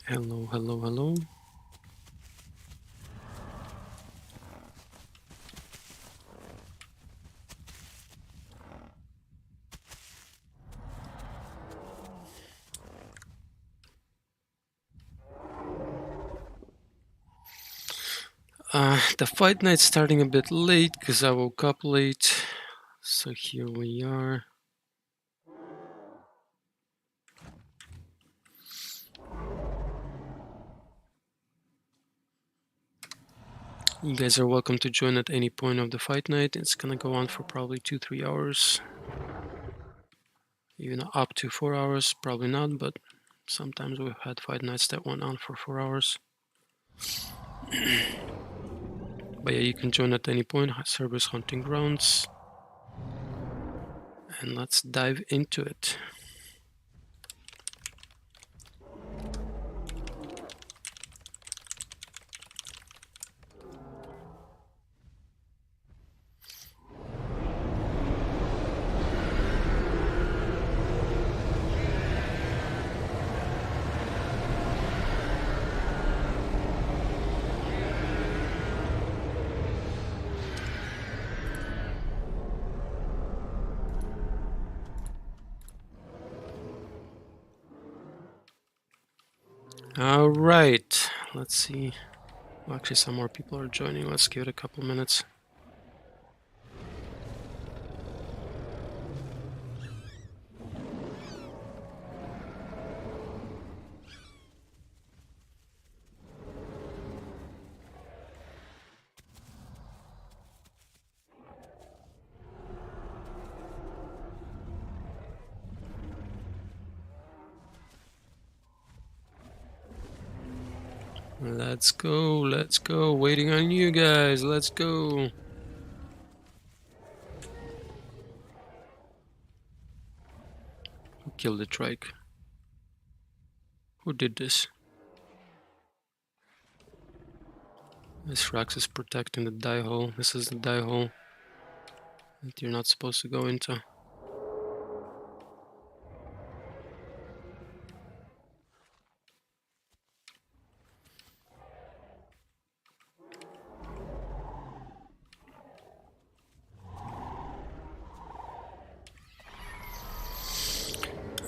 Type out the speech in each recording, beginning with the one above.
Hello, hello, hello. The fight night's starting a bit late because I woke up late. So here we are. You guys are welcome to join at any point of the fight night. It's gonna go on for probably 2-3 hours. Even up to 4 hours, probably not, but sometimes we've had fight nights that went on for 4 hours. But yeah, you can join at any point. Cerberus Hunting Grounds. And let's dive into it. All right, let's see. Well, actually, some more people are joining. Let's give it a couple minutes. Let's go, let's go. Waiting on you guys. Let's go. Who killed the trike? Who did this? This Rax is protecting the die hole. This is the die hole that you're not supposed to go into.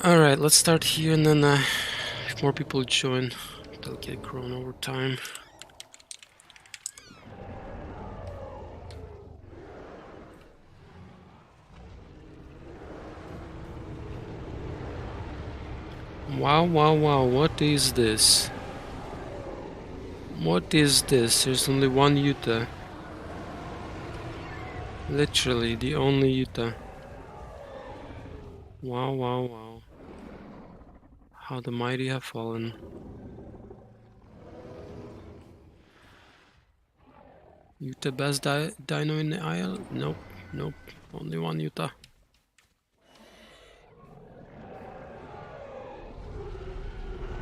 Alright, let's start here, and then if more people join, they'll get grown over time. Wow, wow, wow, what is this? What is this? There's only one Utah. Literally, the only Utah. Wow, wow, wow. How the mighty have fallen. Utah best dino in the aisle? Nope, nope. Only one Utah.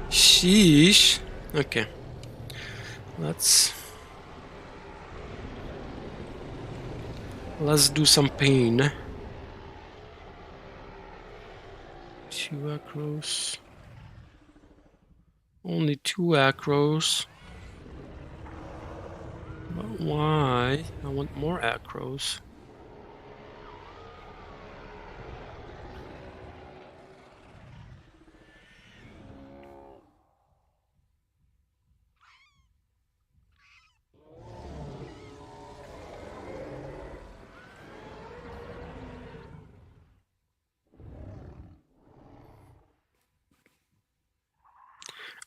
Sheesh. Okay. Let's do some pain. 2 acros. Only 2 acros. But why? I want more acros.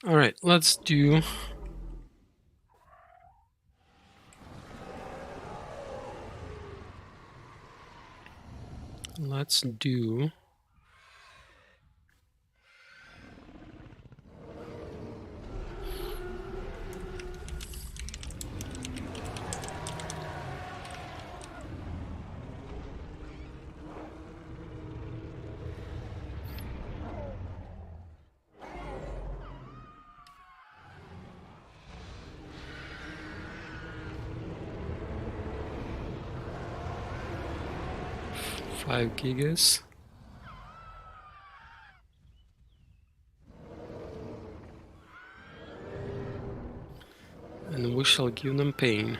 Alright, let's do... Let's do... 5 gigas. And we shall give them pain.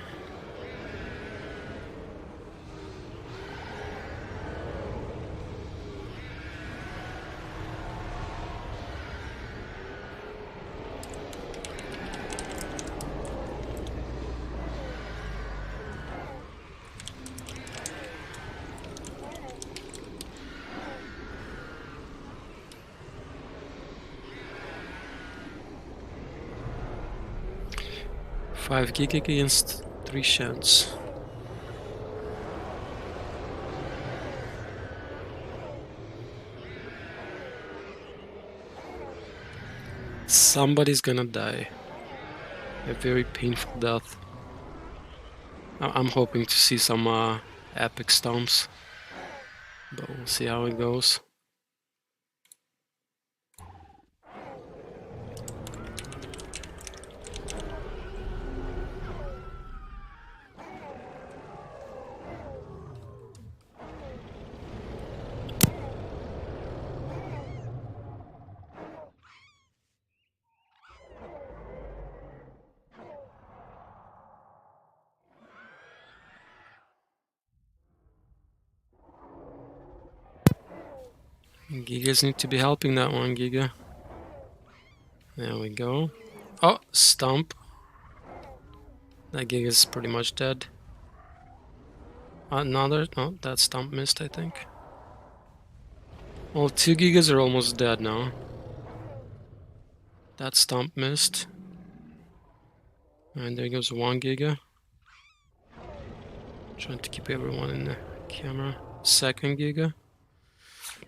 Five Giga against 3 Shans. Somebody's gonna die. A very painful death. I'm hoping to see some epic stomps, but we'll see how it goes. Gigas need to be helping that one, Giga. There we go. Oh, stomp. That Giga's pretty much dead. Another, no, that stomp missed, I think. Well, 2 Gigas are almost dead now. That stomp missed. And there goes 1 Giga. Trying to keep everyone in the camera. 2nd Giga.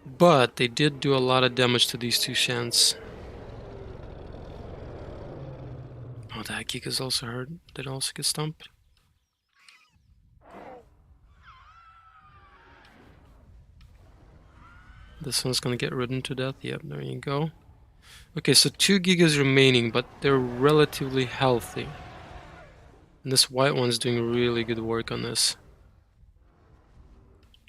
But they did do a lot of damage to these 2 Shans. Oh, that Giga's also hurt. Did it also get stumped? This one's gonna get ridden to death. Yep, there you go. Okay, so 2 Gigas remaining, but they're relatively healthy. And this white one's doing really good work on this.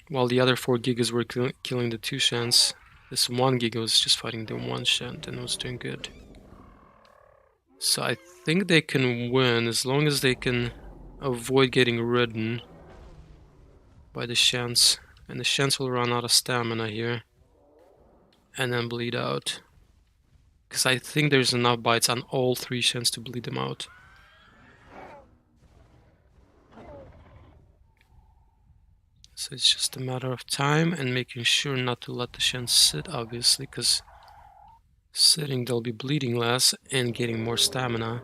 While the other 4 Gigas were killing the 2 Shans, this 1 Giga was just fighting the 1 Shan and was doing good. So I think they can win as long as they can avoid getting ridden by the Shans. And the Shans will run out of stamina here and then bleed out. Because I think there's enough bites on all 3 Shans to bleed them out. So it's just a matter of time and making sure not to let the Shans sit, obviously, because sitting they'll be bleeding less and getting more stamina.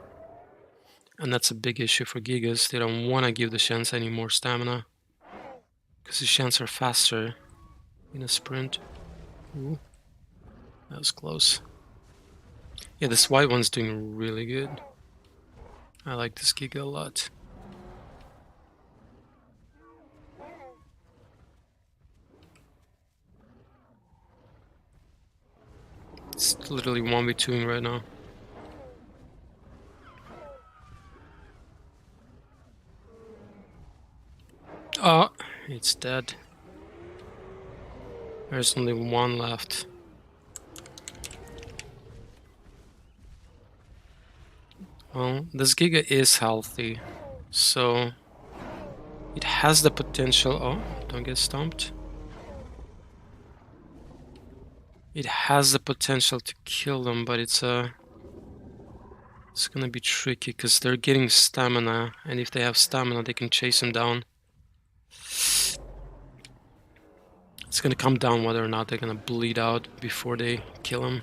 And that's a big issue for Gigas. They don't want to give the Shans any more stamina, because the Shans are faster in a sprint. Ooh, that was close. Yeah, this white one's doing really good. I like this Giga a lot. It's literally 1v2ing right now. Oh, it's dead. There's only 1 left. Well, this Giga is healthy, so it has the potential. Oh, don't get stomped. It has the potential to kill them, but it's gonna be tricky because they're getting stamina, and if they have stamina, they can chase him down. It's gonna come down whether or not they're gonna bleed out before they kill him.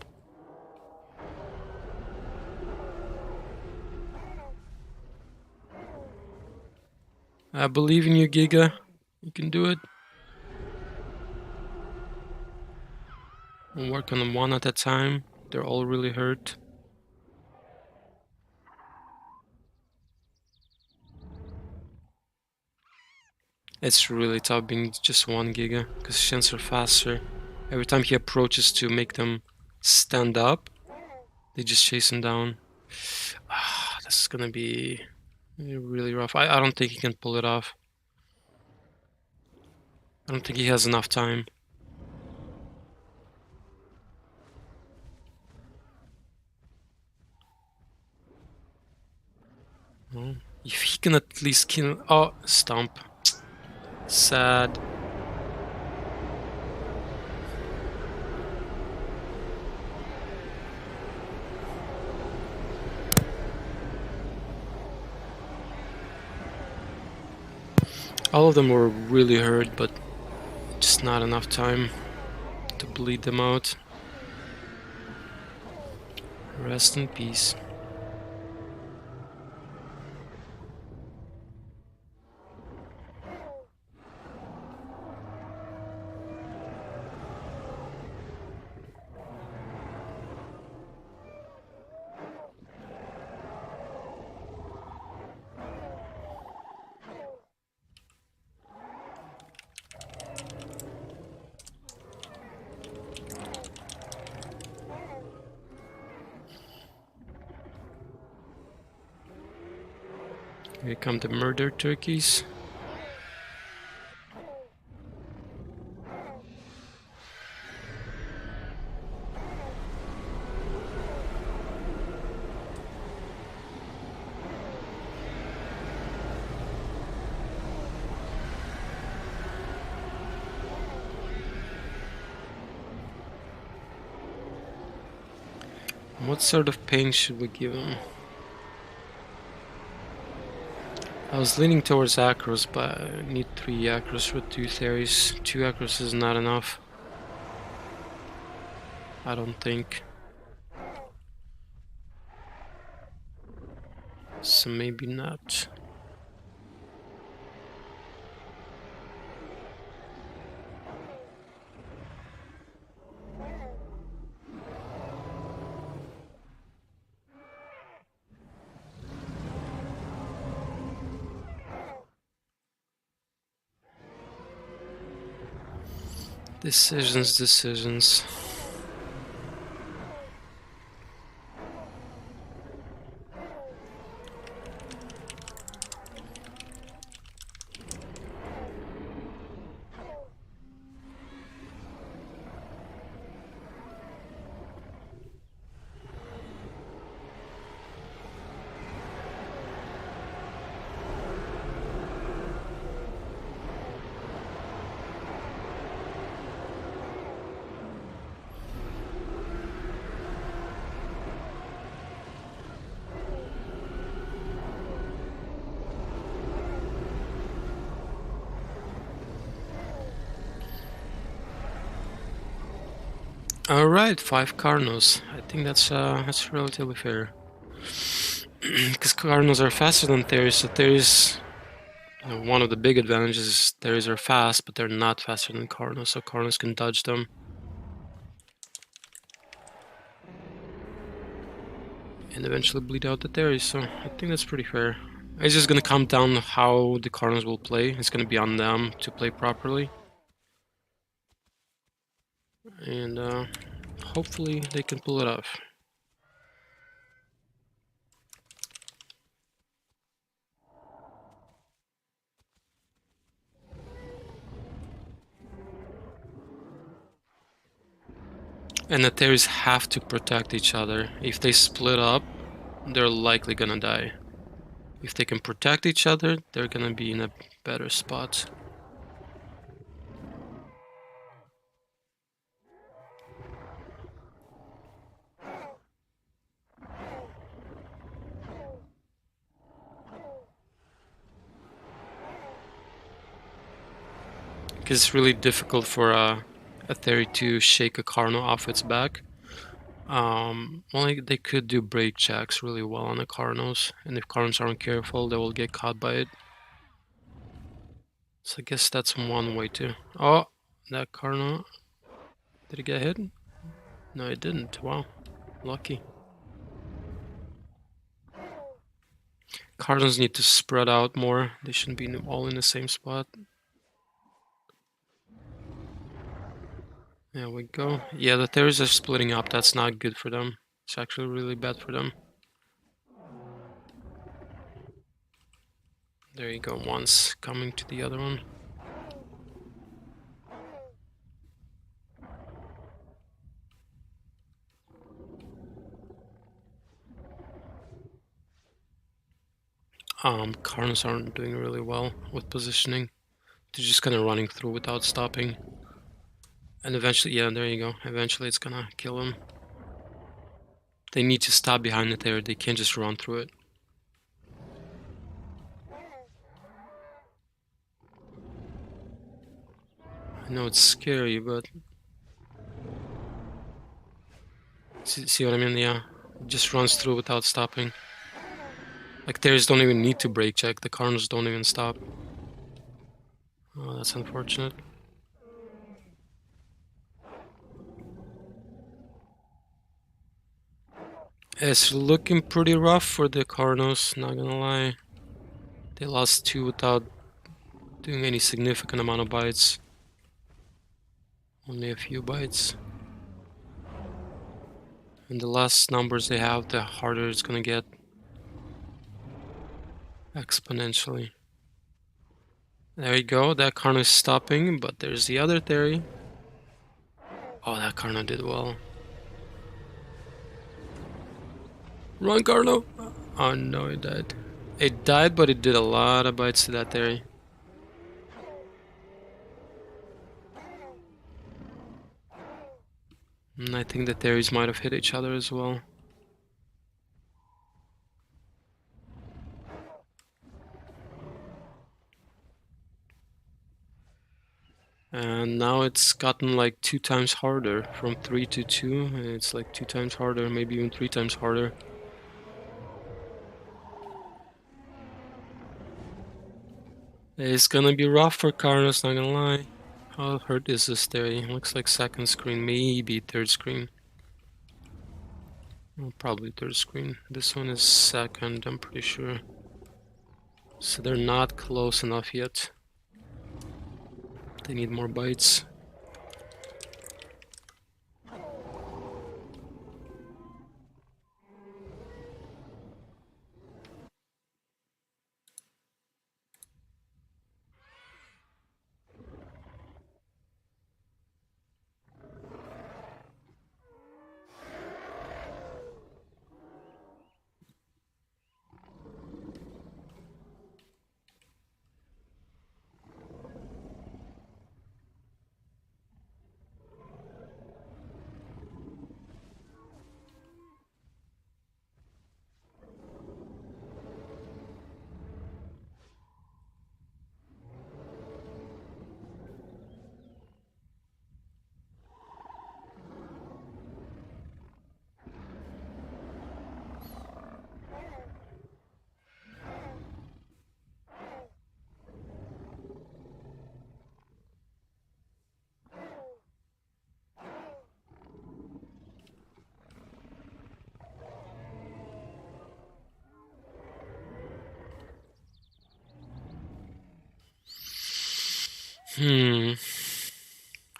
I believe in you, Giga. You can do it. We'll work on them one at a time. They're all really hurt. It's really tough being just 1 Giga, because Shans are faster. Every time he approaches to make them stand up, they just chase him down. This is gonna be really rough. I don't think he can pull it off. I don't think he has enough time. Well, can at least kill... Oh, stomp. Sad. All of them were really hurt, but just not enough time to bleed them out. Rest in peace. Here come the murder turkeys. What sort of pain should we give him? I was leaning towards Acros, but I need 3 Acros with 2 Theris. 2 Acros is not enough. I don't think. So maybe not. Decisions. Alright, 5 Carnos. I think that's relatively fair. Because Carnos are faster than Theris, so Theris... one of the big advantages is Theris are fast, but they're not faster than Carnos, so Carnos can dodge them. And eventually bleed out the Theris, so I think that's pretty fair. It's just gonna come down to how the Carnos will play. It's gonna be on them to play properly. And hopefully they can pull it off. And the Theris have to protect each other. If they split up, they're likely gonna die. If they can protect each other, they're gonna be in a better spot. Because it's really difficult for a Theri to shake a Carno off its back. Only they could do break checks really well on the Carnos, and if Carnos aren't careful, they will get caught by it. So I guess that's one way too. Oh, that Carno. Did it get hit? No, it didn't. Wow. Lucky. Carnos need to spread out more. They shouldn't be all in the same spot. There we go. Yeah, the Theris are splitting up. That's not good for them. It's actually really bad for them. There you go. One's coming to the other one. Carnos aren't doing really well with positioning. They're just kind of running through without stopping. And eventually, yeah, there you go. Eventually it's gonna kill him. They need to stop behind it there. They can't just run through it. I know it's scary, but... See what I mean? Yeah. It just runs through without stopping. Like, Terriers don't even need to brake check. The Carnos don't even stop. Oh, that's unfortunate. It's looking pretty rough for the Carnos, not gonna lie. They lost 2 without doing any significant amount of bites. Only a few bites. And the less numbers they have, the harder it's gonna get. Exponentially. There you go, that Carno is stopping, but there's the other Theory. Oh, that Carno did well. Run, Carno! Oh no, it died. It died, but it did a lot of bites to that Theory. And I think the Theories might have hit each other as well. And now it's gotten like 2 times harder. From 3 to 2, it's like 2 times harder, maybe even 3 times harder. It's gonna be rough for Carnos, not gonna lie. How hurt is this Theory? Looks like second screen, maybe third screen. Oh, probably third screen. This one is second, I'm pretty sure. So they're not close enough yet. They need more bites.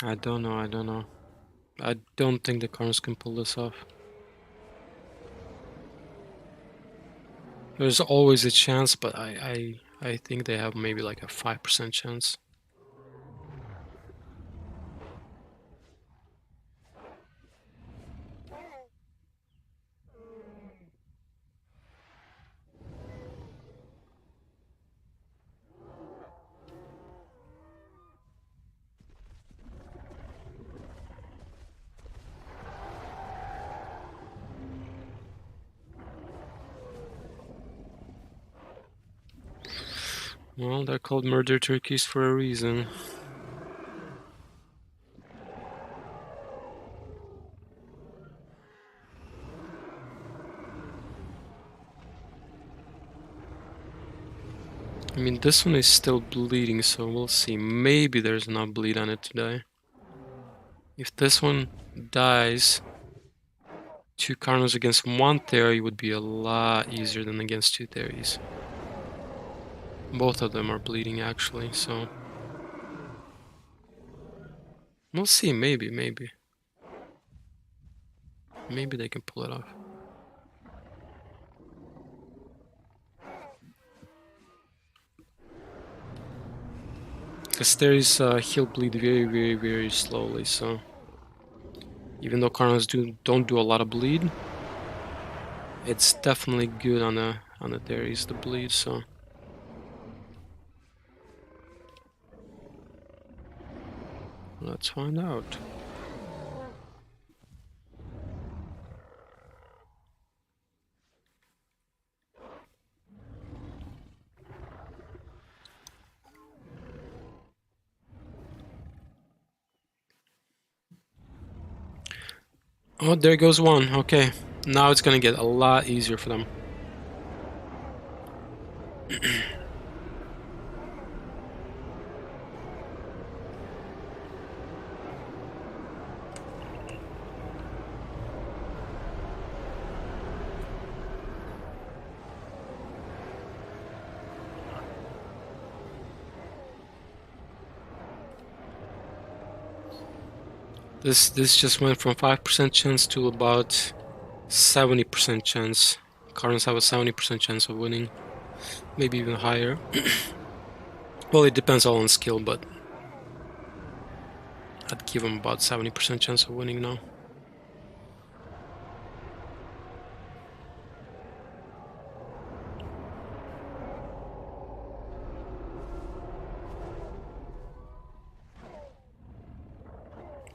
I don't know. I don't think the Carnos can pull this off. There's always a chance, but I think they have maybe like a 5% chance. Well, they're called murder turkeys for a reason. I mean, this one is still bleeding, so we'll see. Maybe there's enough bleed on it to die. If this one dies, 2 Carnos against 1 Theory would be a lot easier than against 2 Theories. Both of them are bleeding, actually, so... We'll see, maybe. Maybe they can pull it off. Because Theories he'll bleed very slowly, so... Even though Carnos don't do a lot of bleed, it's definitely good on the Theories to bleed, so... Let's find out. Oh, there goes one. Okay. Now it's gonna get a lot easier for them. This just went from 5% chance to about 70% chance. Cardinals have a 70% chance of winning, maybe even higher. Well, it depends all on skill, but I'd give them about 70% chance of winning now.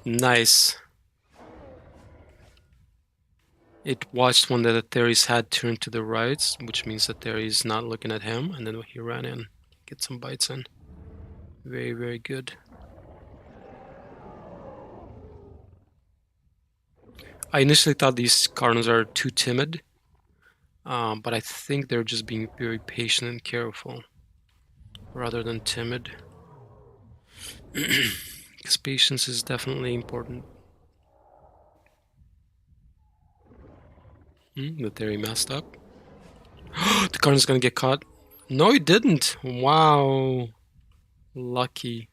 Nice. It watched when the Theris had turned to the right, which means that Theris not looking at him, and then he ran in. Get some bites in. Very, very good. I initially thought these Cardinals are too timid, but I think they're just being very patient and careful rather than timid. Because patience is definitely important. The Theory messed up. The Cardinal's gonna get caught. No, he didn't. Wow. Lucky.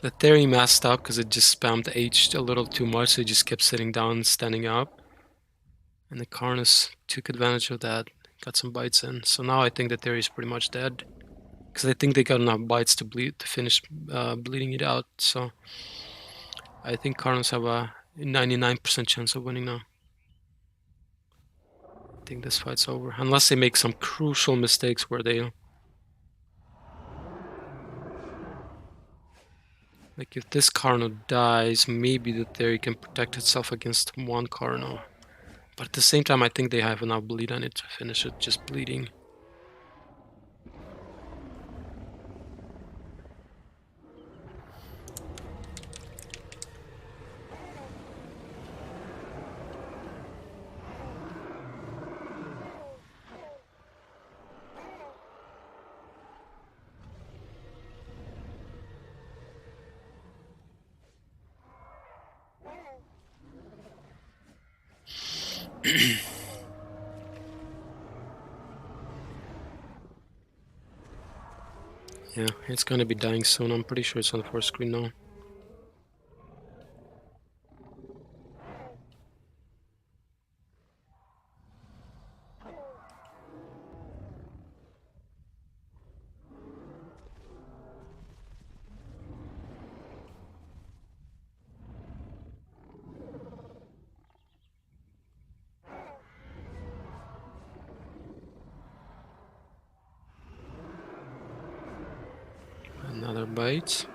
The Theory messed up because it just spammed H a little too much, so he just kept sitting down and standing up. And the Karnus took advantage of that, got some bites in. So now I think the Theory is pretty much dead. Because I think they got enough bites to finish bleeding it out. So I think Karnus have a 99% chance of winning now. I think this fight's over. Unless they make some crucial mistakes where they... Like if this Carno dies, maybe the Theory can protect itself against one Carno. But at the same time, I think they have enough bleed on it to finish it just bleeding. Yeah, it's gonna be dying soon. I'm pretty sure it's on the first screen now. Another bite.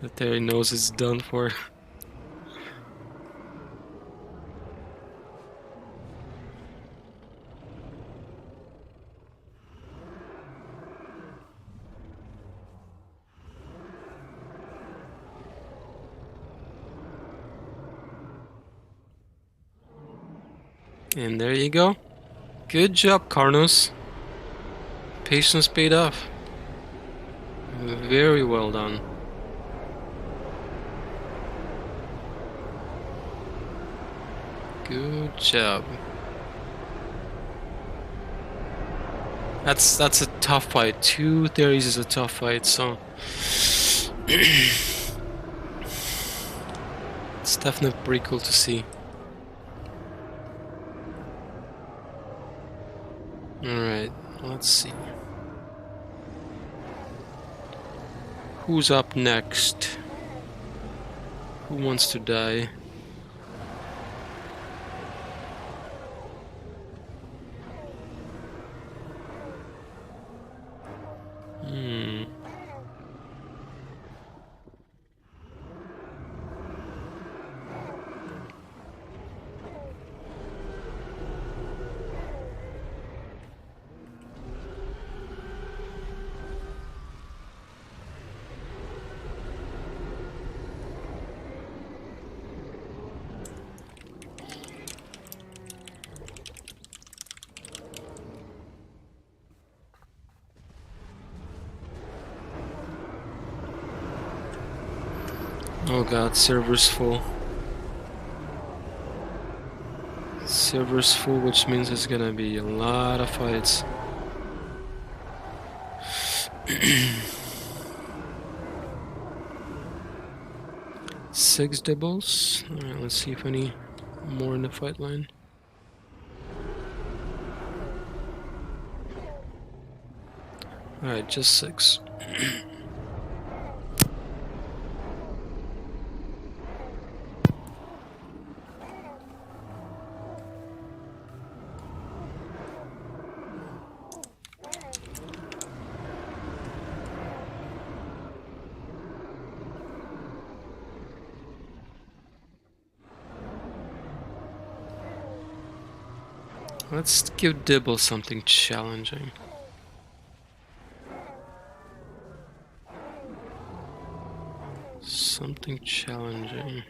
The Theory knows it's done for. And there you go. Good job, Carnos. Patience paid off. Very well done. Good job. That's a tough fight. 2 Theories is a tough fight, so it's definitely pretty cool to see. Alright, let's see. Who's up next? Who wants to die? Oh god, server's full. Server's full, which means there's gonna be a lot of fights. Six doubles. Alright, let's see if any more in the fight line. Alright, just 6. Let's give Dibble something challenging. Something challenging.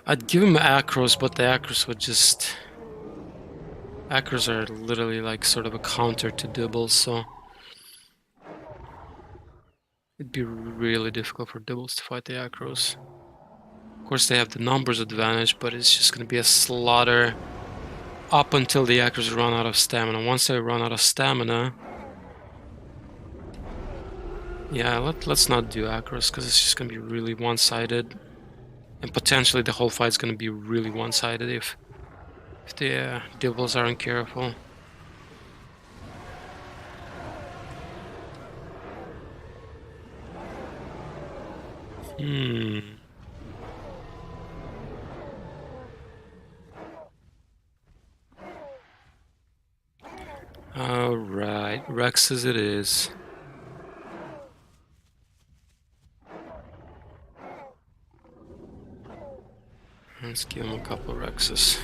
I'd give him Acros, but the Acros would just... Acros are literally like sort of a counter to Dibbles, so... It'd be really difficult for Dibbles to fight the Acros. Of course they have the numbers advantage, but it's just gonna be a slaughter up until the Acros run out of stamina. Once they run out of stamina... Yeah, let's not do Acros, because it's just gonna be really one-sided. And potentially the whole fight's gonna be really one-sided if the Dibbles aren't careful. Alright, Rexes it is. Let's give him a couple of Rexes.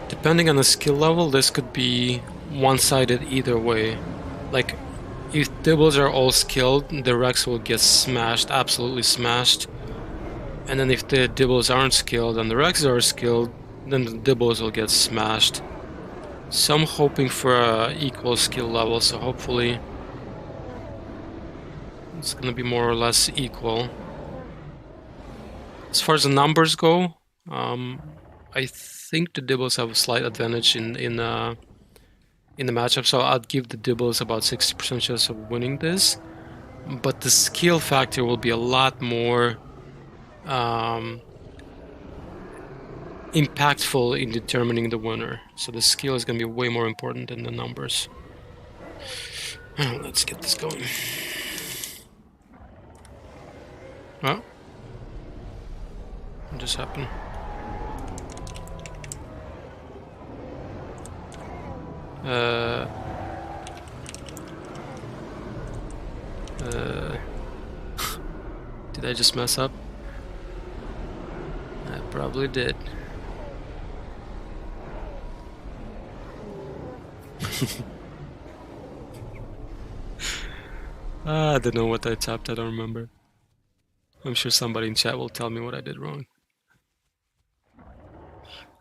Depending on the skill level, this could be one-sided either way. Like, if Dibbles are all skilled, the Rex will get smashed, absolutely smashed. And then if the Dibbles aren't skilled and the Rexes are skilled, then the Dibbles will get smashed. So I'm hoping for a equal skill level, so hopefully it's gonna be more or less equal. As far as the numbers go, I think the Dibbles have a slight advantage in the matchup, so I'd give the Dibbles about 60% chance of winning this. But the skill factor will be a lot more impactful in determining the winner. So the skill is going to be way more important than the numbers. Let's get this going. Well, what just happened? Did I just mess up? I probably did. I don't know what I tapped, I don't remember. I'm sure somebody in chat will tell me what I did wrong.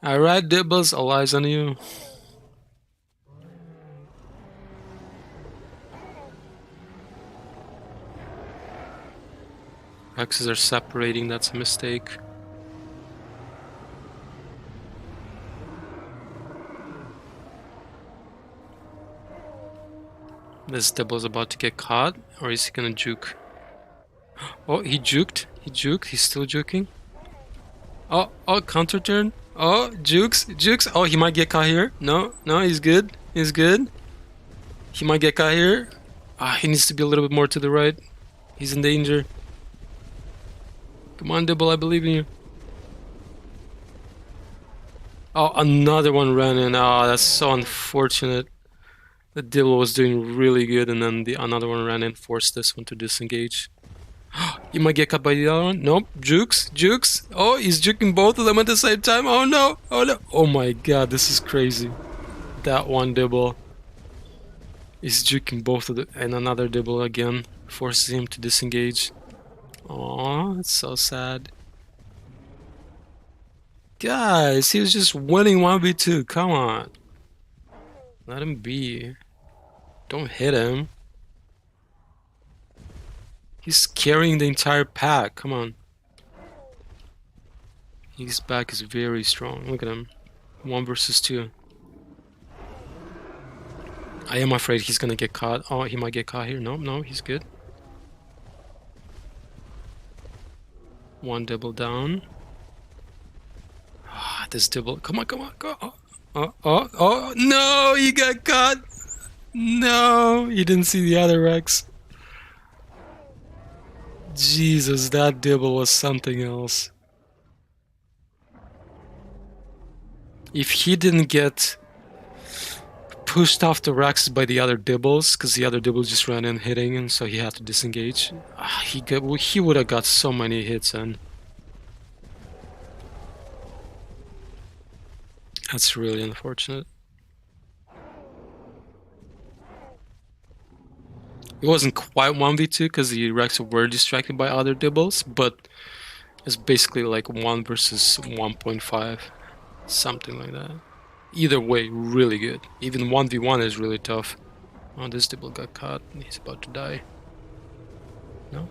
Alright, Dibbles, all eyes on you. X's are separating, that's a mistake. This Dibble is about to get caught, or is he gonna juke? Oh, he juked. He juked. He's still juking. Oh, counter turn. Oh, jukes. Oh, he might get caught here. No, he's good. He's good. He might get caught here. He needs to be a little bit more to the right. He's in danger. Come on, Dibble, I believe in you. Oh, another one ran in. Oh, that's so unfortunate. The Dibble was doing really good, and then another one ran in, forced this one to disengage. You might get caught by the other one. Nope. Jukes. Oh, he's juking both of them at the same time. Oh no. Oh my god, this is crazy. That one Dibble is juking both of them, and another Dibble again forces him to disengage. Oh, it's so sad. Guys, he was just winning 1v2. Come on. Let him be. Don't hit him. He's carrying the entire pack. Come on. His back is very strong. Look at him. 1 versus 2. I am afraid he's gonna get caught. Oh, he might get caught here. No, he's good. One Dibble down. This Dibble. Come on, go. Oh, no, he got caught. No, he didn't see the other Rex. Jesus, that Dibble was something else. If he didn't get pushed off the Rex by the other Dibbles, because the other Dibbles just ran in hitting, and so he had to disengage, he would have got so many hits in. That's really unfortunate. It wasn't quite 1v2 because the Rex were distracted by other Dibbles, but it's basically like 1 versus 1.5, something like that. Either way, really good. Even 1v1 is really tough. Oh, this Dibble got caught. He's about to die. No?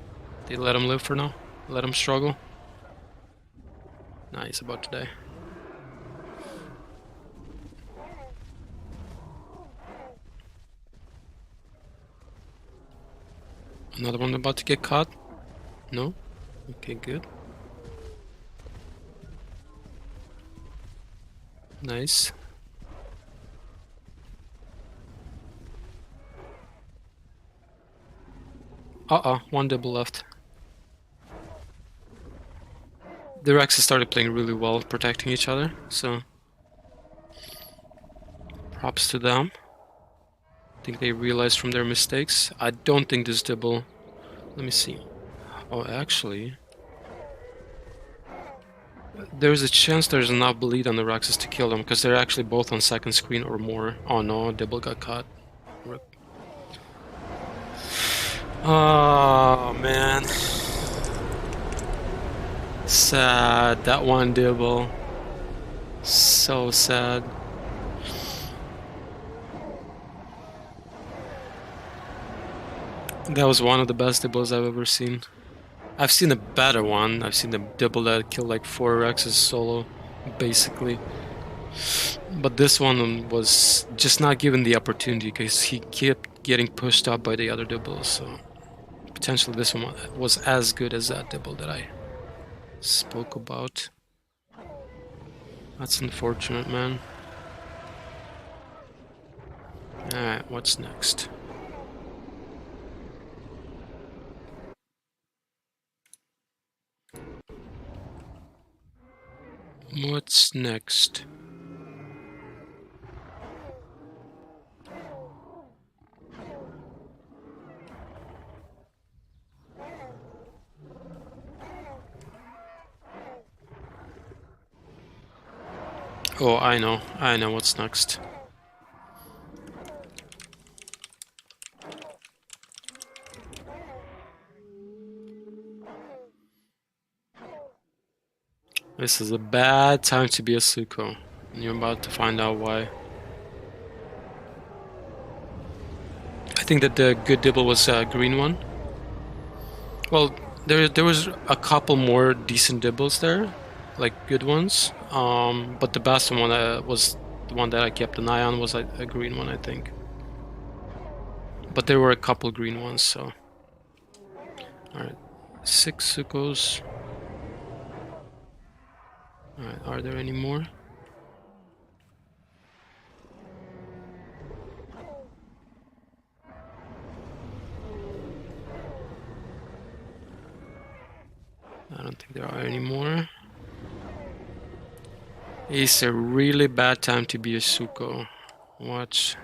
They let him live for now? Let him struggle? Nah, he's about to die. Another one about to get caught? No? Okay, good. Nice. One Dibble left. The Rexes started playing really well, protecting each other, so props to them. I think they realized from their mistakes. I don't think this Dibble... Let me see. Oh, actually... There's a chance there's enough bleed on the Rexes to kill them, because they're actually both on second screen or more. Oh no, Dibble got caught. Rip. Oh, man. Sad. That one Dibble. So sad. That was one of the best Dibbles I've ever seen. I've seen a better one. I've seen the Dibble that killed like 4 Rexes solo, basically. But this one was just not given the opportunity because he kept getting pushed up by the other Dibbles. So potentially this one was as good as that Dibble that I spoke about. That's unfortunate, man. Alright, what's next? What's next? Oh, I know what's next. This is a bad time to be a Suko, and you're about to find out why. I think that the good Dibble was a green one. Well, there was a couple more decent Dibbles there, like good ones. But the best one was the one that I kept an eye on was a green one, I think. But there were a couple green ones, so. Alright, 6 Sukos. Alright, are there any more? I don't think there are any more. It's a really bad time to be a Suko. Watch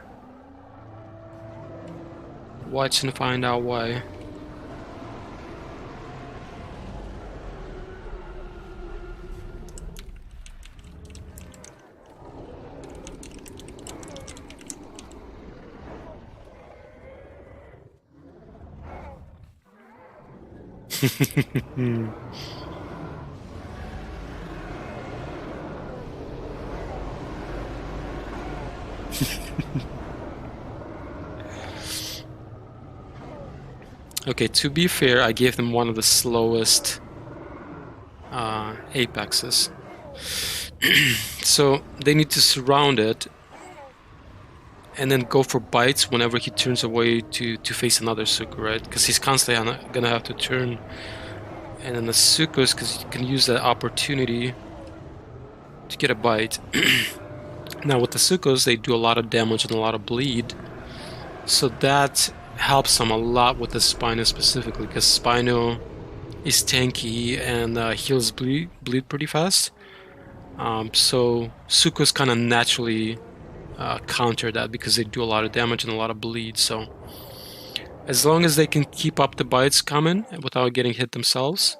and find out why. Okay, to be fair, I gave them one of the slowest apexes. So they need to surround it and then go for bites whenever he turns away to face another Suku, right? Because he's constantly gonna have to turn. And then the Sukus, because you can use that opportunity to get a bite. Now with the Sukus, they do a lot of damage and a lot of bleed. So that helps them a lot with the Spino specifically, because Spino is tanky and heals bleed pretty fast. So Sukus kind of naturally counter that because they do a lot of damage and a lot of bleed. So as long as they can keep up the bites coming without getting hit themselves,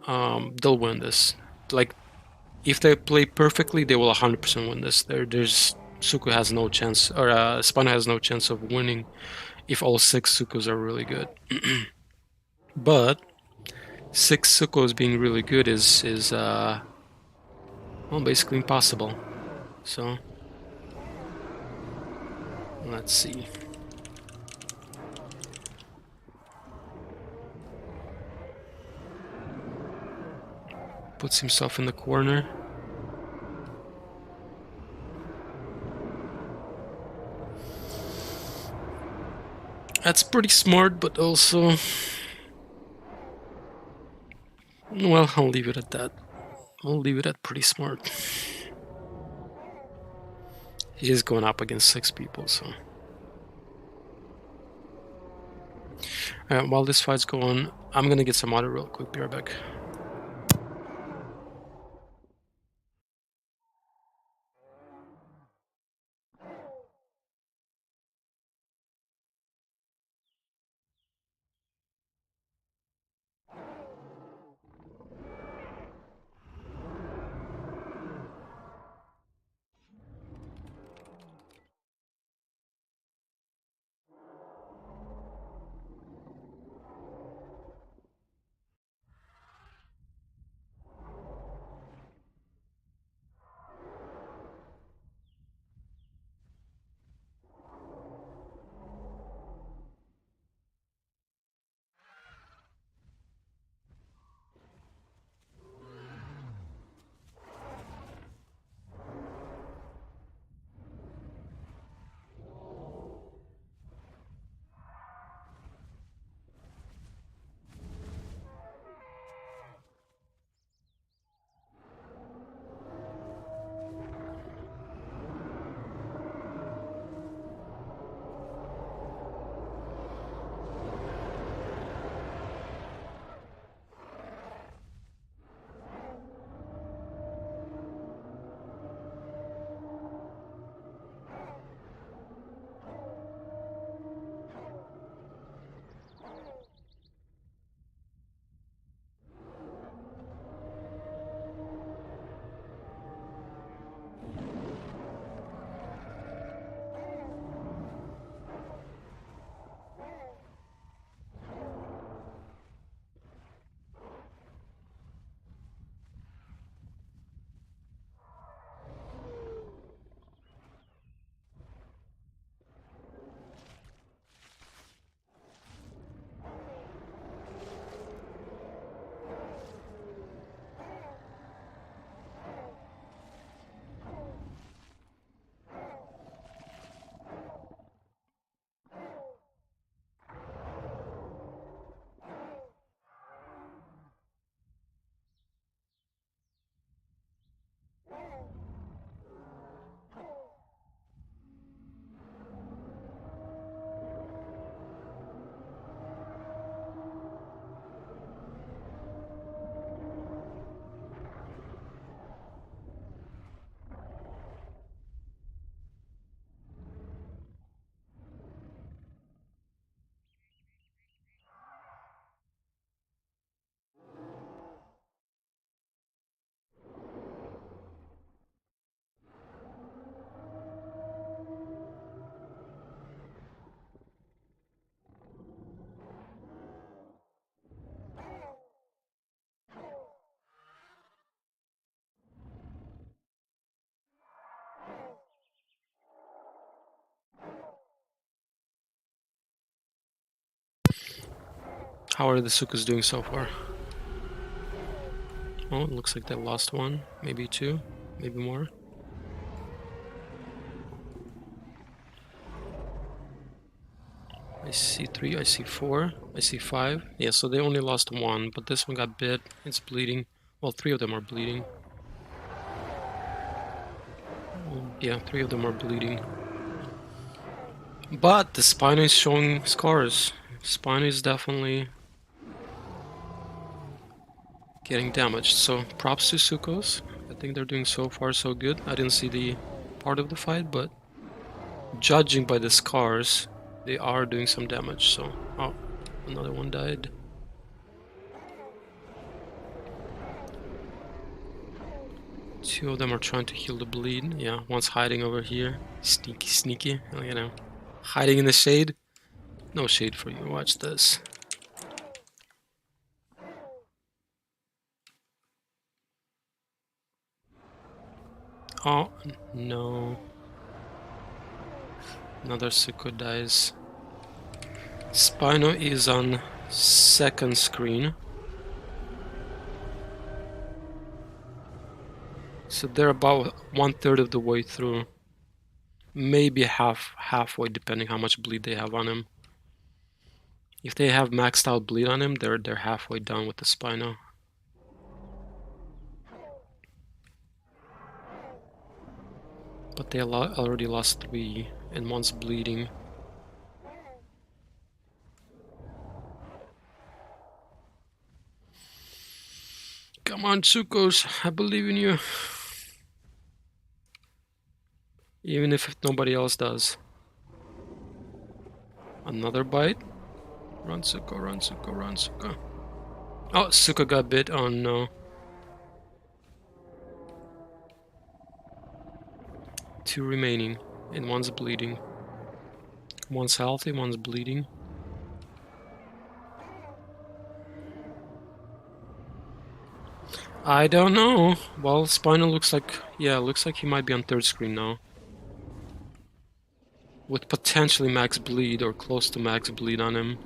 they'll win this. Like, if they play perfectly, they will 100% win this. There's Suku has no chance, or Spino has no chance of winning if all 6 Sukus are really good. But 6 Sukos being really good is well, basically impossible. So let's see. Puts himself in the corner. That's pretty smart, but also, well, I'll leave it at that. I'll leave it at pretty smart. He is going up against 6 people, so. Alright, while this fight's going, I'm gonna get some water real quick. Be right back. How are the Sukas doing so far? Oh, it looks like they lost one, maybe two, maybe more. I see 3, I see 4, I see 5. Yeah, so they only lost one, but this one got bit. It's bleeding. Well, 3 of them are bleeding. Yeah, 3 of them are bleeding. But the Spino is showing scars. Spino is definitely getting damaged. So props to Sukos. I think they're doing so far so good. I didn't see the part of the fight, but judging by the scars, they are doing some damage. So, oh, another one died. Two of them are trying to heal the bleed. Yeah, one's hiding over here. Sneaky, sneaky. You know, hiding in the shade. No shade for you. Watch this. Oh, no. Another Suko dies. Spino is on second screen. So they're about 1/3 of the way through. Maybe halfway, depending how much bleed they have on him. If they have maxed out bleed on him, they're halfway done with the Spino. But they already lost 3, and one's bleeding. Come on, Tsukos, I believe in you. Even if nobody else does. Another bite. Run, Tsuko, run, Tsuko, run, Tsuko. Oh, Tsuko got bit. Oh no. 2 remaining, and one's bleeding. One's healthy, one's bleeding. I don't know. Well, Spino looks like... Yeah, looks like he might be on third screen now. With potentially max bleed, or close to max bleed on him.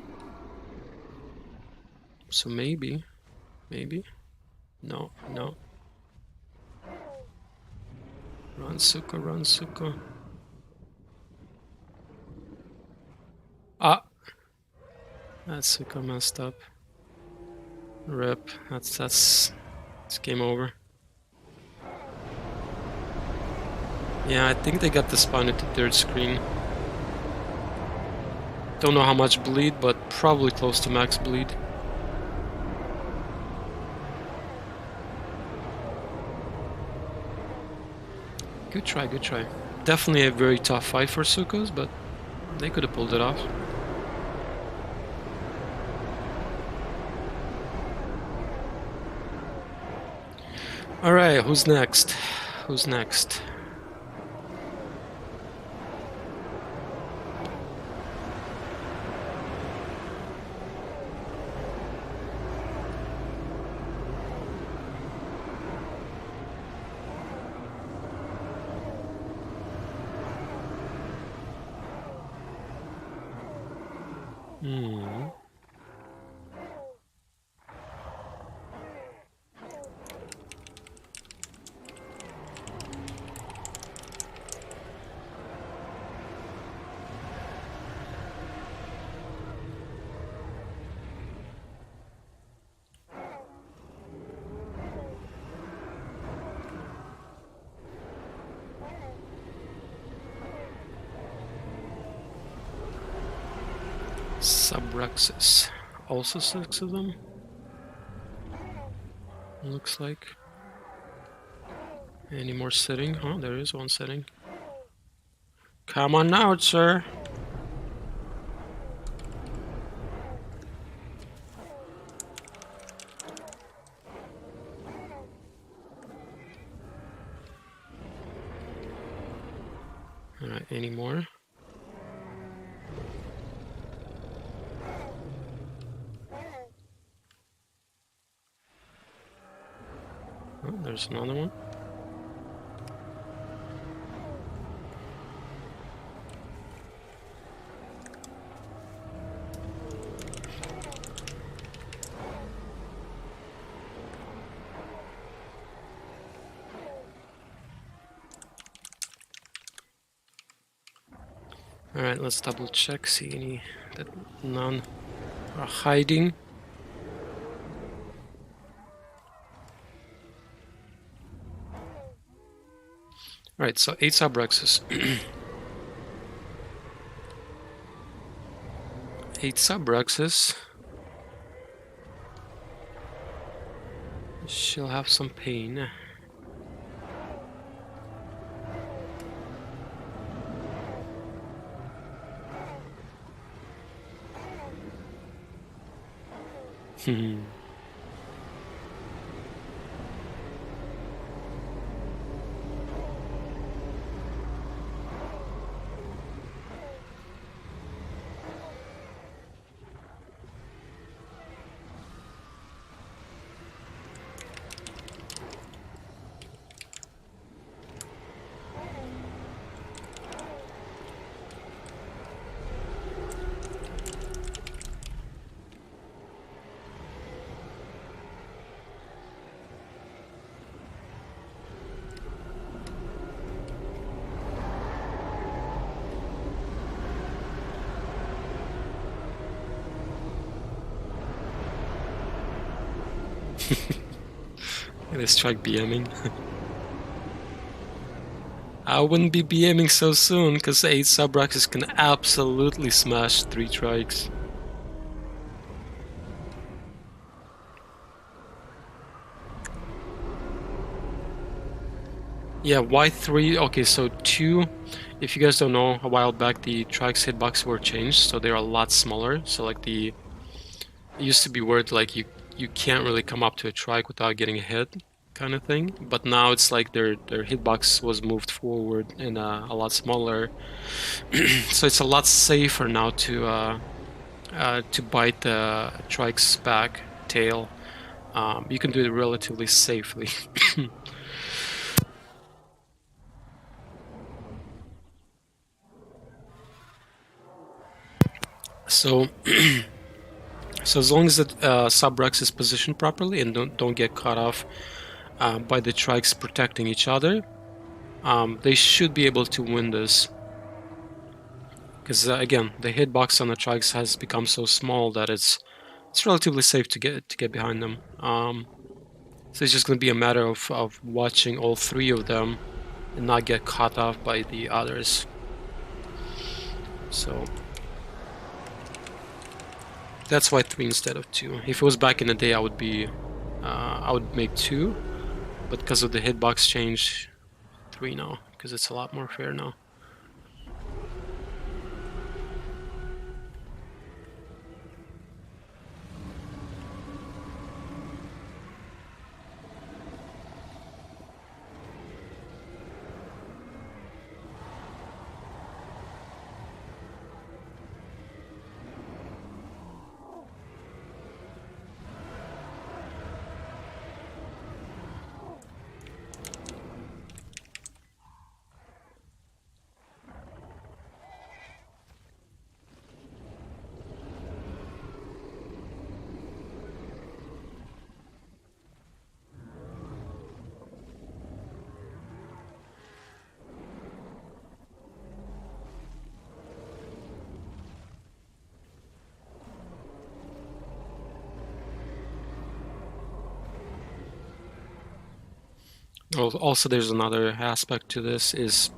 So maybe. Maybe. No, no. Run, Tsuko, run, Tsuko. Ah! That Tsuko messed up. Rip. It's game over. Yeah, I think they got the Spino to third screen. Don't know how much bleed, but probably close to max bleed. Good try, good try. Definitely a very tough fight for Sukos, but they could have pulled it off. Alright, who's next? Who's next? Subraxis. Also 6 of them? Looks like. Any more sitting? Oh, there is one sitting. Come on out, sir! Alright, any more? Oh, there's another one. Alright, let's double check, see any that none are hiding. Alright, so 8 Subrexes. 8 Subrexes. She'll have some pain. Let's try BMing. I wouldn't be BMing so soon, because 8 Subrexes can absolutely smash 3 Trikes. Yeah, Y3, okay, so 2, if you guys don't know, a while back the Trikes hitbox were changed, so they're a lot smaller. So like it used to be word like you can't really come up to a Trike without getting hit, kind of thing. But now it's like their hitbox was moved forward and a lot smaller, so it's a lot safer now to bite the Trike's back tail. You can do it relatively safely. So, so as long as the Subrex is positioned properly and don't get caught off by the Trikes protecting each other, they should be able to win this. Because again, the hitbox on the Trikes has become so small that it's relatively safe to get behind them. So it's just going to be a matter of watching all 3 of them and not get caught off by the others. So that's why 3 instead of 2. If it was back in the day, I would make 2, but because of the hitbox change, 3 now, because it's a lot more fair now. Also, there's another aspect to this is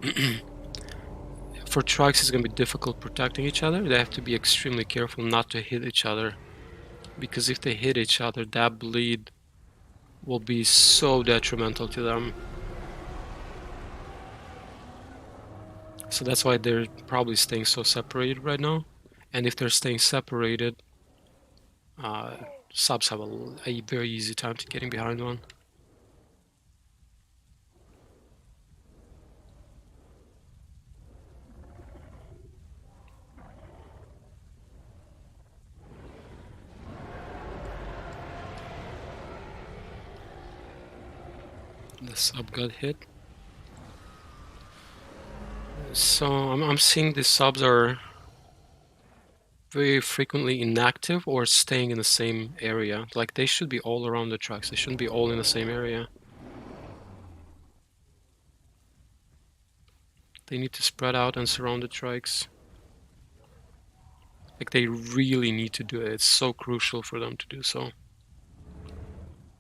for Trikes it's going to be difficult protecting each other. They have to be extremely careful not to hit each other, because if they hit each other, that bleed will be so detrimental to them. So that's why they're probably staying so separated right now. And if they're staying separated, subs have a very easy time to getting behind one. The sub got hit. So I'm seeing the subs are very frequently inactive or staying in the same area. Like they should be all around the trucks. They shouldn't be all in the same area. They need to spread out and surround the trikes. Like, they really need to do it. It's so crucial for them to do so.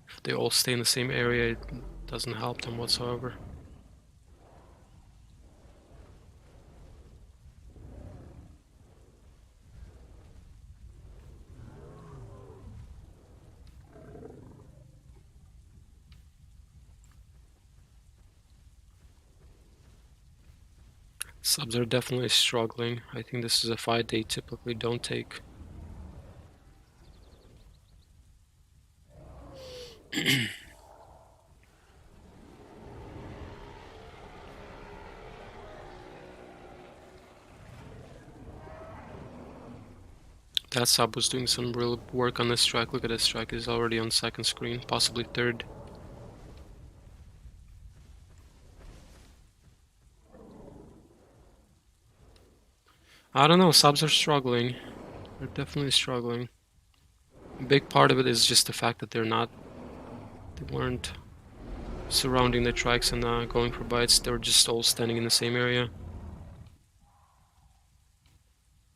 If they all stay in the same area, it doesn't help them whatsoever. Subs are definitely struggling. I think this is a fight they typically don't take. That sub was doing some real work on this strike. Look at this strike, he's already on second screen, possibly third. I don't know, subs are struggling. They're definitely struggling. A big part of it is just the fact that they weren't surrounding the trikes and going for bites. They were just all standing in the same area.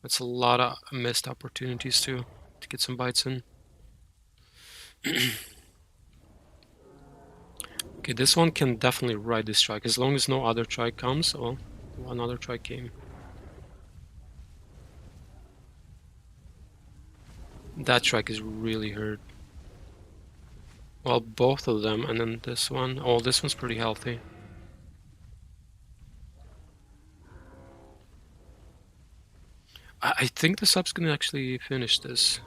That's a lot of missed opportunities to get some bites in. Okay, this one can definitely ride this trike as long as no other trike comes. Oh, one other trike came. That trike is really hurt. Well, both of them, and then this one. Oh, this one's pretty healthy. I think the sub's gonna actually finish this.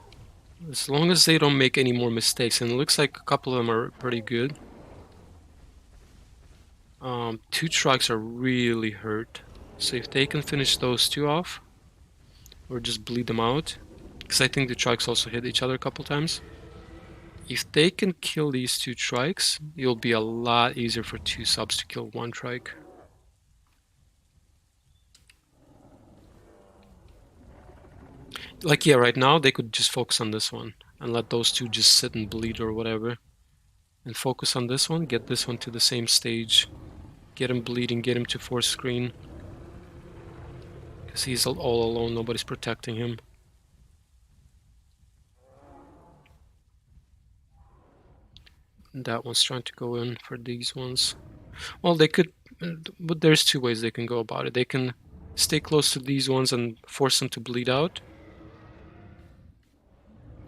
As long as they don't make any more mistakes, and it looks like a couple of them are pretty good. Two trikes are really hurt. So if they can finish those two off, or just bleed them out, because I think the trikes also hit each other a couple times. If they can kill these two trikes, it'll be a lot easier for two subs to kill one trike. Like, yeah, right now they could just focus on this one and let those two just sit and bleed or whatever. And focus on this one, get this one to the same stage. Get him bleeding, get him to fourth screen. Because he's all alone, nobody's protecting him. That one's trying to go in for these ones. Well, they could, but there's two ways they can go about it. They can stay close to these ones and force them to bleed out.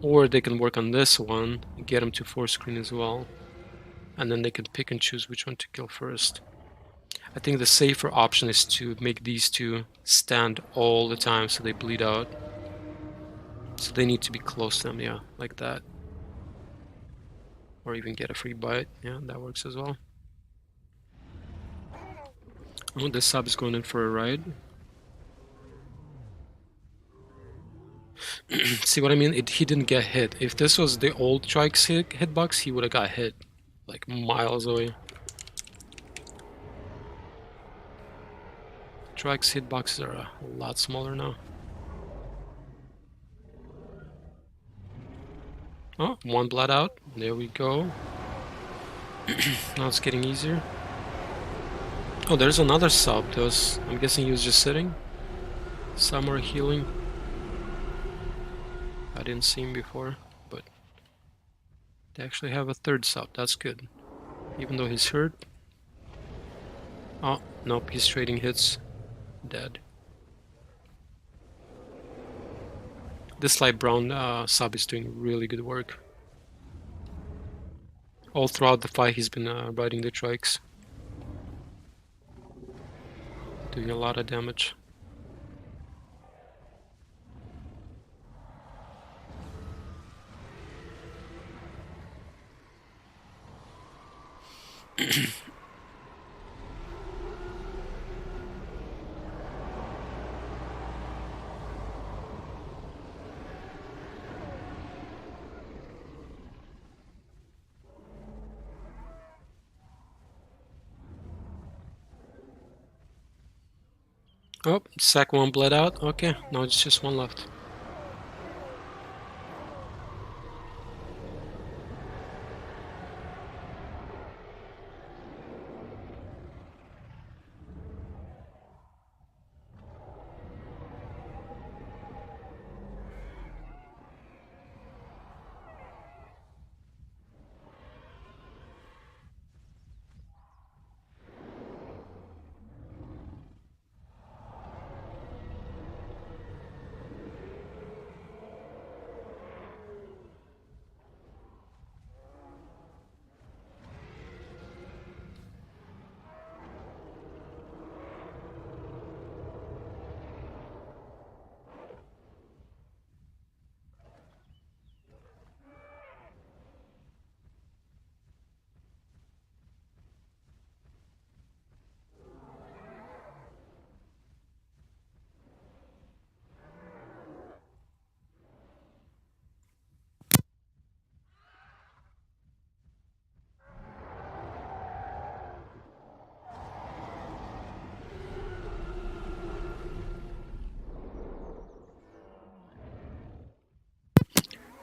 Or they can work on this one, get them to fourth screen as well. And then they can pick and choose which one to kill first. I think the safer option is to make these two stand all the time so they bleed out. So they need to be close to them, yeah, like that. Or even get a free bite, yeah, that works as well. Oh, this sub is going in for a ride. See what I mean? He didn't get hit. If this was the old Trike's hitbox, he would have got hit, like miles away. Trike's hitboxes are a lot smaller now. Oh, one blood out. There we go. Now it's getting easier. Oh, there's another sub. I'm guessing he was just sitting. Some are healing. I didn't see him before, but they actually have a third sub. That's good. Even though he's hurt. Oh, nope, he's trading hits. Dead. This light brown sub is doing really good work. All throughout the fight he's been riding the trikes. Doing a lot of damage. Oh, second one bled out. Okay, now it's just one left.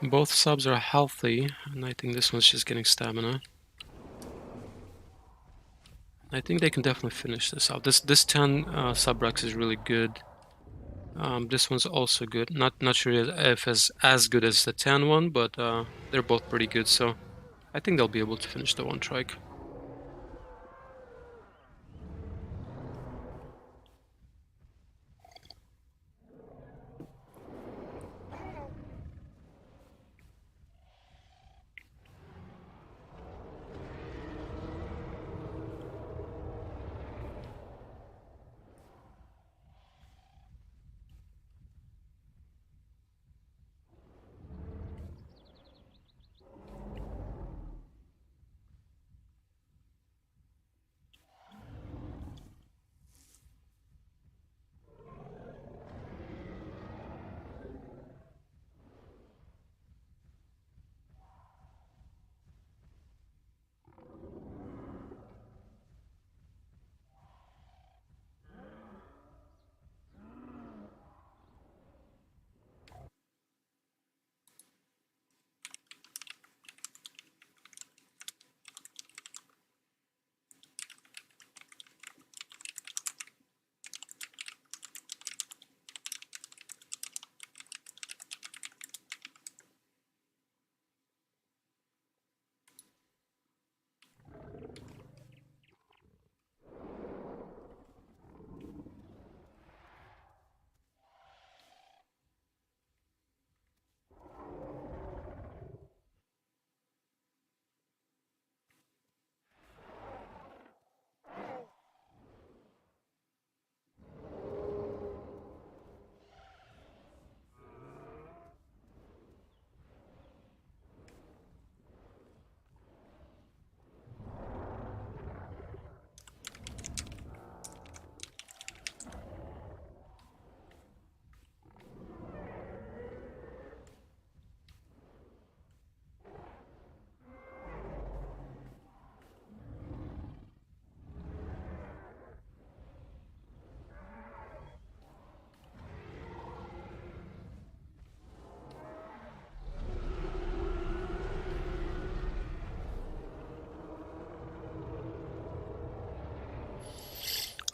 Both subs are healthy, and I think this one's just getting stamina. I think they can definitely finish this out. This 10 Subrex is really good. This one's also good. Not sure if it's as good as the 10 one, but they're both pretty good. So I think they'll be able to finish the one trike.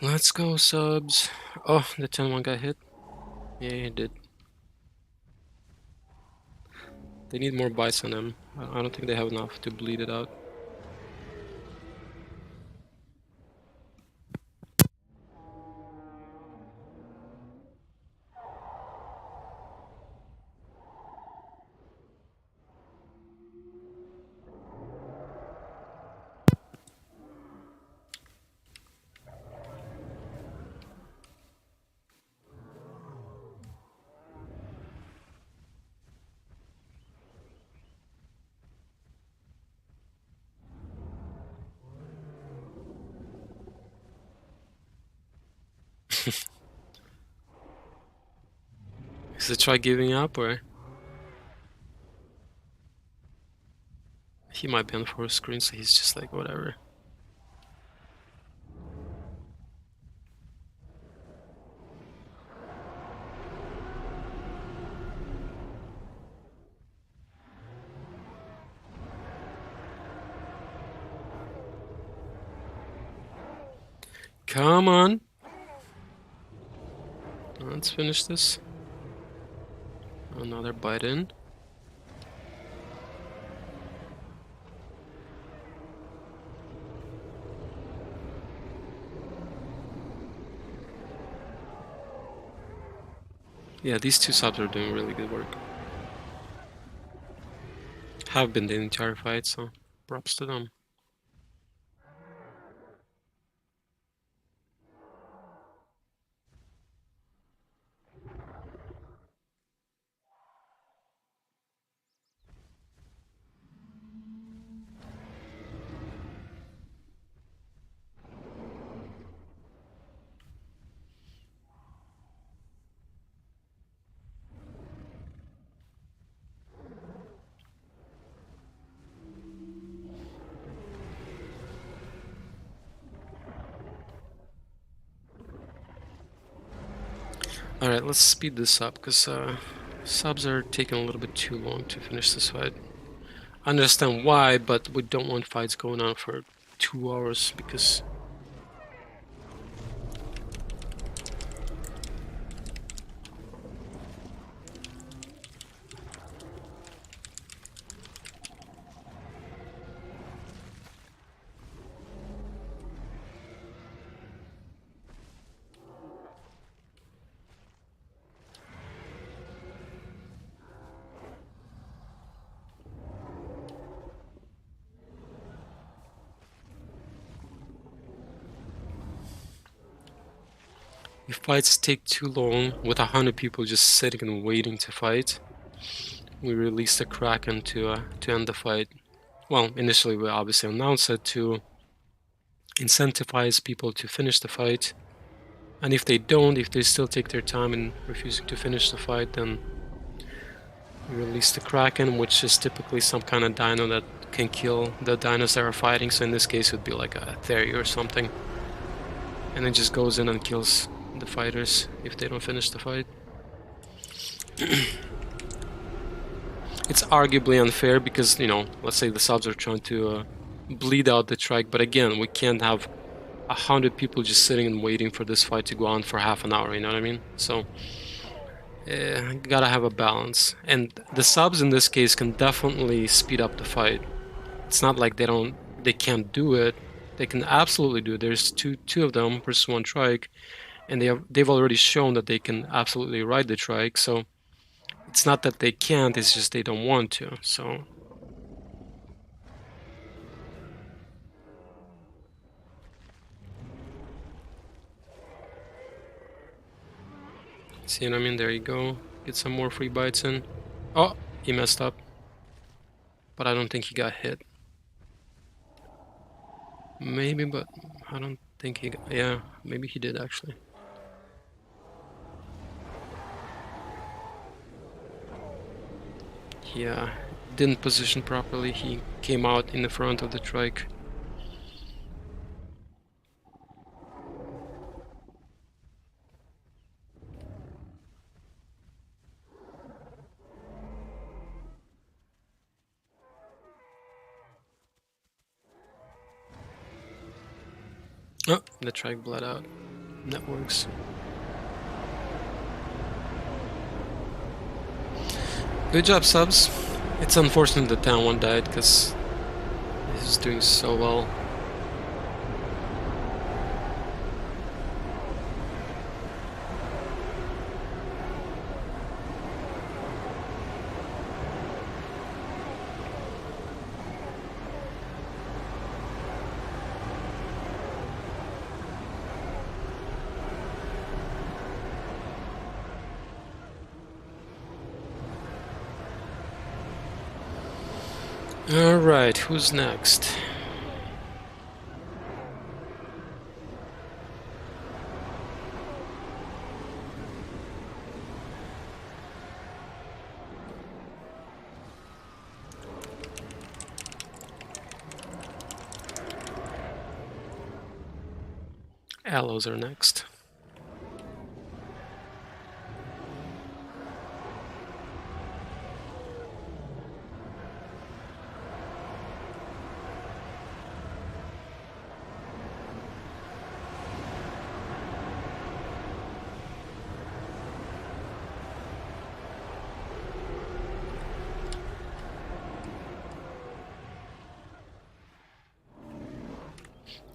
Let's go, subs. Oh, the 10 one got hit. Yeah, he did. They need more bites on them. I don't think they have enough to bleed it out. Is it try giving up, or he might be on full screen, so he's just like, whatever. Come on. Let's finish this. Another bite in. Yeah, these two subs are doing really good work. Have been the entire fight, so props to them. Alright, let's speed this up, because Subs are taking a little bit too long to finish this fight. I understand why, but we don't want fights going on for 2 hours because if fights take too long with 100 people just sitting and waiting to fight, we release the Kraken to end the fight. Well, initially we obviously announced it to incentivize people to finish the fight, and if they don't, if they still take their time in refusing to finish the fight, then we release the Kraken, which is typically some kind of dino that can kill the dinos that are fighting. So in this case it would be like a Theri or something, and it just goes in and kills the fighters if they don't finish the fight. It's arguably unfair because, you know, let's say the subs are trying to bleed out the trike, but again, we can't have 100 people just sitting and waiting for this fight to go on for half an hour, you know what I mean? So gotta have a balance, and the subs in this case can definitely speed up the fight. It's not like they can't do it. They can absolutely do it. There's two of them versus one trike, and they've already shown that they can absolutely ride the trike. So it's not that they can't, it's just they don't want to. So see what I mean? There you go. Get some more free bites in. Oh, he messed up. But I don't think he got hit. Maybe, but I don't think he got... Yeah, maybe he did actually. Yeah, didn't position properly. He came out in the front of the trike. Oh, the trike bled out. That works. Good job, subs. It's unfortunate that Town 1 died because he's doing so well. Alright, who's next? Allos are next.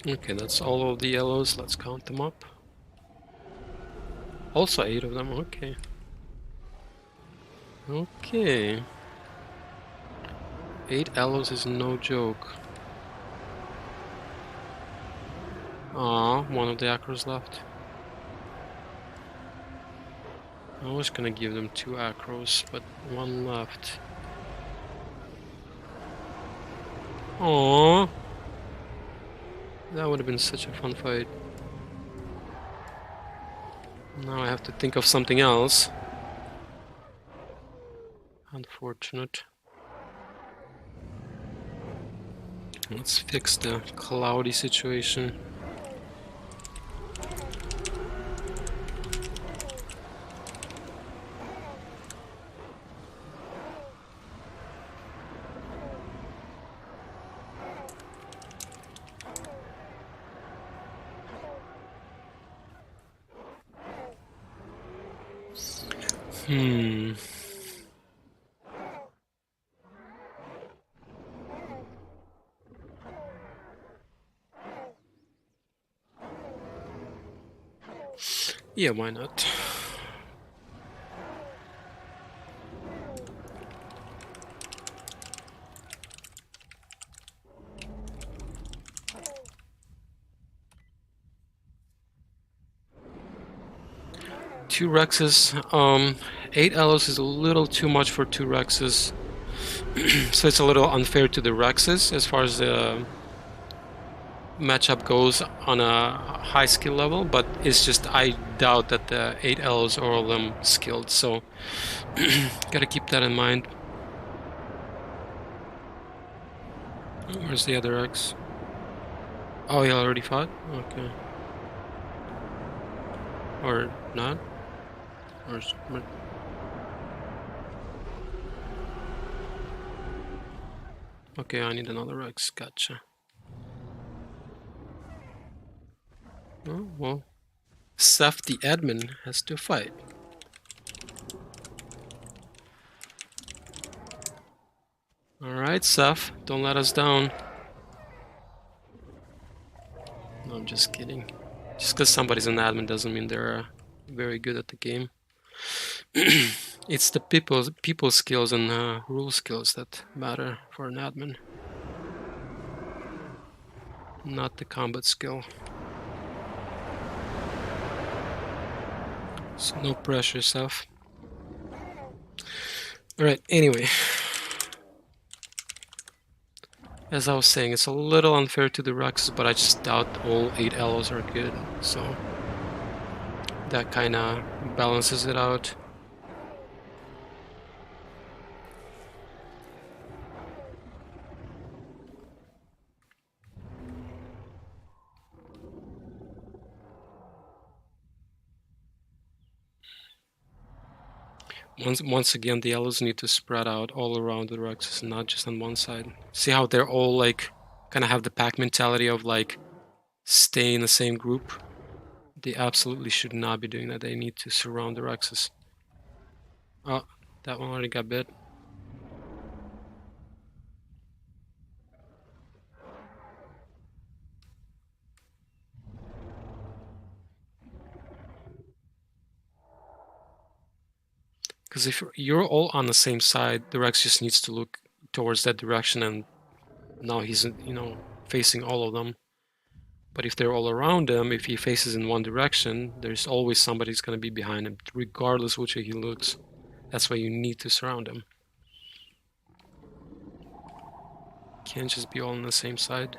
Okay, that's all of the yellows. Let's count them up. Also 8 of them, okay. Okay. 8 allos is no joke. Aw, one of the acros left. I was gonna give them 2 acros, but one left. Aww. That would have been such a fun fight. Now I have to think of something else. Unfortunate. Let's fix the cloudy situation. Hmm. Yeah, why not? Two Rexes. 8 Elos is a little too much for two Rexes. So it's a little unfair to the Rexes as far as the matchup goes on a high skill level, but it's just I doubt that the 8 Elos are all of them skilled, so gotta keep that in mind. Where's the other Rex? Oh, he already fought? Okay. Or not? Or okay, I need another Rex. Gotcha. Oh, well. Seth the admin has to fight. Alright, Seth, don't let us down. No, I'm just kidding. Just because somebody's an admin doesn't mean they're very good at the game. It's the people skills and rule skills that matter for an admin, not the combat skill. So no pressure, Seth. Alright, anyway. As I was saying, it's a little unfair to the Rexes, but I just doubt all 8 Elos are good, so that kind of balances it out. Once again, the Elos need to spread out all around the Rexes, not just on one side. See how they're all like kind of have the pack mentality of like stay in the same group? They absolutely should not be doing that. They need to surround the Rexes. Oh, that one already got bit. Because if you're all on the same side, the Rex just needs to look towards that direction, and now he's, facing all of them. But if they're all around him, if he faces in one direction, there's always somebody who's going to be behind him, regardless which way he looks. That's why you need to surround him. Can't just be all on the same side.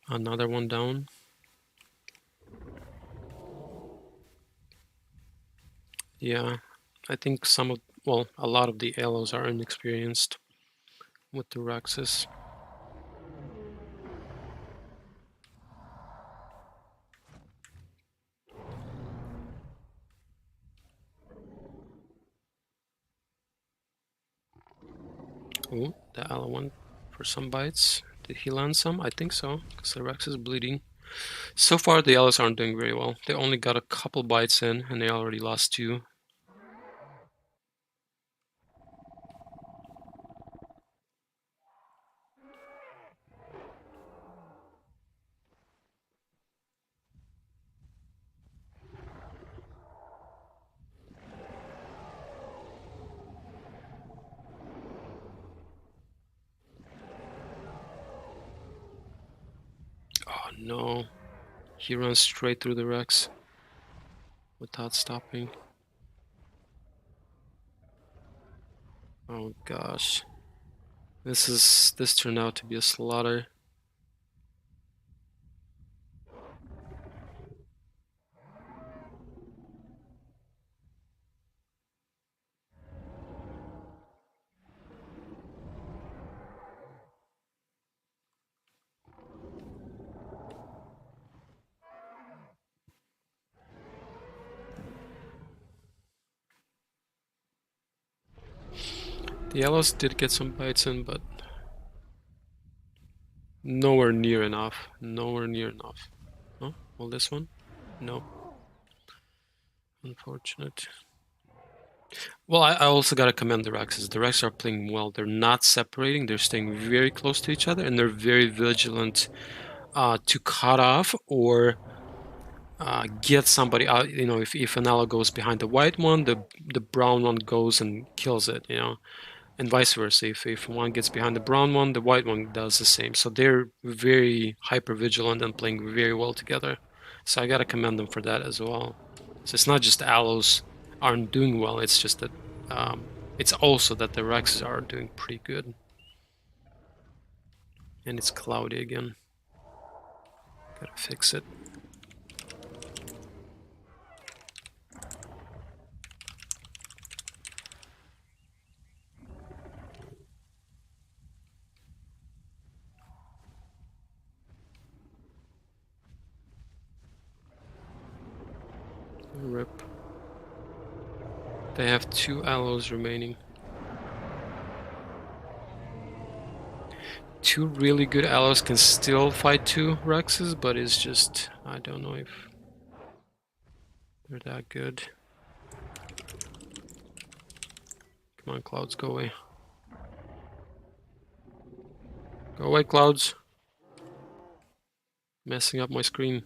Another one down. Yeah, I think a lot of the Elos are inexperienced with the Rexes. Oh, the Elo went for some bites. Did he land some? I think so, because the Rex is bleeding. So far, the Elos aren't doing very well. They only got a couple bites in, and they already lost 2. Oh no. He runs straight through the Rex without stopping. Oh gosh. This turned out to be a slaughter. The yellows did get some bites in, but nowhere near enough. Nowhere near enough. Oh, well, this one? No. Unfortunate. Well, I also gotta commend the Rexes. The Rexes are playing well. They're not separating. They're staying very close to each other, and they're very vigilant to cut off or get somebody out. You know, if an ally goes behind the white one, the brown one goes and kills it. You know, and vice versa. If one gets behind the brown one, the white one does the same. So they're very hyper vigilant and playing very well together. So I gotta commend them for that as well. So it's not just Allos aren't doing well. It's just that it's also that the Rexes are doing pretty good. And it's cloudy again. Gotta fix it. Rip. They have 2 Allos remaining. 2 really good Allos can still fight 2 Rexes, but it's just, I don't know if they're that good. Come on, Clouds, go away. Go away, Clouds. Messing up my screen.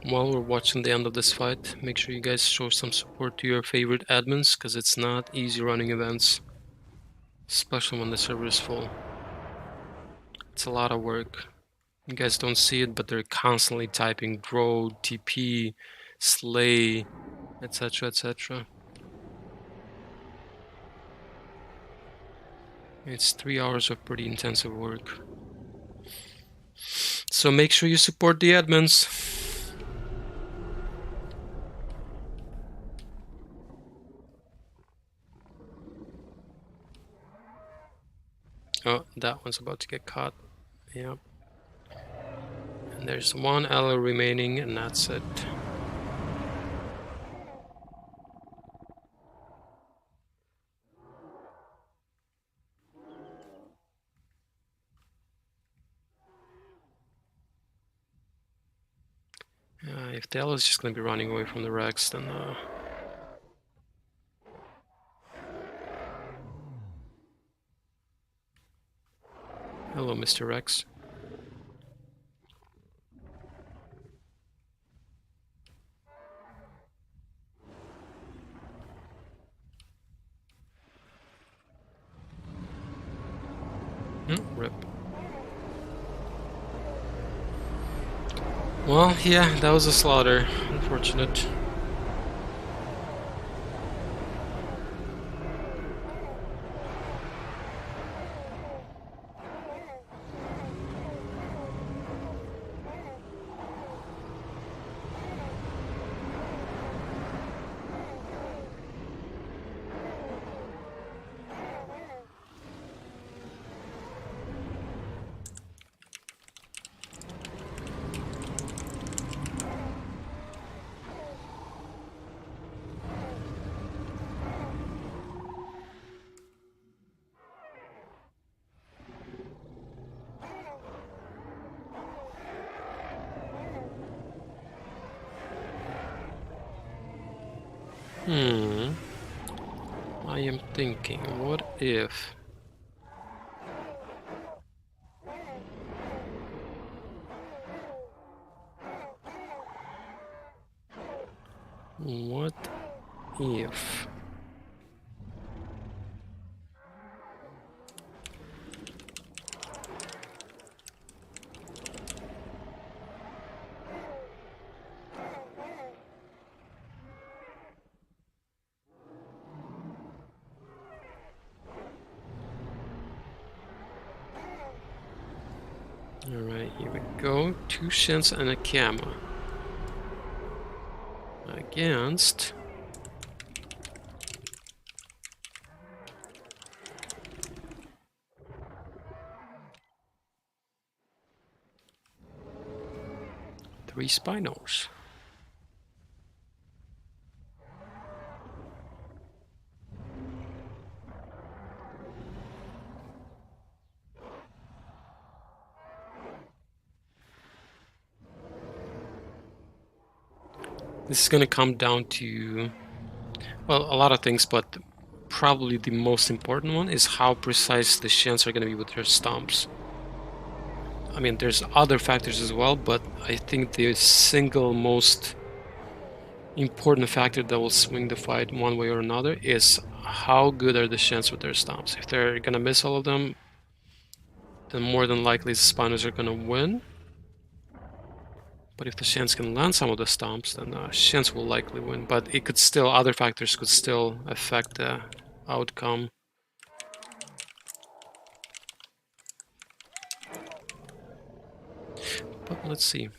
While we're watching the end of this fight, make sure you guys show some support to your favorite admins, because it's not easy running events, especially when the server is full. It's a lot of work. You guys don't see it, but they're constantly typing grow, TP, slay, etc, etc. It's 3 hours of pretty intensive work. So make sure you support the admins. Oh, that one's about to get caught. Yep. And there's 1 ally remaining, and that's it. If the ally is just going to be running away from the Rex, then hello, Mr. Rex. Rip. Well, yeah, that was a slaughter. Unfortunate. I am thinking, what if... What if... Alright, here we go. 2 Shins and a Kama. Against... three Spinos. This is going to come down to, well, a lot of things, but probably the most important one is how precise the Shins are going to be with their stomps. I mean, there's other factors as well, but I think the single most important factor that will swing the fight one way or another is how good are the Shins with their stomps. If they're going to miss all of them, then more than likely the Spinos are going to win. But if the Shins can land some of the stomps, then Shins will likely win. But it could still, other factors could still affect the outcome. But let's see.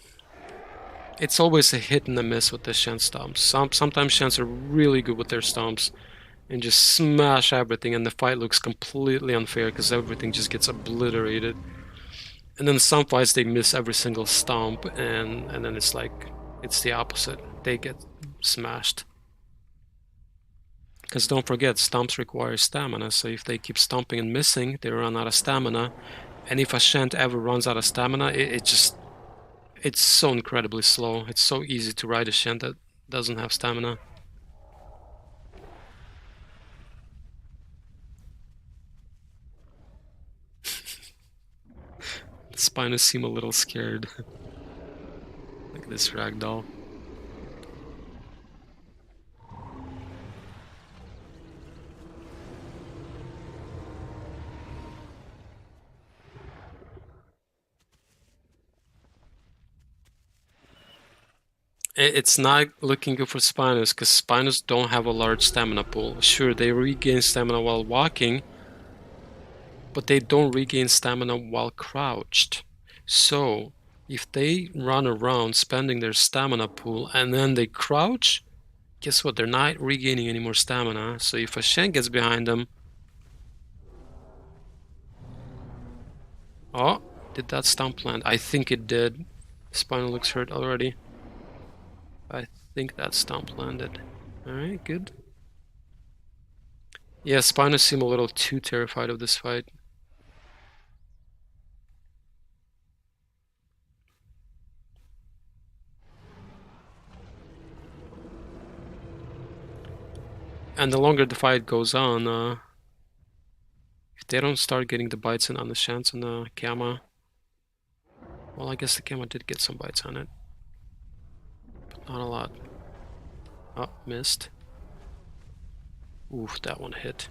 It's always a hit and a miss with the Shen stomps. Sometimes Shens are really good with their stomps and just smash everything, and the fight looks completely unfair because everything just gets obliterated. And then some fights they miss every single stomp, and then it's like, it's the opposite. They get smashed. Because don't forget, stomps require stamina, so if they keep stomping and missing, they run out of stamina. And if a Shant ever runs out of stamina, it's so incredibly slow. It's so easy to ride a Shant that doesn't have stamina. The Spinos seem a little scared. Like this ragdoll. It's not looking good for Spinos, because Spinos don't have a large stamina pool. Sure, they regain stamina while walking, but they don't regain stamina while crouched. So, if they run around spending their stamina pool and then they crouch, guess what? They're not regaining any more stamina. So if a Shen gets behind them... Oh, did that stomp land? I think it did. Spino looks hurt already. I think that stomp landed. Alright, good. Yeah, Spinos seem a little too terrified of this fight. And the longer the fight goes on, if they don't start getting the bites in on the Shants and the Kama... Well, I guess the Kama did get some bites on it. But not a lot. Oh, missed. Oof, that one hit.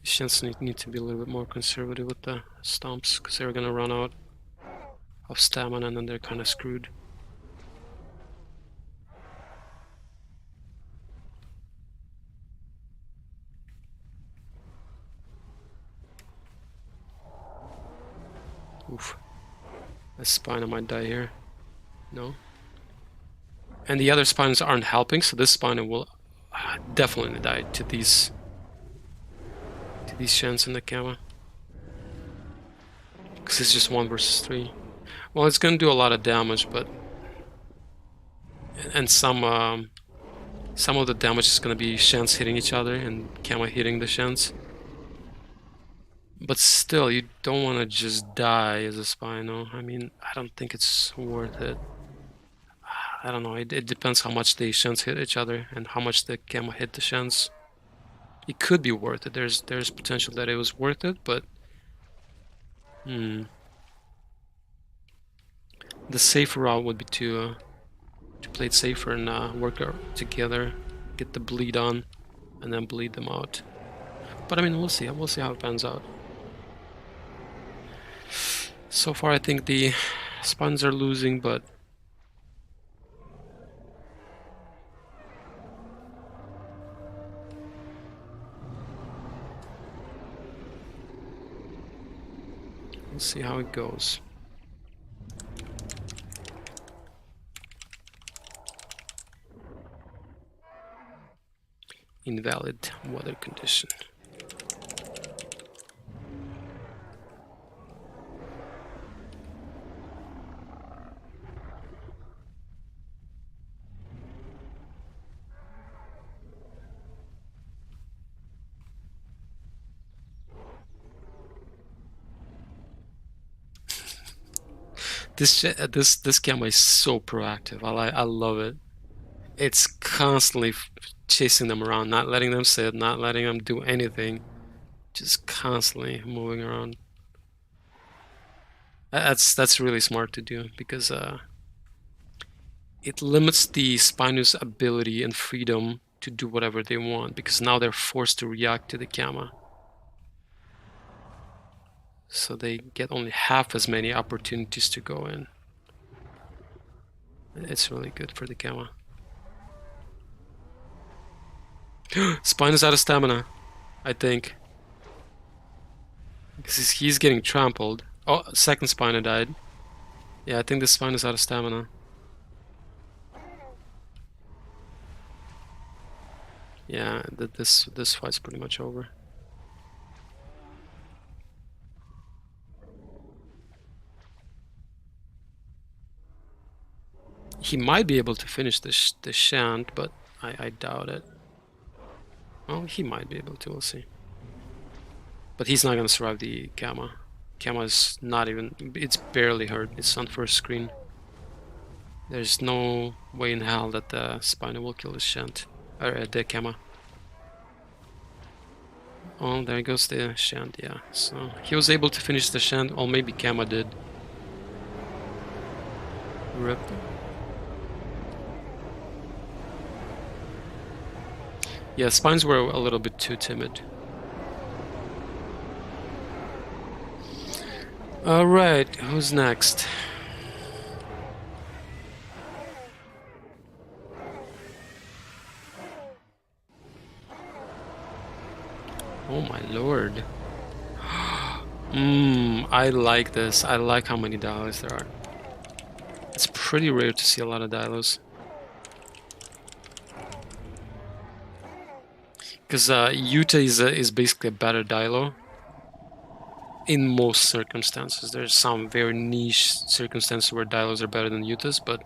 Shants need to be a little bit more conservative with the stomps, because they're gonna run out of stamina and then they're kind of screwed. Oof. The Spino might die here. No. And the other Spinos aren't helping, so this Spino will definitely die to these Shants in the Kama. Because it's just 1 versus 3. Well, it's gonna do a lot of damage, but... And some of the damage is gonna be Shants hitting each other and Kama hitting the Shants. But still, you don't want to just die as a Spino. I mean, I don't think it's worth it. I don't know. It depends how much the Shens hit each other and how much the Gamma hit the Shens. It could be worth it. There's potential that it was worth it, but the safer route would be to play it safer and work together, get the bleed on, and then bleed them out. But I mean, we'll see. We'll see how it pans out. So far, I think the Spawns are losing, but we'll see how it goes. Invalid weather condition. This camera is so proactive. I love it. It's constantly chasing them around, not letting them sit, not letting them do anything, just constantly moving around. That's really smart to do because it limits the Spinous ability and freedom to do whatever they want, because now they're forced to react to the Gamma. So they get only half as many opportunities to go in. It's really good for the Gamma. Spine is out of stamina, I think. Because he's getting trampled. Oh, second Spina died. Yeah, I think the Spine is out of stamina. Yeah, this fight's pretty much over. He might be able to finish the Shant, but I doubt it. Well, he might be able to, we'll see. But he's not gonna survive the Gamma. Gamma is not even, it's barely hurt. It's on first screen. There's no way in hell that the Spina will kill the Shant, or the Gamma. Oh, there goes the Shant, yeah. So he was able to finish the Shant, or maybe Gamma did. Rip. Yeah, Spines were a little bit too timid. Alright, who's next? Oh my lord. I like this. I like how many Dialos there are. It's pretty rare to see a lot of Dialos. Because Yuta is basically a better Dialo. In most circumstances. There's some very niche circumstances where Dialos are better than Yutas, but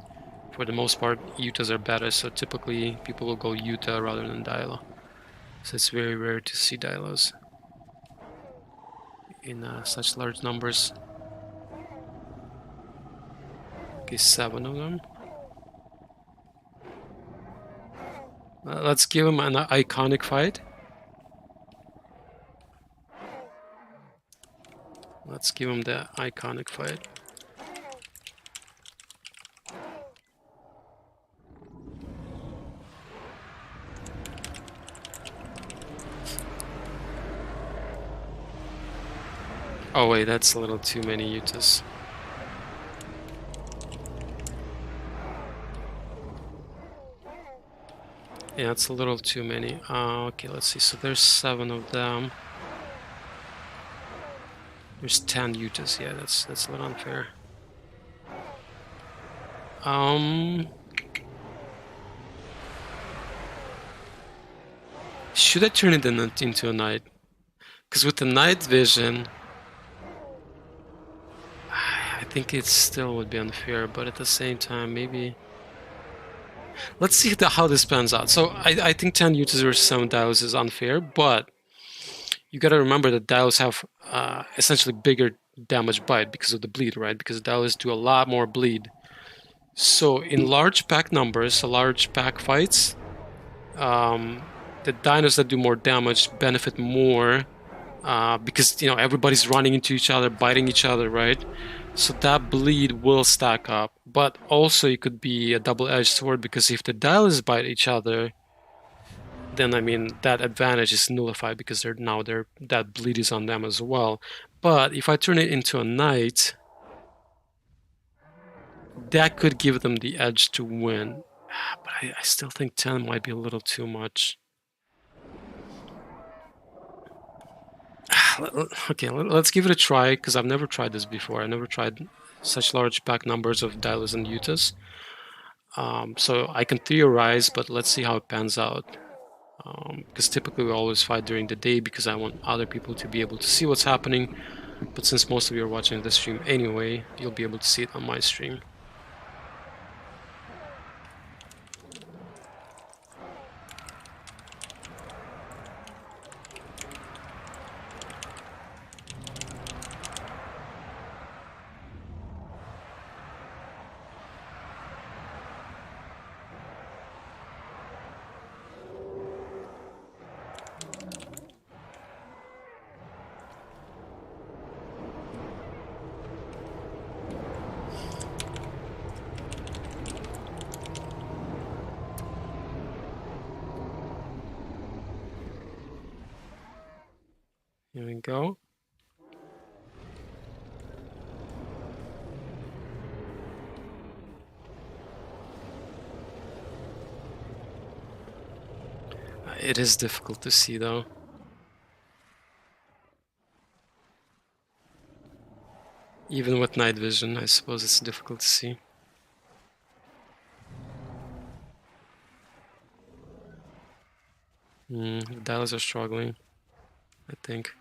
for the most part, Yutas are better, so typically people will go Yuta rather than Dialo. So it's very rare to see Dialos in such large numbers. Okay, 7 of them. Let's give him an iconic fight. Let's give him the iconic fight. Oh wait, that's a little too many Yutas. Yeah, it's a little too many. Okay, let's see. So there's 7 of them. There's 10 Yutas. Yeah, that's a little unfair. Should I turn it into a night? Because with the night vision, I think it still would be unfair, but at the same time, maybe... Let's see how this pans out. So I think 10 Yutas versus 7 Dialos is unfair, but you gotta remember that Dialos have essentially bigger damage bite because of the bleed, right? Because Dialos do a lot more bleed. So in large pack numbers, large pack fights, the dinos that do more damage benefit more because everybody's running into each other, biting each other, right? So that bleed will stack up. But also it could be a double-edged sword because if the dinos bite each other, then I mean that advantage is nullified because that bleed is on them as well. But if I turn it into a knight, that could give them the edge to win. But I still think 10 might be a little too much. Okay, let's give it a try because I've never tried this before. I never tried such large pack numbers of Dylas and Utas. So I can theorize, but let's see how it pans out. Because typically we always fight during the day because I want other people to be able to see what's happening. But since most of you are watching this stream anyway, you'll be able to see it on my stream. Here we go. It is difficult to see though. Even with night vision, I suppose it's difficult to see. The dials are struggling, I think.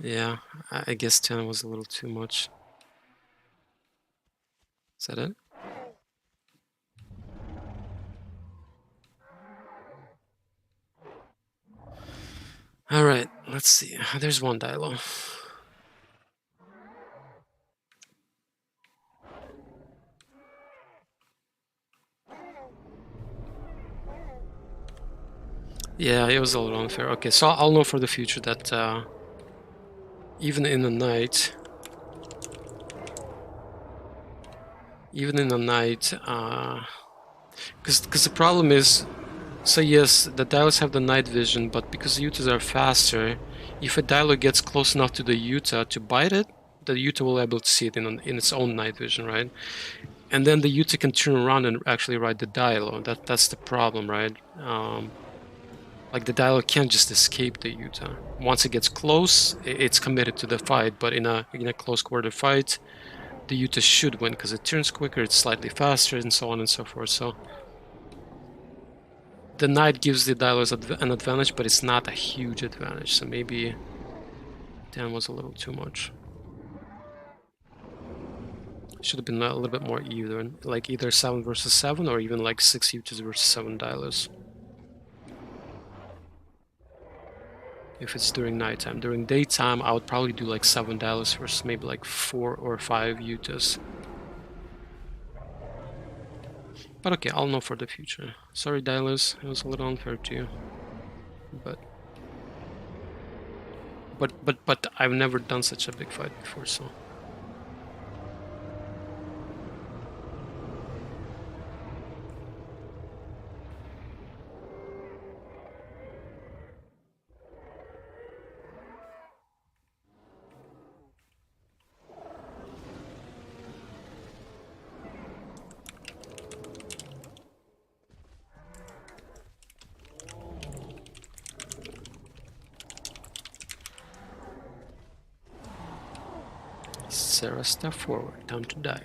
Yeah, I guess 10 was a little too much. Is that it? All right, let's see. There's one Dilo. Yeah, it was a little unfair. Okay, so I'll know for the future that even in the night, because the problem is, so yes, the Dilos have the night vision, but because the Utas are faster, if a Dilo gets close enough to the Uta to bite it, the Uta will be able to see it in its own night vision, right? And then the Uta can turn around and actually ride the Dilo. That's the problem, right? Like the Dilo can't just escape the Uta. Once it gets close, it's committed to the fight. But in a close quarter fight, the Uta should win because it turns quicker, it's slightly faster, and so on and so forth. So the Knight gives the Dilos an advantage, but it's not a huge advantage. So maybe 10 was a little too much. Should have been a little bit more even, like either 7 versus 7 or even like 6 Utas versus 7 Dilos. If it's during nighttime. During daytime, I would probably do like 7 Dilos versus maybe like 4 or 5 Utas. But okay, I'll know for the future. Sorry, Dilos, it was a little unfair to you. But I've never done such a big fight before, so... Sarah, step forward, time to die.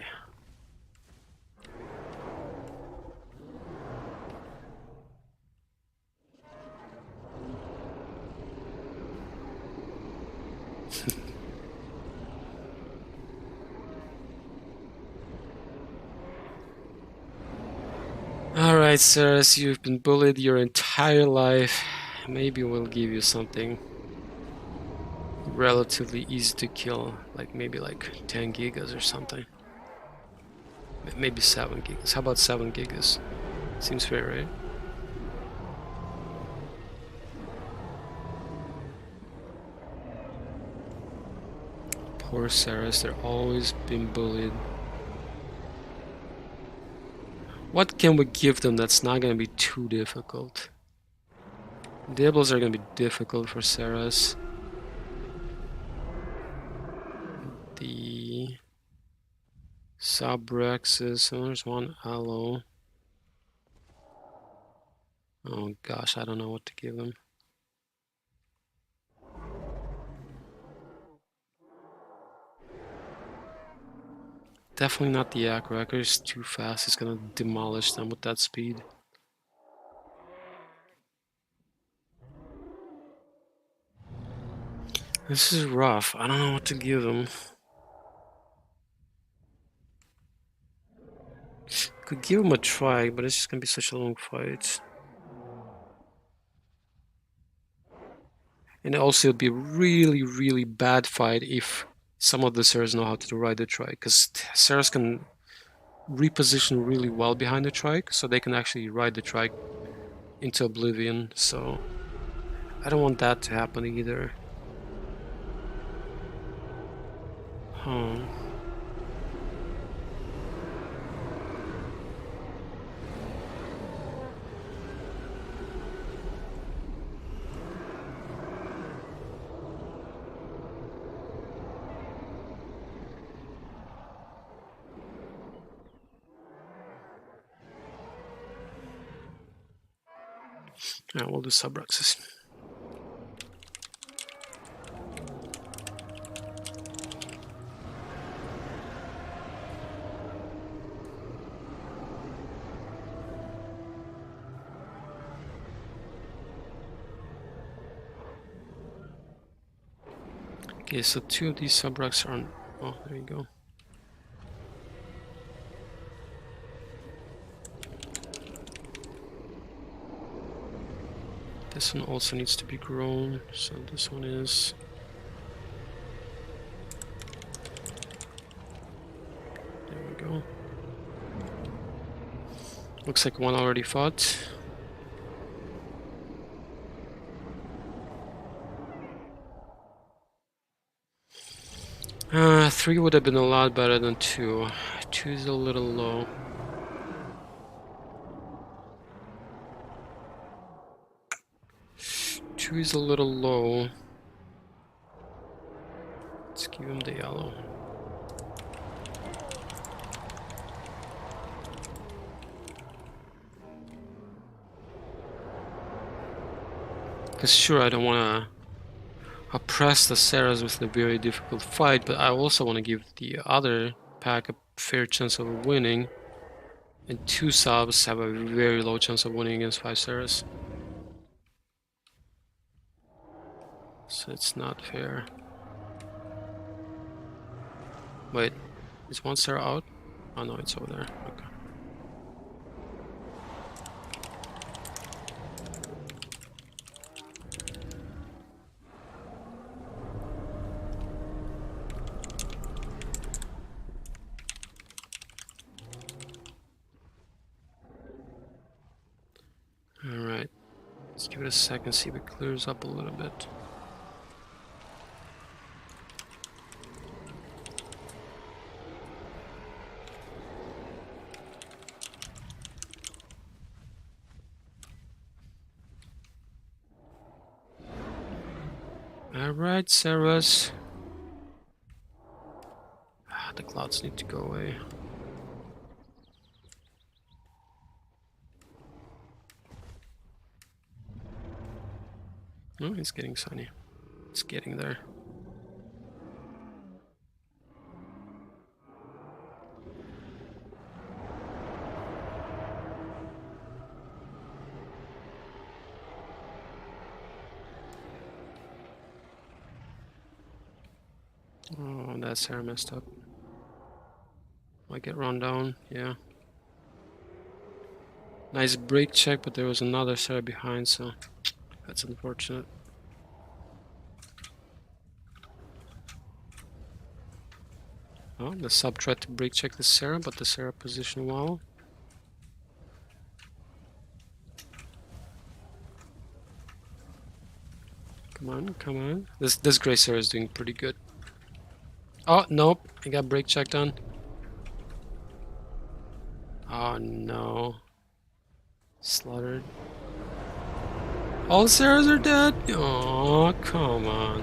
Alright, sirs, you've been bullied your entire life. Maybe we'll give you something relatively easy to kill, like maybe like 10 gigas or something. Maybe 7 gigas. How about 7 gigas? Seems fair, right? Poor Saras, they're always been bullied. What can we give them that's not gonna be too difficult? Dibbles are gonna be difficult for Saras. The Subrexes, oh, there's one Aloe. Oh gosh, I don't know what to give them. Definitely not the Akraker, it's too fast, it's gonna demolish them with that speed. This is rough, I don't know what to give them. Could give them a try, but it's just gonna be such a long fight. And also it'd be a really bad fight if some of the Saras know how to ride the trike, because Saras can reposition really well behind the trike, so they can actually ride the trike into oblivion, so I don't want that to happen either. Huh. Yeah, we'll do Subrexes. Okay, so 2 of these Subrex are on... Oh, there you go. This one also needs to be grown, so this one is... There we go. Looks like one already fought. Three would have been a lot better than 2. 2 is a little low. Two is a little low. Let's give him the yellow. Because sure, I don't want to oppress the Saras with a very difficult fight, but I also want to give the other pack a fair chance of winning. And 2 subs have a very low chance of winning against 5 Saras. So it's not fair. Wait, is 1 Sara out? Oh no, it's over there. Okay. Alright, let's give it a second, see if it clears up a little bit. Alright, Saras. The clouds need to go away. Oh, it's getting sunny. It's getting there. Oh, that Sara messed up. Might get run down, yeah. Nice break check, but there was another Sarah behind, so that's unfortunate. Oh, the sub tried to break check the Sarah, but the Sarah positioned well. Come on, come on. This Grey Sarah is doing pretty good. Oh, nope. He got break check done. Oh, no. Slaughtered. All Sarahs are dead? Oh, come on.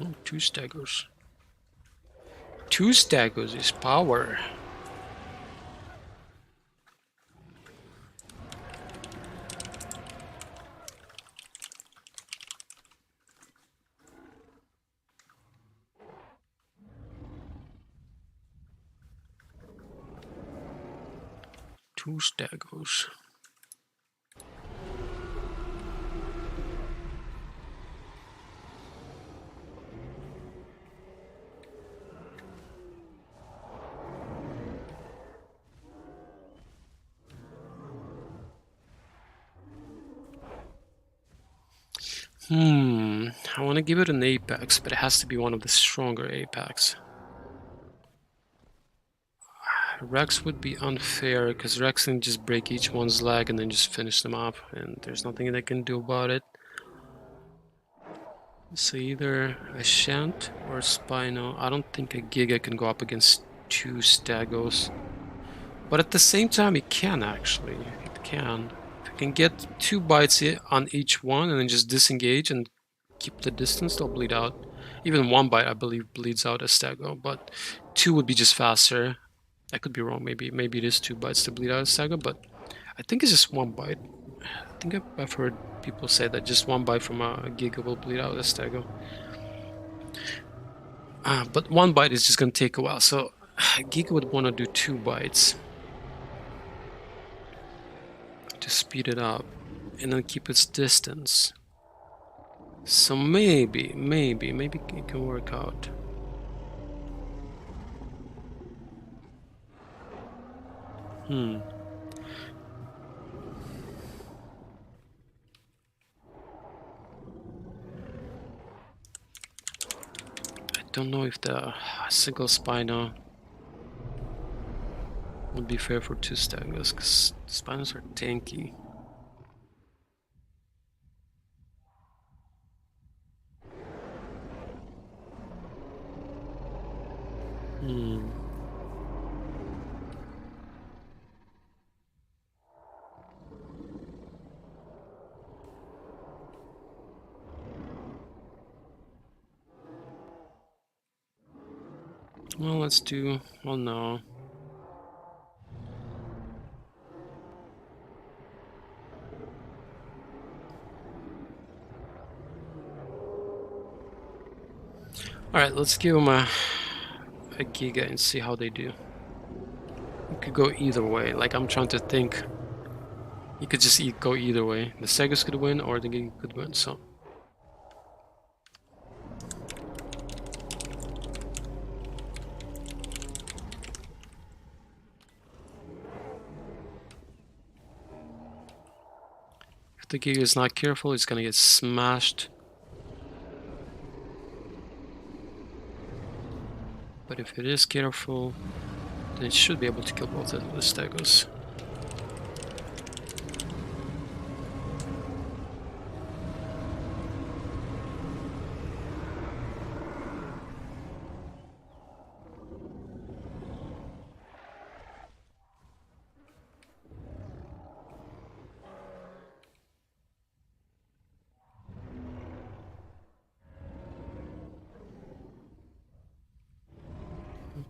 Oh, 2 staggers. 2 staggers is power. Two staggers. I want to give it an Apex, but it has to be one of the stronger Apex. Rex would be unfair, because Rex can just break each one's leg and then just finish them up, and there's nothing they can do about it. So either a Shant or a Spino. I don't think a Giga can go up against 2 Stagos. But at the same time, it can actually. It can. If you can get 2 bites on each one and then just disengage and keep the distance, they'll bleed out. Even 1 bite, I believe, bleeds out a Stago, but 2 would be just faster. I could be wrong. Maybe it is 2 bites to bleed out a Stago, but I think it's just 1 bite. I think I've heard people say that just 1 bite from a Giga will bleed out a Stago. But 1 bite is just gonna take a while, so Giga would want to do 2 bites to speed it up and then keep its distance. So maybe it can work out. I don't know if the single Spino would be fair for 2 Stagos, because Spinos are tanky. Well, let's do... well, no. Alright, let's give them a Giga and see how they do. It could go either way. Like, I'm trying to think. You could just go either way. The Stagos could win or the Giga could win, so... if the Giga is not careful, it's gonna get smashed. But if it is careful, then it should be able to kill both of the Stagos.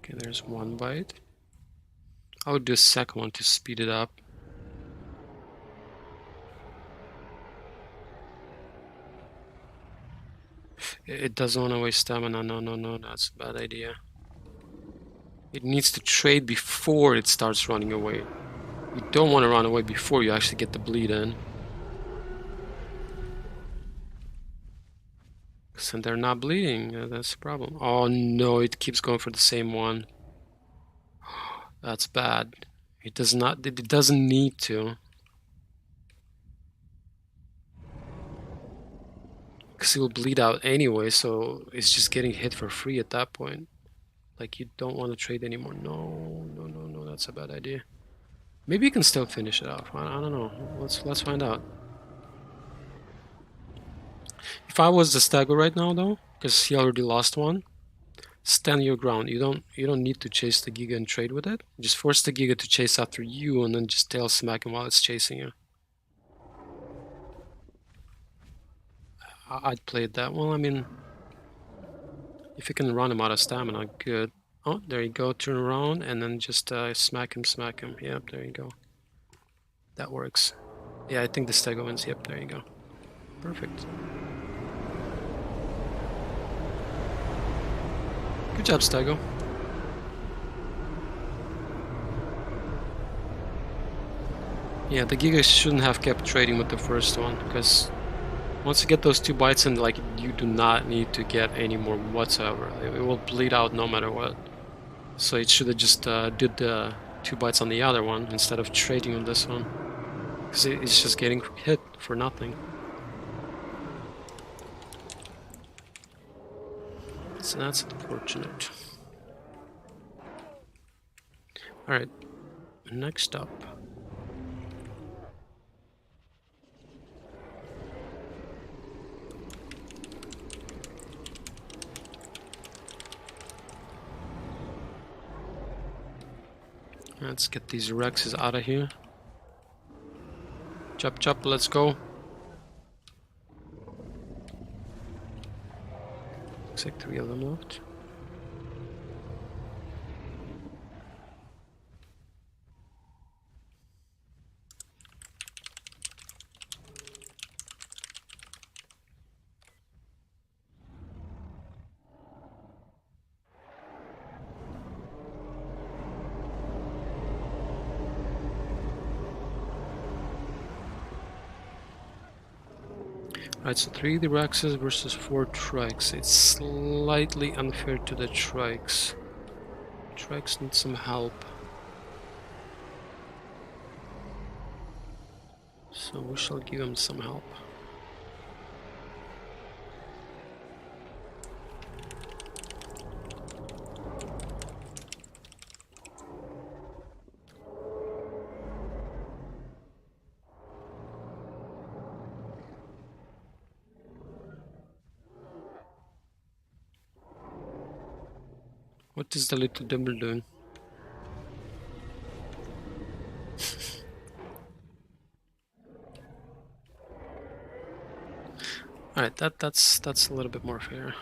Okay, there's 1 bite. I would do a second one to speed it up. It doesn't want to waste stamina. No, that's a bad idea. It needs to trade before it starts running away. You don't want to run away before you actually get the bleed in. And they're not bleeding. That's the problem. Oh no, it keeps going for the same one. That's bad. It does not. It doesn't need to. Because it will bleed out anyway, so it's just getting hit for free at that point. Like, you don't want to trade anymore. No, no, no, no, that's a bad idea. Maybe you can still finish it off. I don't know. Let's find out. If I was the Stagger right now, though, because he already lost one, stand your ground. You don't need to chase the Giga and trade with it. Just force the Giga to chase after you, and then just tail smack him while it's chasing you. I'd play it that well. I mean, if you can run him out of stamina, good. Oh, there you go. Turn around and then just smack him, smack him. Yep, there you go. That works. Yeah, I think the Stego wins. Yep, there you go. Perfect. Good job, Stego. Yeah, the Giga shouldn't have kept trading with the first one, because once you get those 2 bites in, like, you do not need to get any more whatsoever. It will bleed out no matter what. So it should have just did the 2 bites on the other one instead of trading on this one. Because it's just getting hit for nothing. So that's unfortunate. Alright, next up. Let's get these Rexes out of here. Chop chop, let's go. Looks like 3 of them left. Right, so 3 Rexes versus 4 Trikes. It's slightly unfair to the Trikes. Trikes need some help. So we shall give them some help. What is the little devil doing? Alright, that's a little bit more fair.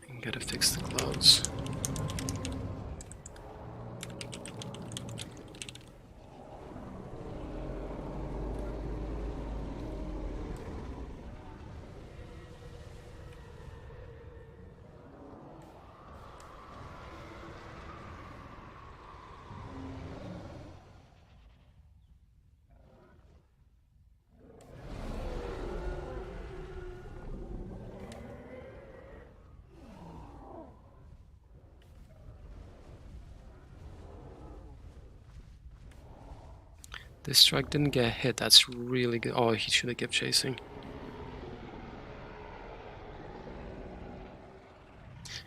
I gotta fix the clouds. This strike didn't get hit. That's really good. Oh, he should have kept chasing.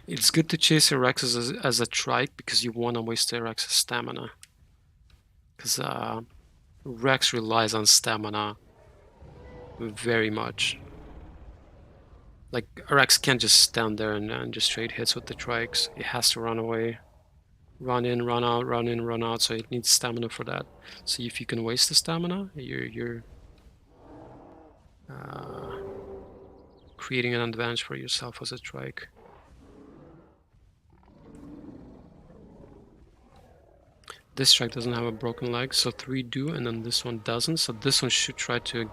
It's good to chase a Rex as a trike because you want to waste a Rex's stamina. Because Rex relies on stamina very much. Like, a Rex can't just stand there and just trade hits with the trikes. It has to run away. Run in, run out, run in, run out, so it needs stamina for that. So if you can waste the stamina, you're creating an advantage for yourself as a trike. This track doesn't have a broken leg, so 3 do, and then this one doesn't. So this one should try to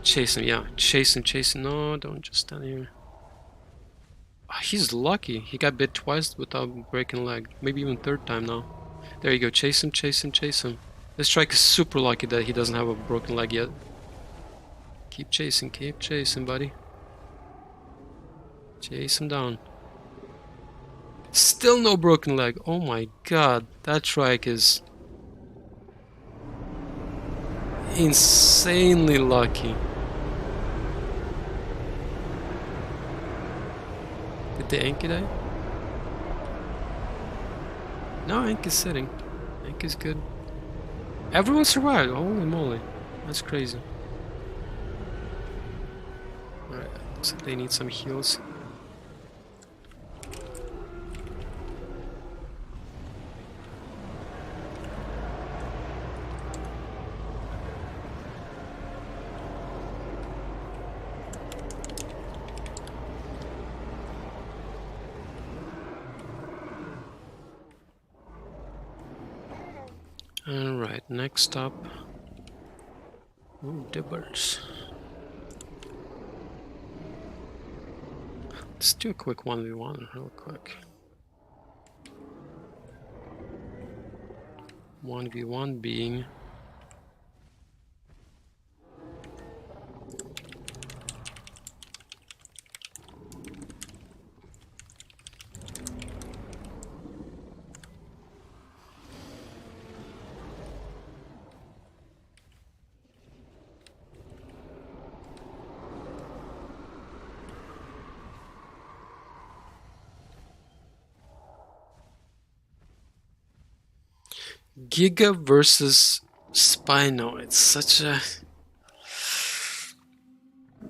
chase him. Yeah, chase him, chase him. No, don't just stand here. Oh, he's lucky. He got bit twice without breaking leg. Maybe even third time now. There you go. Chase him, chase him, chase him. This strike is super lucky that he doesn't have a broken leg yet. Keep chasing, buddy. Chase him down. Still no broken leg. Oh my god, that trike is insanely lucky. Did the Enki die? No, Enki's sitting. Enki's good. Everyone survived. Holy moly. That's crazy. Alright, looks like they need some heals. Alright, next up. Ooh, dibbers. Let's do a quick 1v1 real quick. 1v1 being Giga versus Spino. It's such a...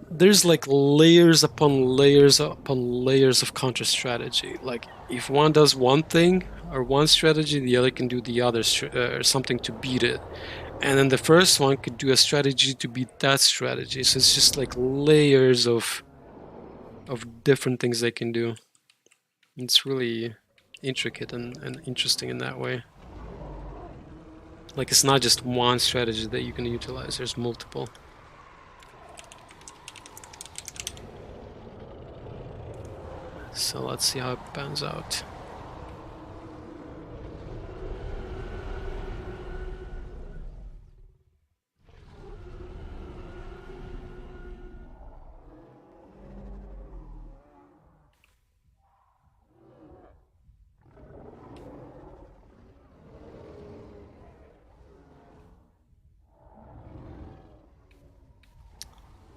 There's like layers upon layers upon layers of counter strategy. Like if one does one thing or one strategy, the other can do the other something to beat it. And then the first one could do a strategy to beat that strategy. So it's just like layers of different things they can do. It's really intricate and interesting in that way. Like it's not just one strategy that you can utilize, there's multiple. So let's see how it pans out.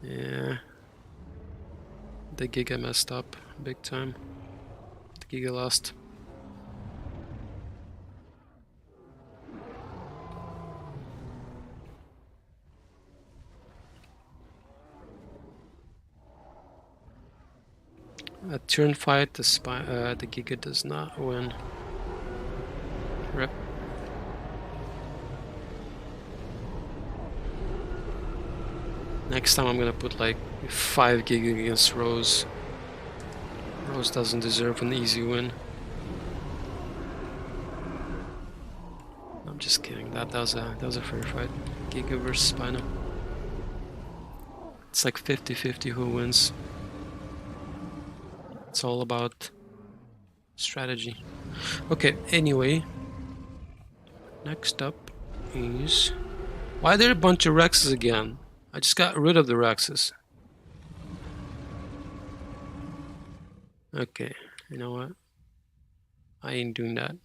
Yeah, the Giga messed up big time. The Giga lost. A turn fight, the Giga does not win. Rip. Next time I'm gonna put like 5 Giga against Rose. Rose doesn't deserve an easy win. I'm just kidding. That was a fair fight. Giga versus Spino. It's like 50-50 who wins. It's all about strategy. Okay, anyway. Next up is... Why are there a bunch of Rexes again? I just got rid of the Rexes. Okay, you know what? I ain't doing that.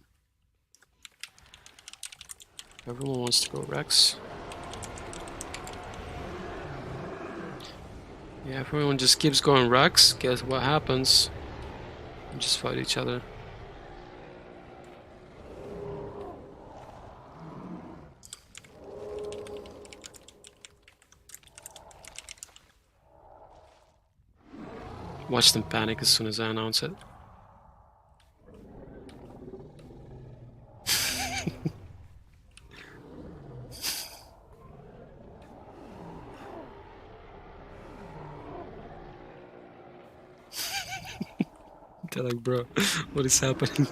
Everyone wants to go Rex. Yeah, if everyone just keeps going Rex, guess what happens? You just fight each other. Watch them panic as soon as I announce it. They're like, bro, what is happening?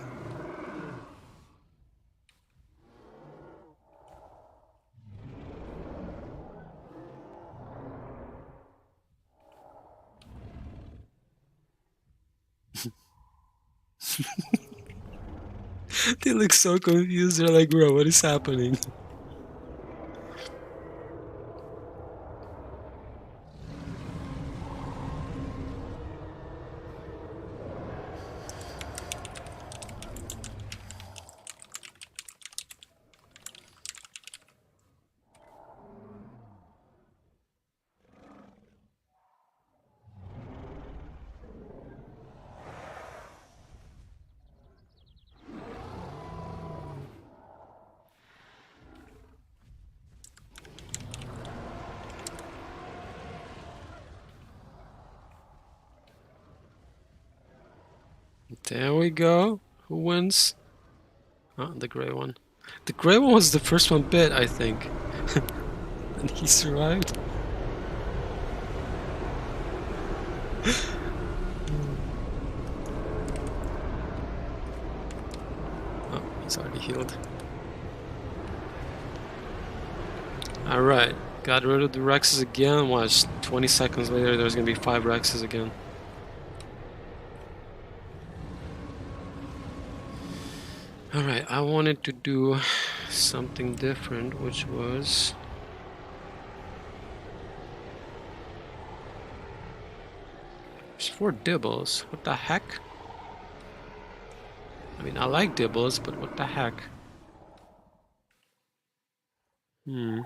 They look so confused. They're like, bro, what is happening? There we go. Who wins? Oh, the gray one. The gray one was the first one bit, I think. And he survived. Oh, he's already healed. Alright, got rid of the Rexes again. Watch, 20 seconds later there's gonna be 5 Rexes again. Alright, I wanted to do something different, which was... There's 4 Dibbles. What the heck? I mean, I like Dibbles, but what the heck? Okay.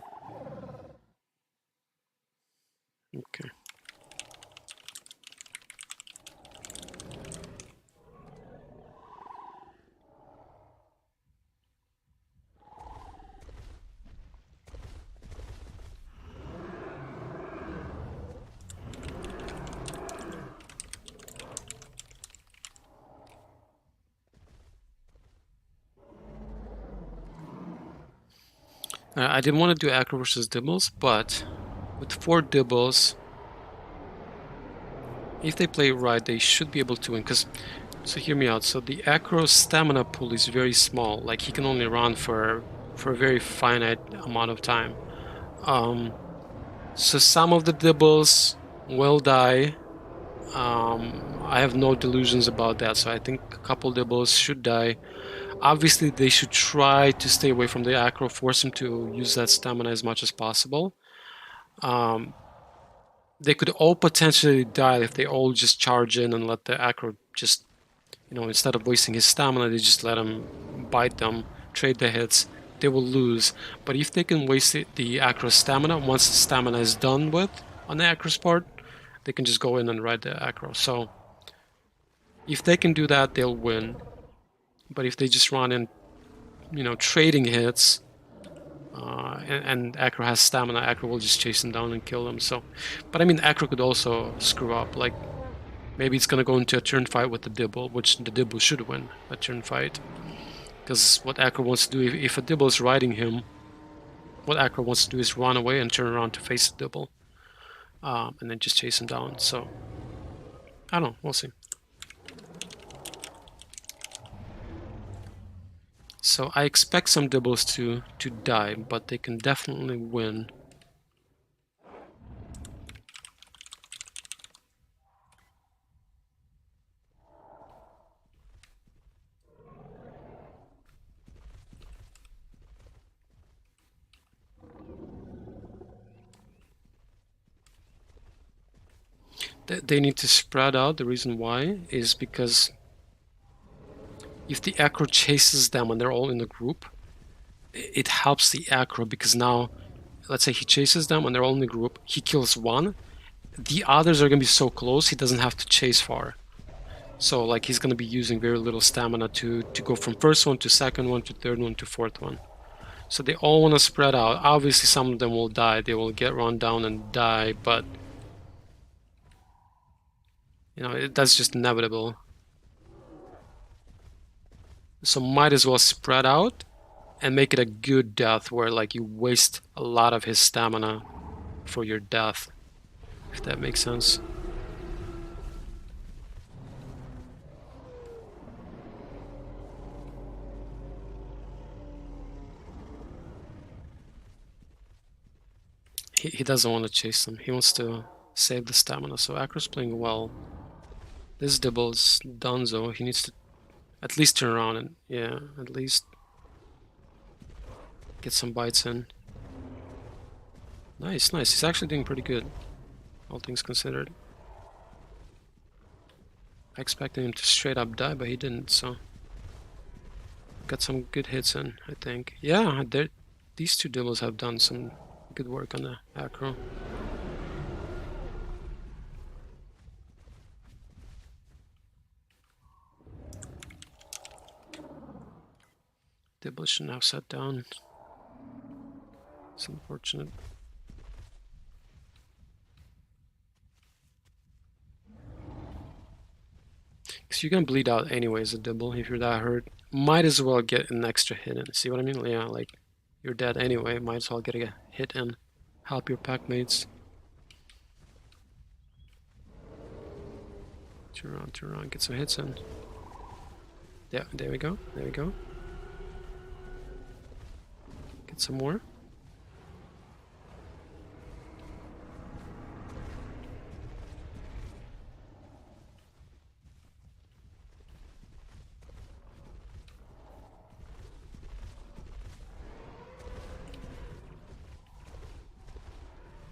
I didn't want to do Acro versus Dibbles, but with 4 Dibbles, if they play it right, they should be able to win. So hear me out. So the Acro stamina pool is very small. Like, he can only run for a very finite amount of time. So some of the Dibbles will die. I have no delusions about that. So I think a couple Dibbles should die. Obviously, they should try to stay away from the Acro, force him to use that stamina as much as possible. They could all potentially die if they all just charge in and let the Acro just, instead of wasting his stamina, they just let him bite them, trade the hits. They will lose. But if they can waste the Acro's stamina, once the stamina is done with on the Acro's part, they can just go in and ride the Acro. So if they can do that, they'll win. But if they just run in, trading hits, and Acro has stamina, Acro will just chase them down and kill them. So, but I mean, Acro could also screw up. Like, maybe it's gonna go into a turn fight with the Dibble, which the Dibble should win a turn fight. Because what Acro wants to do, if a Dibble is riding him, what Acro wants to do is run away and turn around to face the Dibble, and then just chase him down. So, I don't know. We'll see. So I expect some Dibbles to die, but they can definitely win. They need to spread out. The reason why is because if the Acro chases them and they're all in a group, it helps the Acro, because now, let's say he chases them and they're all in a group, he kills one, the others are going to be so close he doesn't have to chase far. So like, he's going to be using very little stamina to go from first one to second one to third one to fourth one. So they all want to spread out. Obviously some of them will die, they will get run down and die, but that's just inevitable. So might as well spread out and make it a good death, where like you waste a lot of his stamina for your death, if that makes sense. He doesn't want to chase them, he wants to save the stamina, so Acro's playing well. This Dibble is Dunzo, he needs to At least turn around and, yeah, at least get some bites in. Nice, nice. He's actually doing pretty good, all things considered. I expected him to straight up die, but he didn't, so... Got some good hits in, I think. Yeah, these two Dibbles have done some good work on the acro. Dibble should now set down. It's unfortunate. Because you're gonna bleed out anyways, a Dibble, if you're that hurt. Might as well get an extra hit in. See what I mean? Yeah, like, you're dead anyway, might as well get a hit in. Help your pack mates. Turn around, get some hits in. Yeah, there we go, there we go. Get some more.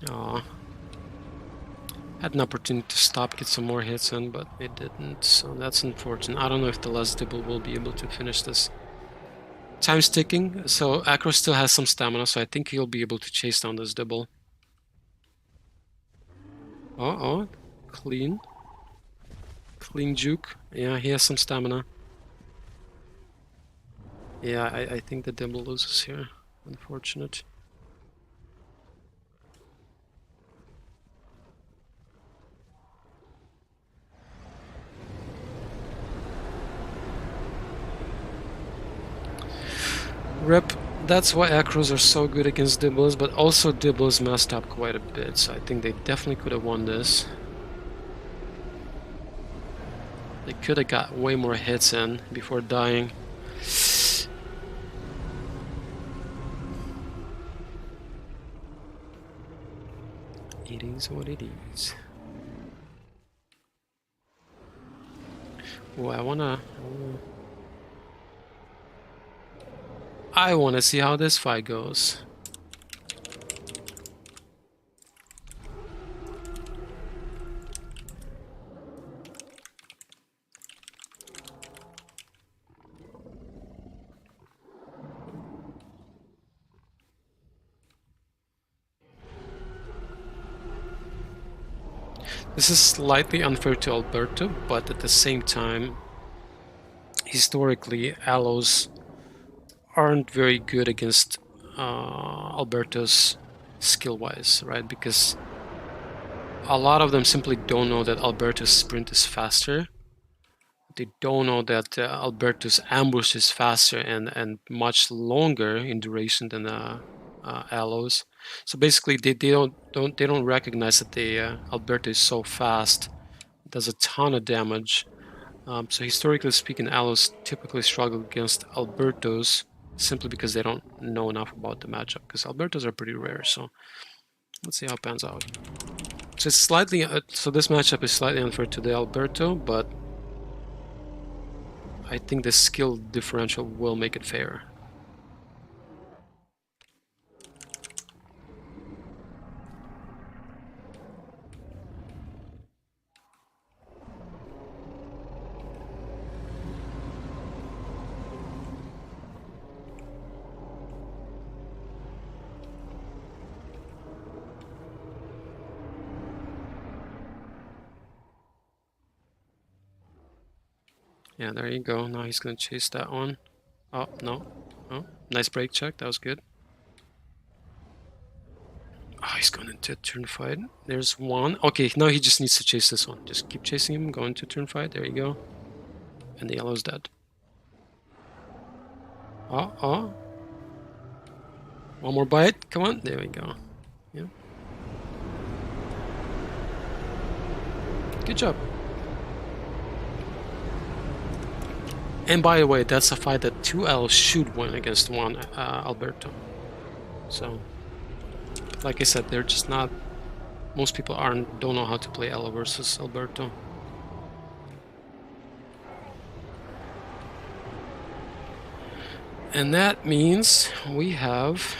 Aw. Had an opportunity to stop, get some more hits in, but it didn't, so that's unfortunate. I don't know if the last Dibble will be able to finish this. Time's ticking, so Acro still has some stamina, so I think he'll be able to chase down this Dibble. Oh, clean. Clean juke. Yeah, he has some stamina. Yeah, I think the Dibble loses here. Unfortunate. Rip. That's why Acros are so good against Dibbles, but also Dibbles messed up quite a bit, so I think they definitely could have won this. They could have got way more hits in before dying. It is what it is. Oh, I wanna see how this fight goes. This is slightly unfair to Alberto, but at the same time, historically, Allos aren't very good against Alberto's skill-wise, right? Because a lot of them simply don't know that Alberto's sprint is faster. They don't know that Alberto's ambush is faster and much longer in duration than Allos. So basically, they don't recognize that Alberto is so fast, does a ton of damage. So historically speaking, Allos typically struggle against Albertos simply because they don't know enough about the matchup. Because Albertos are pretty rare. So let's see how it pans out. So it's slightly so this matchup is slightly unfair to the Alberto, but I think the skill differential will make it fair. Yeah, there you go. Now he's gonna chase that one. Oh, no. Oh, nice break check. That was good. Oh, he's going into a turn fight. There's one. Okay, now he just needs to chase this one. Just keep chasing him, go into turn fight. There you go. And the yellow's dead. Oh. One more bite. Come on. There we go. Yeah. Good job. And by the way, that's a fight that 2L should win against one Alberto. So, like I said, they're just not... Most people don't know how to play Elo versus Alberto. And that means we have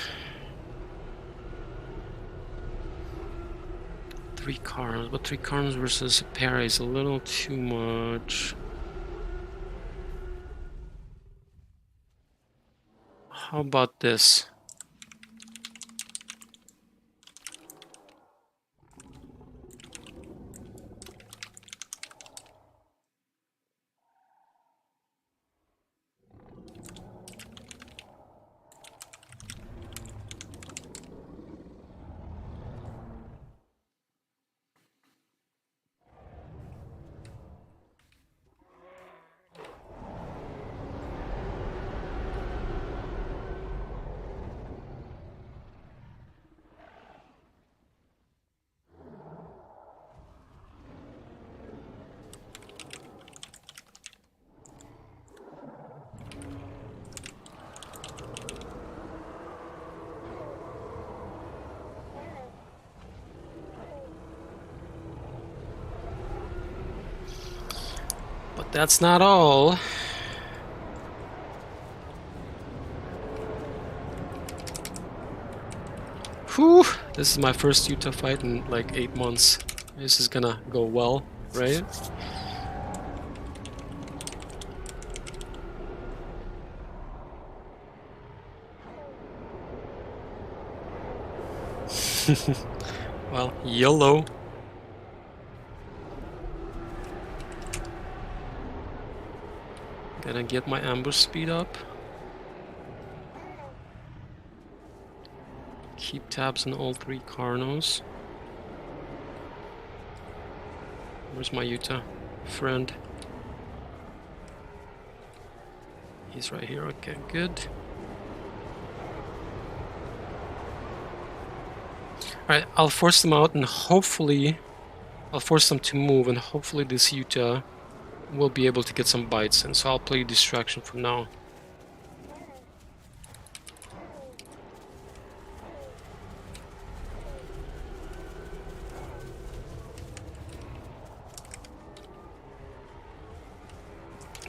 3 Karns, but 3 Karns versus a Para is a little too much. How about this? But that's not all. Whew! This is my first Utah fight in like 8 months. This is gonna go well, right? Well, YOLO. Gonna get my ambush speed up. Keep tabs on all 3 Karnos. Where's my Utah friend? He's right here. Okay, good. Alright, I'll force them out and hopefully I'll force them to move, and hopefully this Utah will be able to get some bites in, so I'll play distraction from now.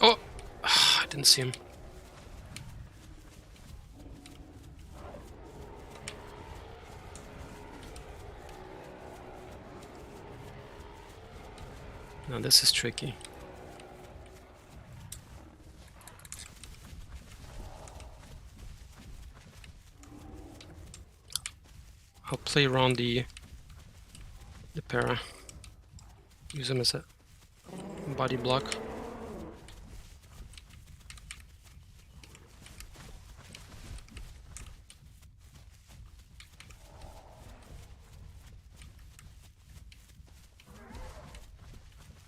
Oh! I didn't see him. Now this is tricky. I'll play around the Para. Use him as a body block.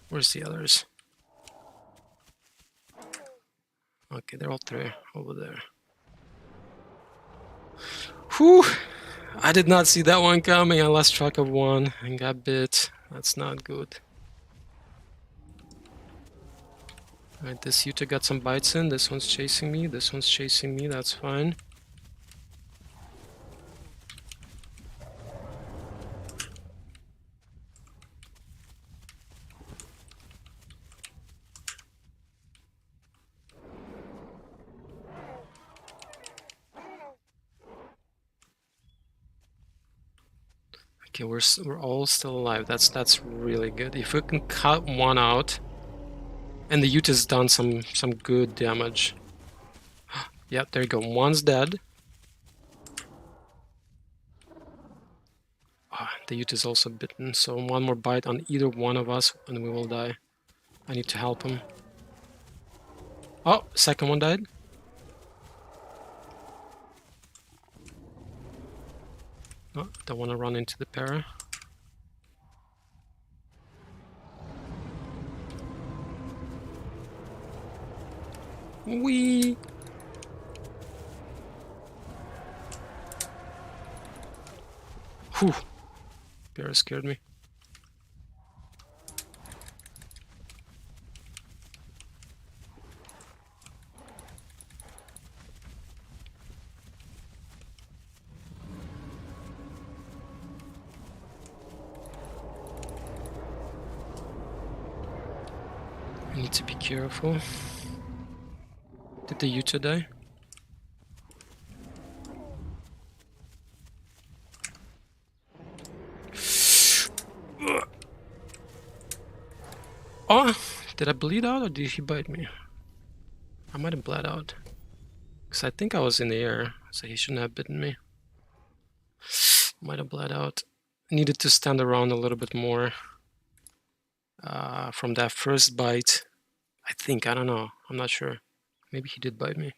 Where's the others? Okay, they're all 3 over there. Whew! I did not see that one coming. I lost track of one and got bit. That's not good. Alright, this Utah got some bites in. This one's chasing me. This one's chasing me. That's fine. Okay, we're all still alive. That's really good. If we can cut one out, and the Utah's done some good damage. Yep, there you go. One's dead. The Utah's also bitten, so one more bite on either one of us, and we will die. I need to help him. Oh, second one died. Oh, don't want to run into the Para. Wee. Whew. Para scared me. I need to be careful. Did the Utah die? Oh, did I bleed out or did he bite me? I might have bled out. Because I think I was in the air, so he shouldn't have bitten me. Might have bled out. Needed to stand around a little bit more from that first bite. I think, I don't know. I'm not sure. Maybe he did bite me.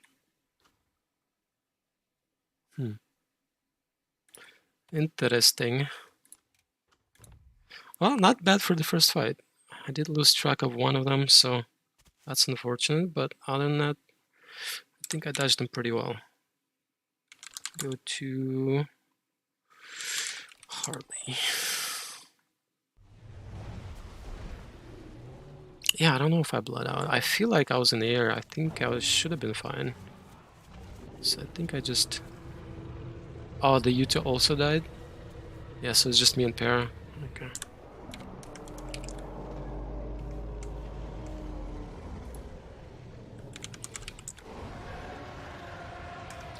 Interesting. Well, not bad for the first fight. I did lose track of one of them, so that's unfortunate. But other than that, I think I dodged them pretty well. Go to Harley. Yeah, I don't know if I bled out. I feel like I was in the air. I think should have been fine. So I think I just... Oh, the Yuta also died? Yeah, so it's just me and Para. Okay.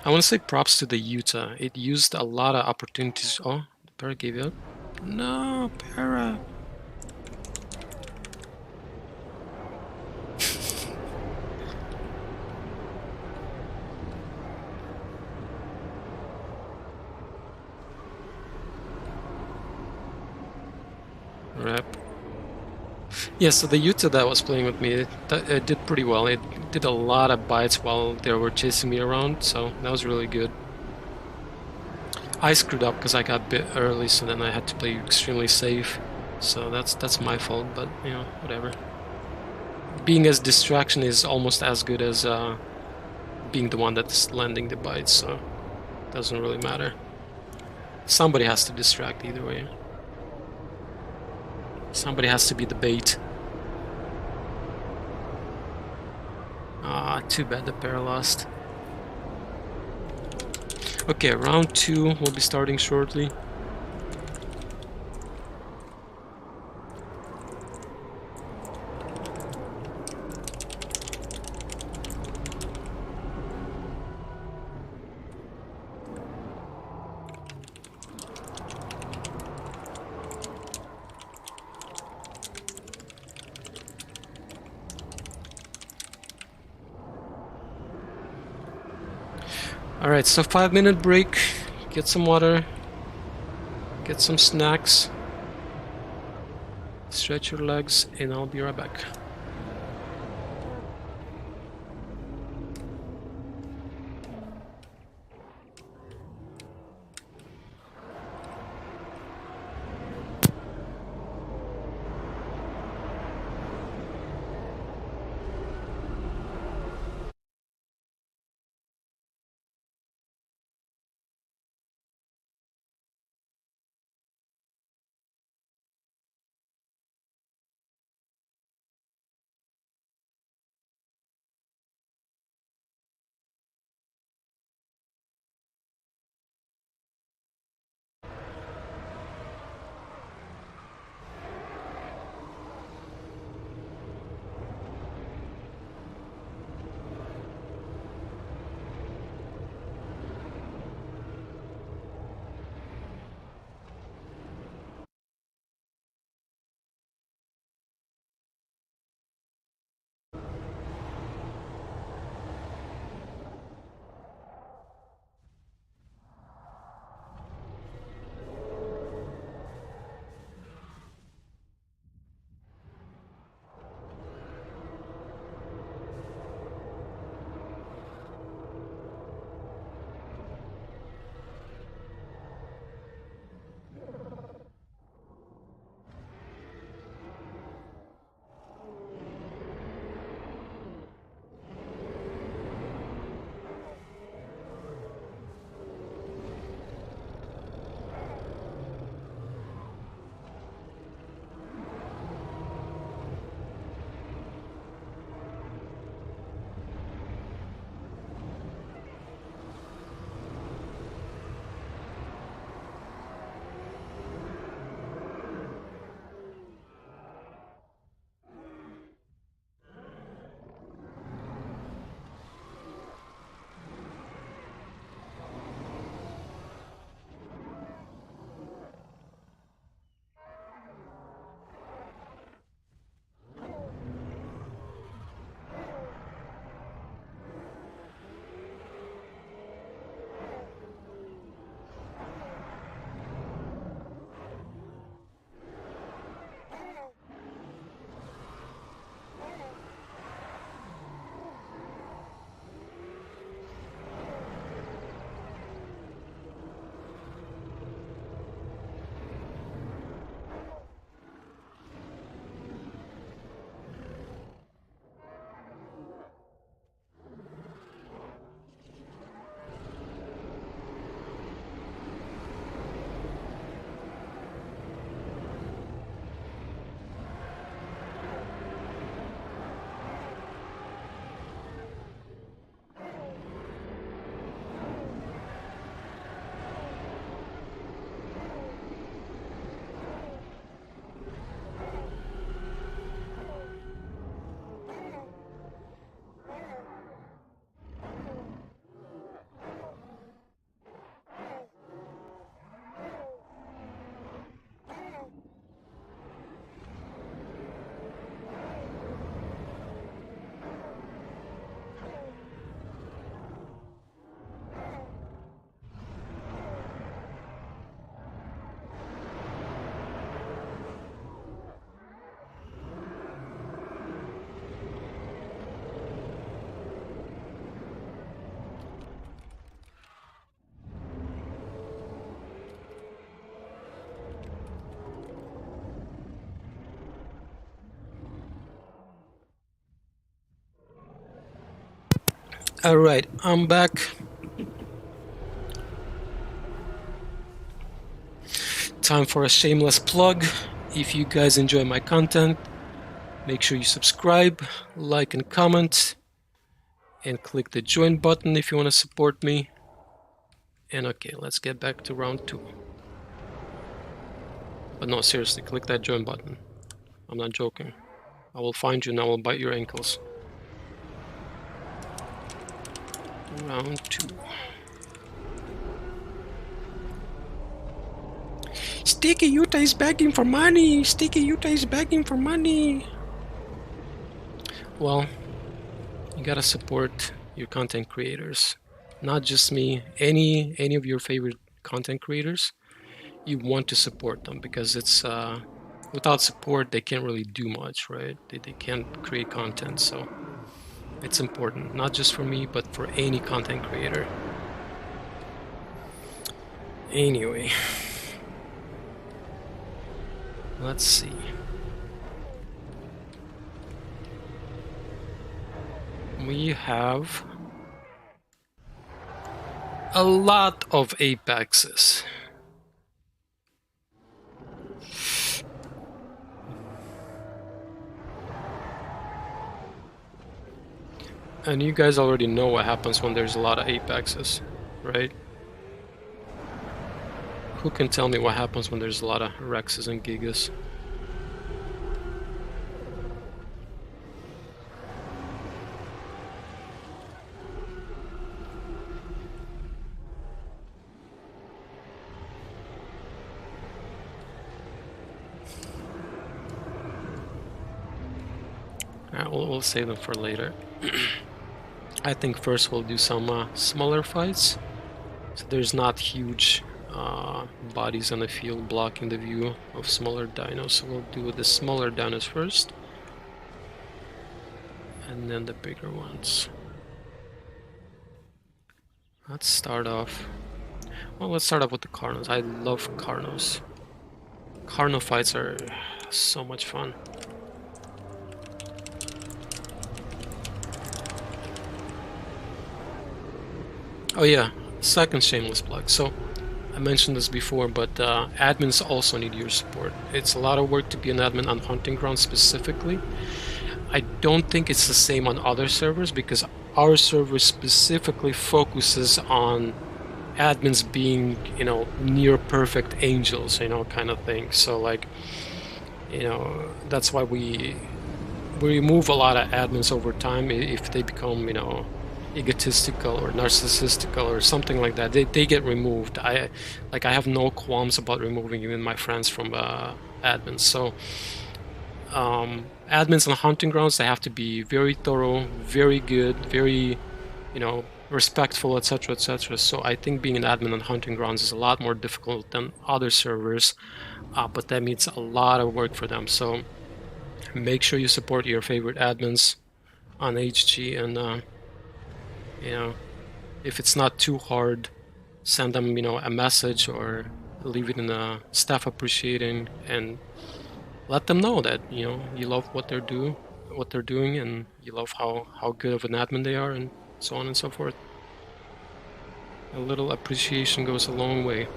I want to say props to the Yuta. It used a lot of opportunities. Oh, the Para gave up. No, Para. Rep. Yeah, so the Yuta that was playing with me, it did pretty well. It did a lot of bites while they were chasing me around, so that was really good. I screwed up because I got bit early, so then I had to play extremely safe. So that's my fault, but you know, whatever. Being as distraction is almost as good as being the one that's landing the bites, so it doesn't really matter. Somebody has to distract either way. Somebody has to be the bait. Ah, too bad the pair lost. Okay, round 2 will be starting shortly. Alright, so 5-minute break. Get some water. Get some snacks. Stretch your legs, and I'll be right back. Alright, I'm back. Time for a shameless plug. If you guys enjoy my content, make sure you subscribe, like and comment, and click the join button if you want to support me. And okay, let's get back to round 2. But no, seriously, click that join button. I'm not joking. I will find you and I will bite your ankles. Round 2. Sticky Utah is begging for money! Sticky Utah is begging for money! Well, you gotta support your content creators. Not just me, any of your favorite content creators. You want to support them because it's without support they can't really do much, right? They can't create content, so it's important, not just for me, but for any content creator. Anyway, let's see. We have a lot of apexes. And you guys already know what happens when there's a lot of apexes, right? Who can tell me what happens when there's a lot of Rexes and Gigas? We'll save them for later. I think first we'll do some smaller fights. So there's not huge bodies on the field blocking the view of smaller dinos. So we'll do the smaller dinos first. And then the bigger ones. Let's start off... Well, let's start off with the Carnos. I love Carnos. Carno fights are so much fun. Oh yeah, second shameless plug. So, I mentioned this before, but admins also need your support. It's a lot of work to be an admin on Hunting Ground specifically. I don't think it's the same on other servers because our server specifically focuses on admins being, you know, near perfect angels, you know, kind of thing. So like, you know, that's why we remove a lot of admins over time if they become, you know, egotistical or narcissistical or something like that. They get removed. I have no qualms about removing even my friends from admins. So admins on Hunting Grounds, they have to be very thorough, very good, very, you know, respectful, etc., etc. So I think being an admin on Hunting Grounds is a lot more difficult than other servers, but that means a lot of work for them. So make sure you support your favorite admins on HG, and you know, if it's not too hard, send them, you know, a message or leave it in a staff appreciating, and let them know that, you know, you love what they're doing, and you love how good of an admin they are, and so on and so forth. A little appreciation goes a long way.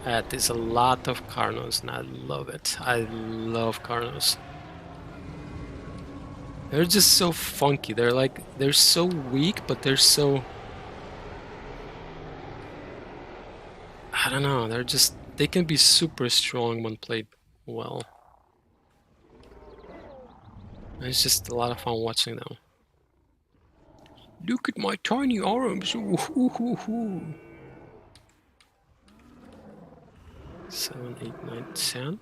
That is a lot of Carnos, and I love it. I love Carnos. They're just so funky. They're so weak, but they're so... I don't know, they can be super strong when played well. It's just a lot of fun watching them. Look at my tiny arms! Ooh, ooh, ooh, ooh. 7, 8, 9, 10.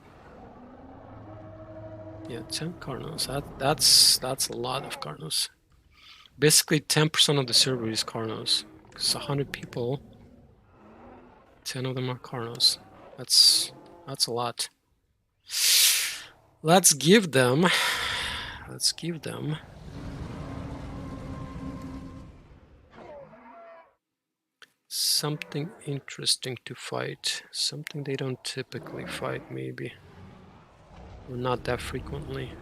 Yeah, 10 Carnos. That's a lot of Carnos. Basically, 10% of the server is Carnos. Because 100 people, 10 of them are Carnos. That's a lot. Let's give them something interesting to fight. Something they don't typically fight, maybe. Or not that frequently.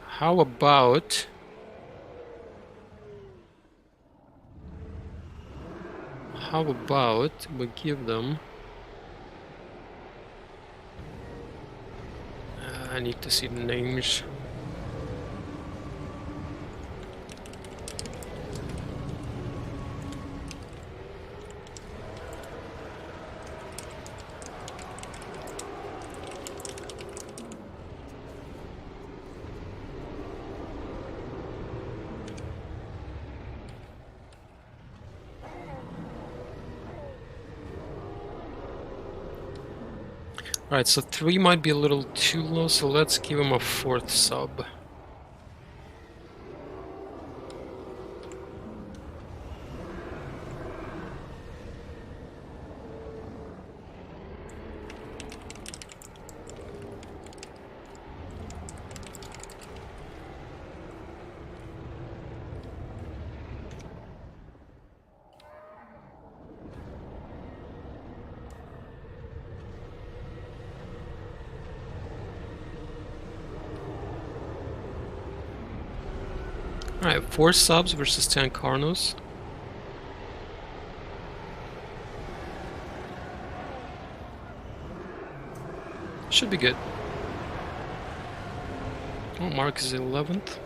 How about... we give them... I need to see the names. Alright, so 3 might be a little too low, so let's give him a 4th sub. Alright, 4 subs versus 10 Carnos. Should be good. Oh, Mark is 11th.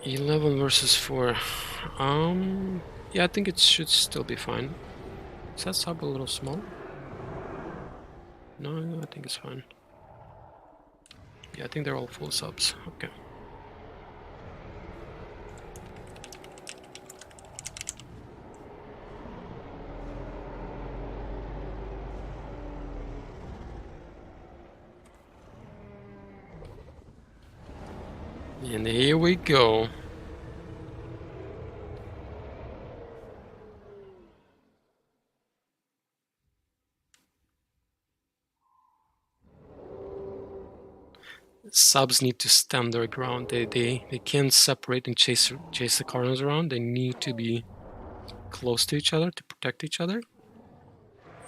$11 versus 4. Yeah, I think it should still be fine. Is that sub a little small? No, I think it's fine. Yeah, I think they're all full subs. Okay. And here we go. Subs need to stand their ground. They can't separate and chase the Carnos around. They need to be close to each other to protect each other.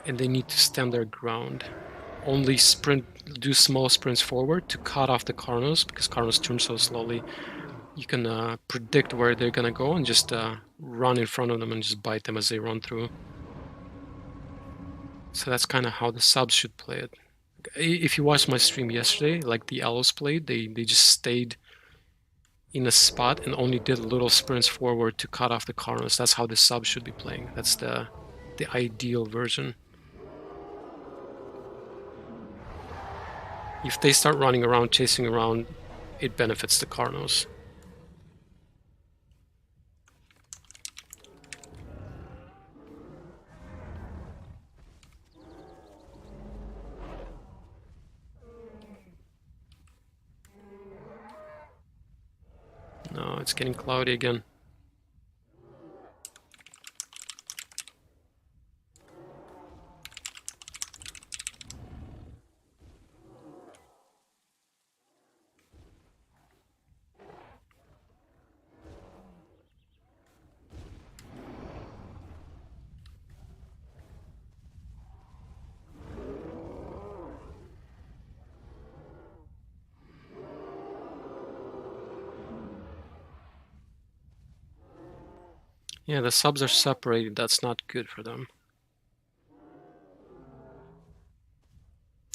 And they need to stand their ground. Only do small sprints forward to cut off the Carnos, because Carnos turn so slowly. You can predict where they're gonna go and just run in front of them and just bite them as they run through. So that's kind of how the subs should play it. If you watched my stream yesterday, like the Elves played, they just stayed in a spot and only did little sprints forward to cut off the Carnos. That's how the subs should be playing. That's the ideal version. If they start running around, chasing around, it benefits the Carnos. No, it's getting cloudy again. Yeah, the subs are separated. That's not good for them.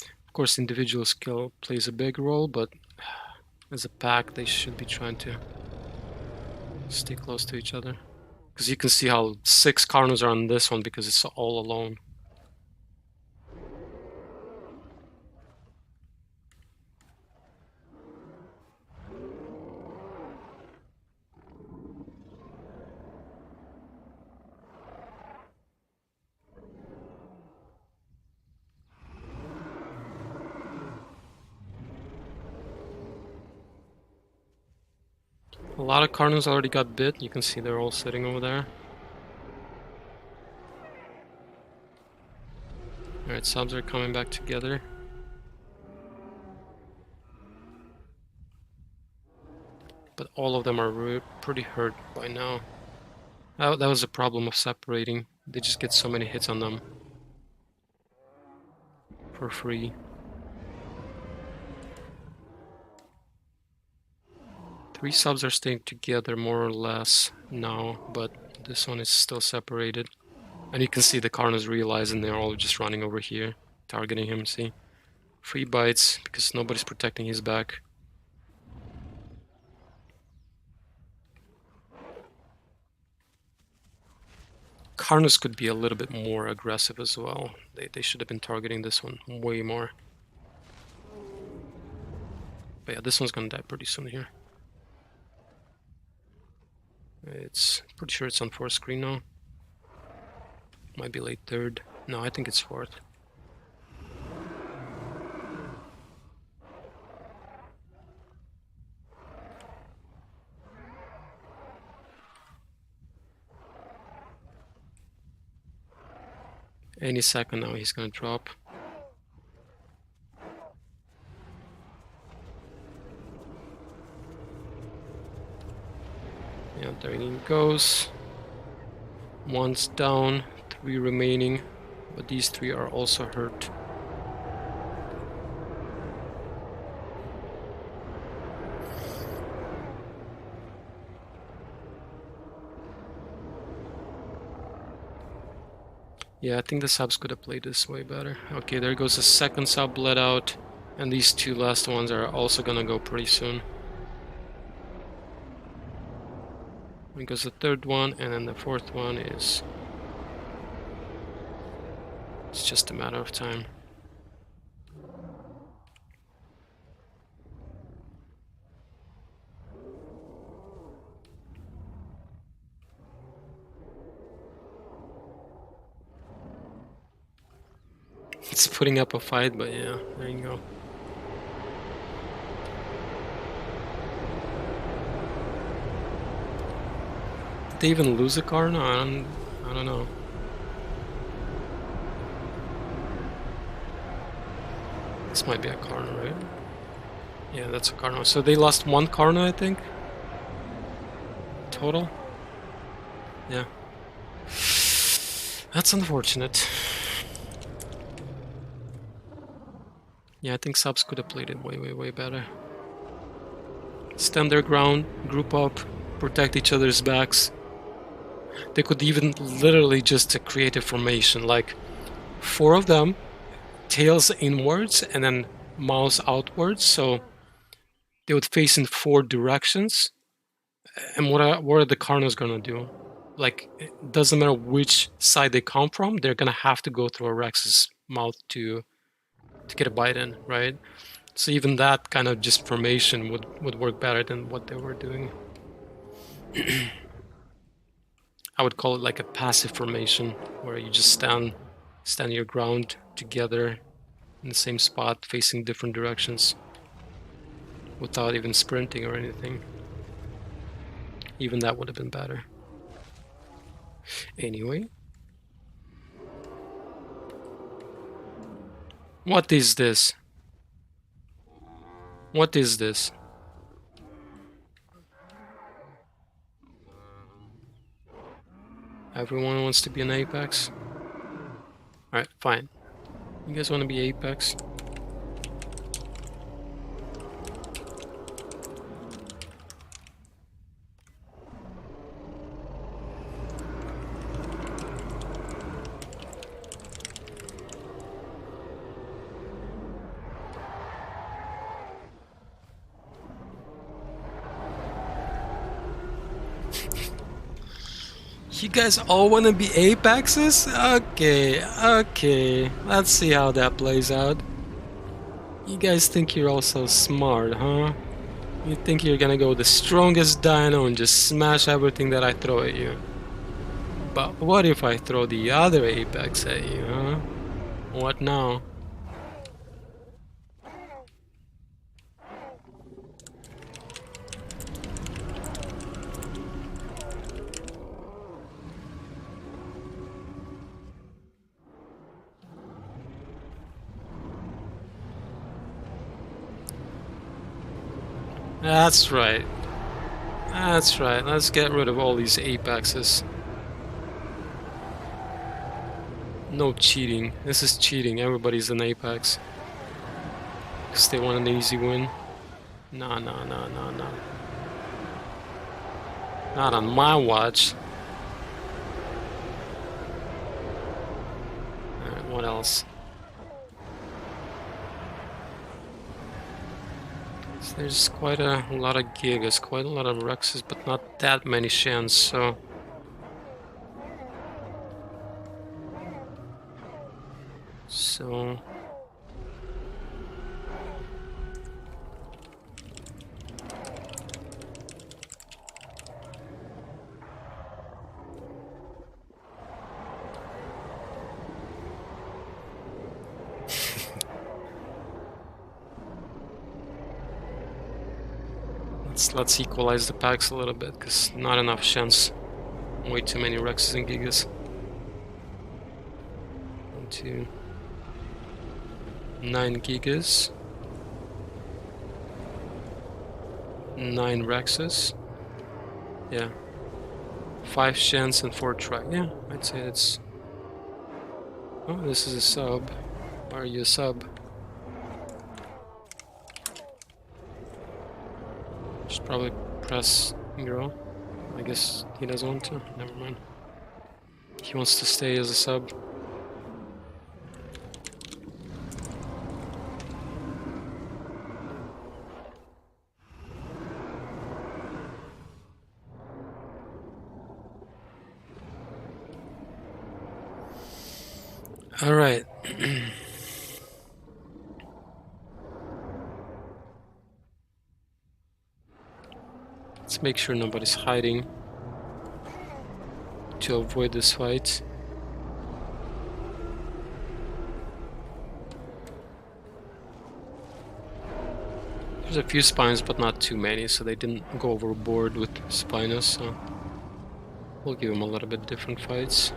Of course, individual skill plays a big role, but as a pack, they should be trying to stay close to each other. Because you can see how 6 Carnos are on this one because it's all alone. A lot of Carnos already got bit. You can see they're all sitting over there. Alright, subs are coming back together. But all of them are pretty hurt by now. That was a problem of separating. They just get so many hits on them. For free. Three subs are staying together more or less now, but this one is still separated. And you can see the Karna's realizing they're all just running over here, targeting him, see? Free bites, because nobody's protecting his back. Karnas could be a little bit more aggressive as well. They should have been targeting this one way more. But yeah, this one's gonna die pretty soon here. It's pretty sure it's on 4th screen now. Might be late 3rd. No, I think it's 4th. Any second now he's gonna drop. Yeah, there he goes. One's down, 3 remaining, but these 3 are also hurt. Yeah, I think the subs could have played this way better. Okay, there goes the second sub bled out, and these 2 last ones are also gonna go pretty soon. There goes the 3rd one, and then the 4th one is... It's just a matter of time. It's putting up a fight, but yeah, there you go. Did they even lose a Karna? I don't know. This might be a Karna, right? Yeah, that's a Karna. So they lost 1 Karna, I think? Total? Yeah. That's unfortunate. Yeah, I think subs could have played it way better. Stand their ground, group up, protect each other's backs. They could even literally just create a formation, like 4 of them, tails inwards and then mouths outwards, so they would face in 4 directions. And what are the Karnas gonna do? Like, it doesn't matter which side they come from, they're gonna have to go through a Rex's mouth to get a bite in, right? So even that kind of just formation would work better than what they were doing. I would call it like a passive formation, where you just stand your ground together in the same spot, facing different directions, without even sprinting or anything. Even that would have been better. Anyway. What is this? What is this? Everyone wants to be an Apex? Alright, fine. You guys want to be Apex? You guys all want to be Apexes? Okay. Let's see how that plays out. You guys think you're all so smart, huh? You think you're gonna go the strongest dino and just smash everything that I throw at you. But what if I throw the other Apex at you, huh? What now? That's right. That's right. Let's get rid of all these apexes. No cheating. This is cheating. Everybody's an apex. Because they want an easy win. No, no, no, no, no. Not on my watch. Alright, what else? So there's quite a lot of Gigas, quite a lot of Rexes, but not that many Shans, so... So... let's equalize the packs a little bit, because not enough Shans. Way too many Rexes and Gigas. 1, 2... 9 Gigas. 9 Rexes. Yeah. 5 Shans and 4 Tri. Yeah, I'd say it's... Oh, this is a sub. Why are you a sub? Should probably press Hero. I guess he doesn't want to. Never mind. He wants to stay as a sub. All right. Let's make sure nobody's hiding to avoid this fight. There's a few spines, but not too many, so they didn't go overboard with Spinus, so we'll give them a little bit different fights.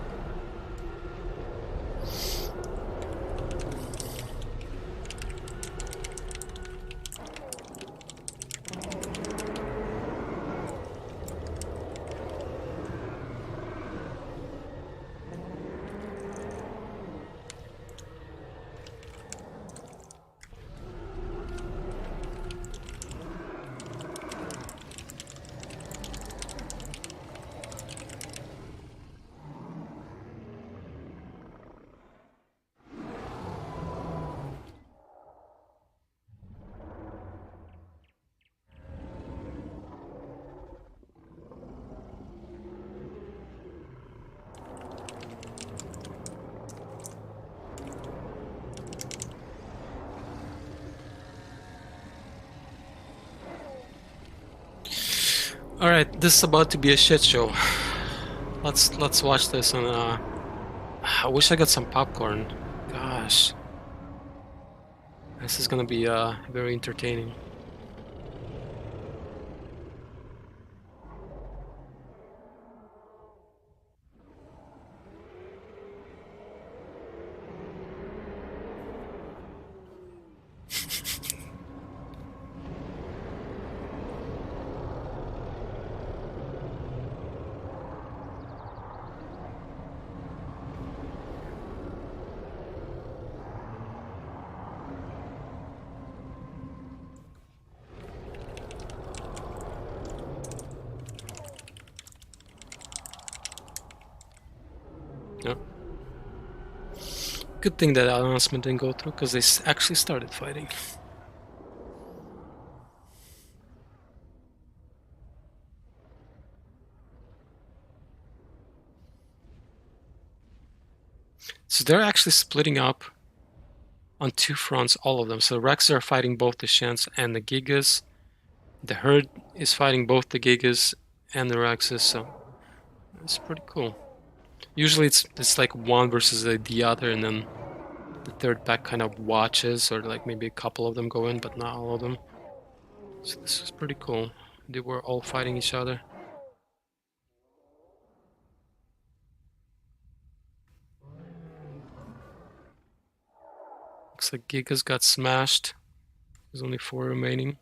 All right, this is about to be a shit show. Let's watch this, and I wish I got some popcorn. Gosh, this is gonna be very entertaining. Yeah. Good thing that announcement didn't go through, because they actually started fighting. So they're actually splitting up on 2 fronts, all of them. So Rex are fighting both the Shans and the Gigas. The Herd is fighting both the Gigas and the Rexes, so it's pretty cool. Usually it's like one versus the other, and then the third pack kind of watches, or like maybe a couple of them go in, but not all of them. So this is pretty cool. They were all fighting each other. Looks like Gigas got smashed. There's only 4 remaining.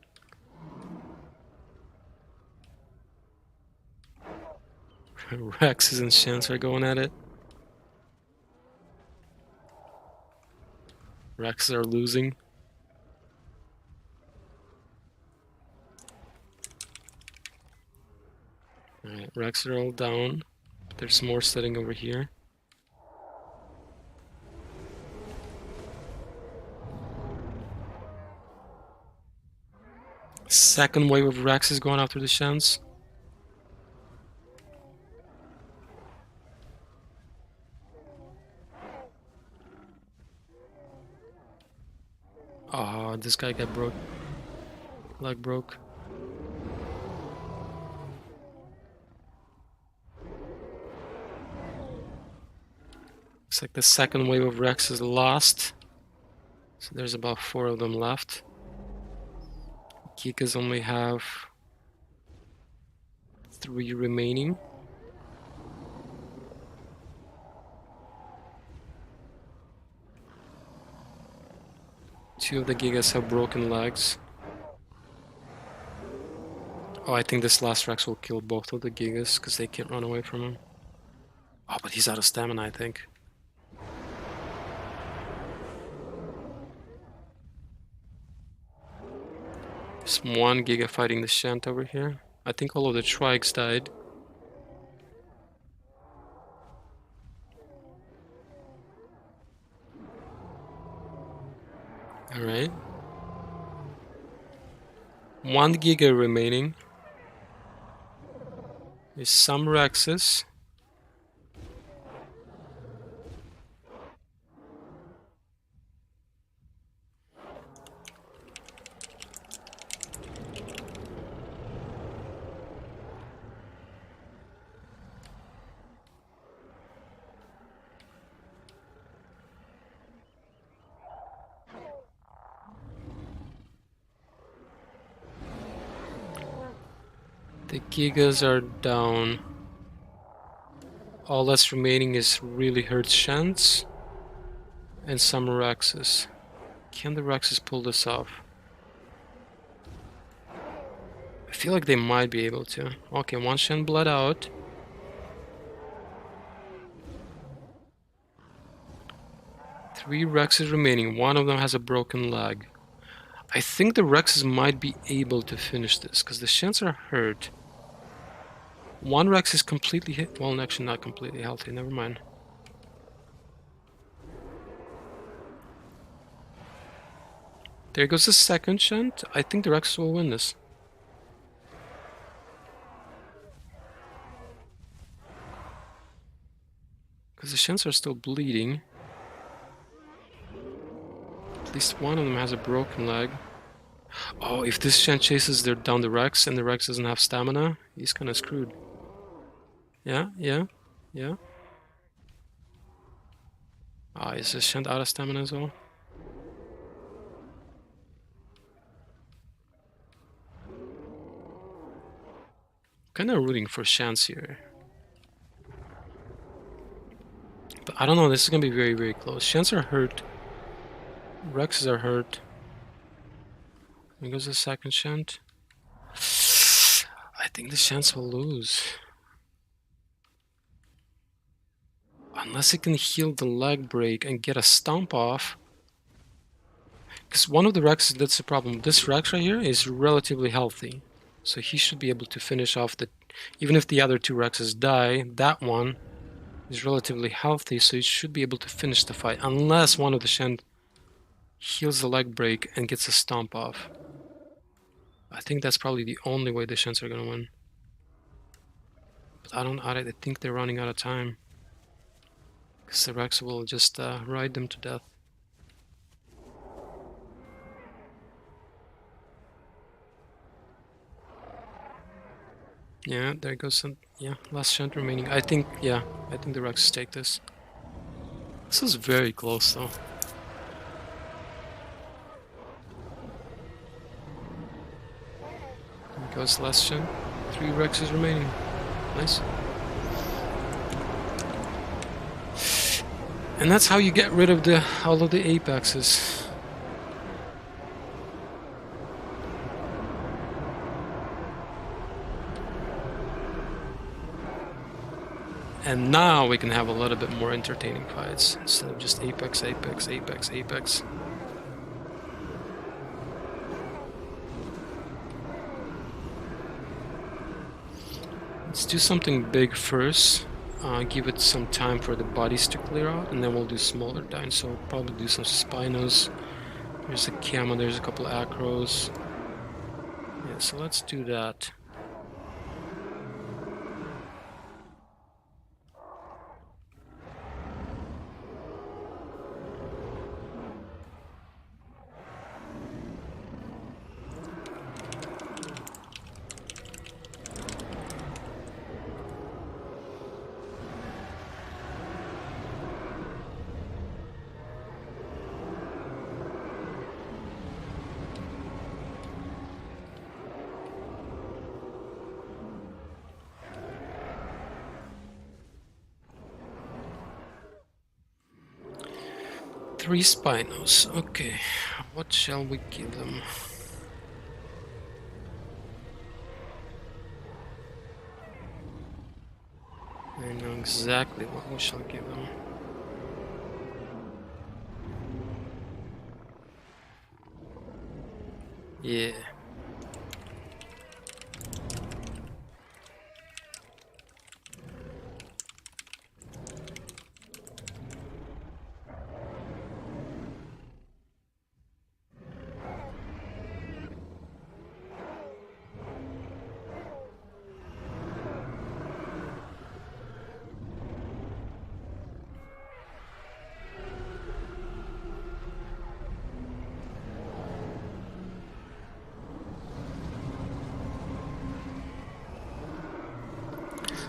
Rexes and Shants are going at it. Rexes are losing. Alright, Rexes are all down. There's more sitting over here. Second wave of Rexes going after the Shants. Oh, this guy got broke. Leg broke. Looks like the second wave of Rex is lost. So there's about 4 of them left. Gigas only have 3 remaining. Two of the Gigas have broken legs. Oh, I think this last Rex will kill both of the Gigas because they can't run away from him. Oh, but he's out of stamina, I think. There's one Giga fighting the Shant over here. I think all of the Trikes died. Alright. 1 Giga remaining. There's some Rexes. The Gigas are down. All that's remaining is really hurt Shants and some Rexes. Can the Rexes pull this off? I feel like they might be able to. Okay, 1 Shant bled out. Three Rexes remaining. 1 of them has a broken leg. I think the Rexes might be able to finish this because the Shants are hurt. 1 Rex is completely hit. Well, actually not completely healthy. Never mind. There goes the second Shant. I think the Rexes will win this. Because the Shants are still bleeding. At least 1 of them has a broken leg. Oh, if this Shant chases down the Rex and the Rex doesn't have stamina, he's kind of screwed. Yeah. Ah, is this Shant out of stamina as well? Kind of rooting for Shants here. But I don't know, this is gonna be very, very close. Shants are hurt. Rexes are hurt. Here goes the second Shant. I think the Shants will lose. Unless it can heal the leg break and get a stomp off. Because one of the Rexes, that's the problem. This Rex right here is relatively healthy. So he should be able to finish off the... Even if the other 2 Rexes die, that one is relatively healthy, so he should be able to finish the fight. Unless one of the Shant heals the leg break and gets a stomp off. I think that's probably the only way the Shants are gonna win. But I think they're running out of time. Because the Rex will just ride them to death. Yeah, there goes some... Yeah, last Shant remaining. I think the Rexes take this. This is very close though. There goes last Shant. 3 Rexes remaining. Nice. And that's how you get rid of all of the Apexes. And now we can have a little bit more entertaining fights instead of just Apex, Apex, Apex, Apex. Let's do something big first. Give it some time for the bodies to clear out, and then we'll do smaller dynes. So we'll probably do some Spinos. There's a Camo, there's a couple of Acros. Yeah, so let's do that. Three Spinos. Okay, what shall we give them? I know exactly what we shall give them. Yeah.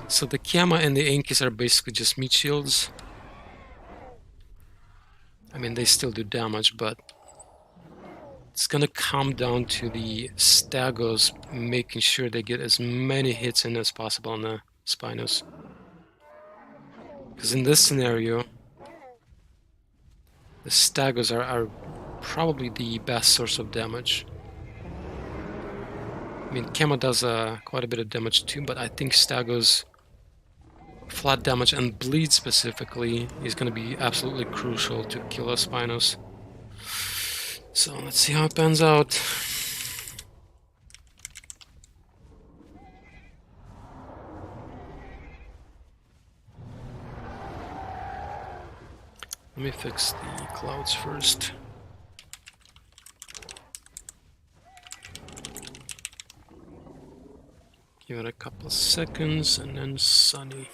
So the Camo and the Inkies are basically just meat shields. I mean, they still do damage, but it's gonna come down to the Stagos making sure they get as many hits in as possible on the Spinos. Because in this scenario, the Stagos are probably the best source of damage. I mean, Camo does quite a bit of damage too, but I think Stagos flat damage and bleed specifically is going to be absolutely crucial to kill us Spinos. So let's see how it pans out. Let me fix the clouds first. Give it a couple of seconds and then sunny.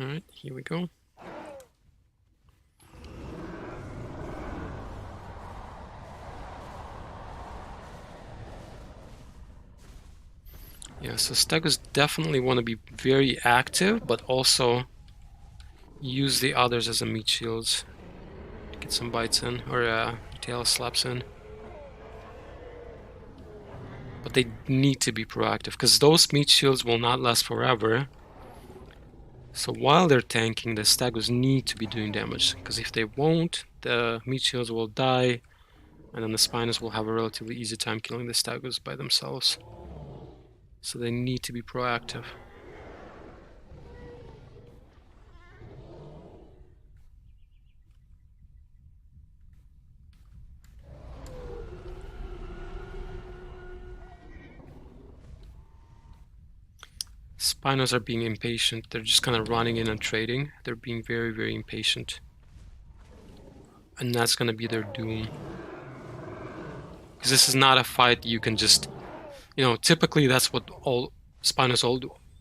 Alright, here we go. Yeah, so Stagos definitely want to be very active, but also use the others as a meat shields. Get some bites in, or tail slaps in. But they need to be proactive, because those meat shields will not last forever. So while they're tanking, the Stagos need to be doing damage, because if they won't, the meat shields will die, and then the Spinos will have a relatively easy time killing the Stagos by themselves. So they need to be proactive. Spinos are being impatient. They're just kind of running in and trading. They're being very, very impatient. And that's going to be their doom. Because this is not a fight you can just... You know, typically that's what all Spinos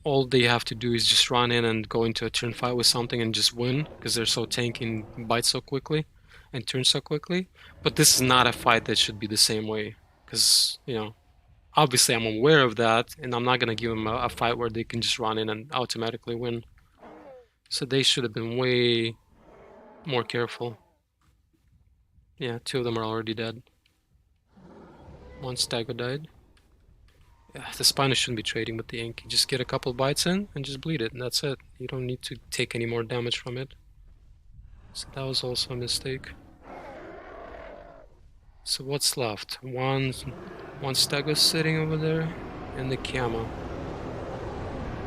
all they have to do is just run in and go into a turn fight with something and just win, because they're so tanky and bite so quickly and turn so quickly. But this is not a fight that should be the same way, because, you know, obviously I'm aware of that, and I'm not going to give them a fight where they can just run in and automatically win. So they should have been way more careful. Yeah, two of them are already dead. One Stagger died. Yeah, the Spinus shouldn't be trading with the Ink. You just get a couple bites in and just bleed it, and that's it. You don't need to take any more damage from it. So that was also a mistake. So what's left? One Stego sitting over there, and the Camo.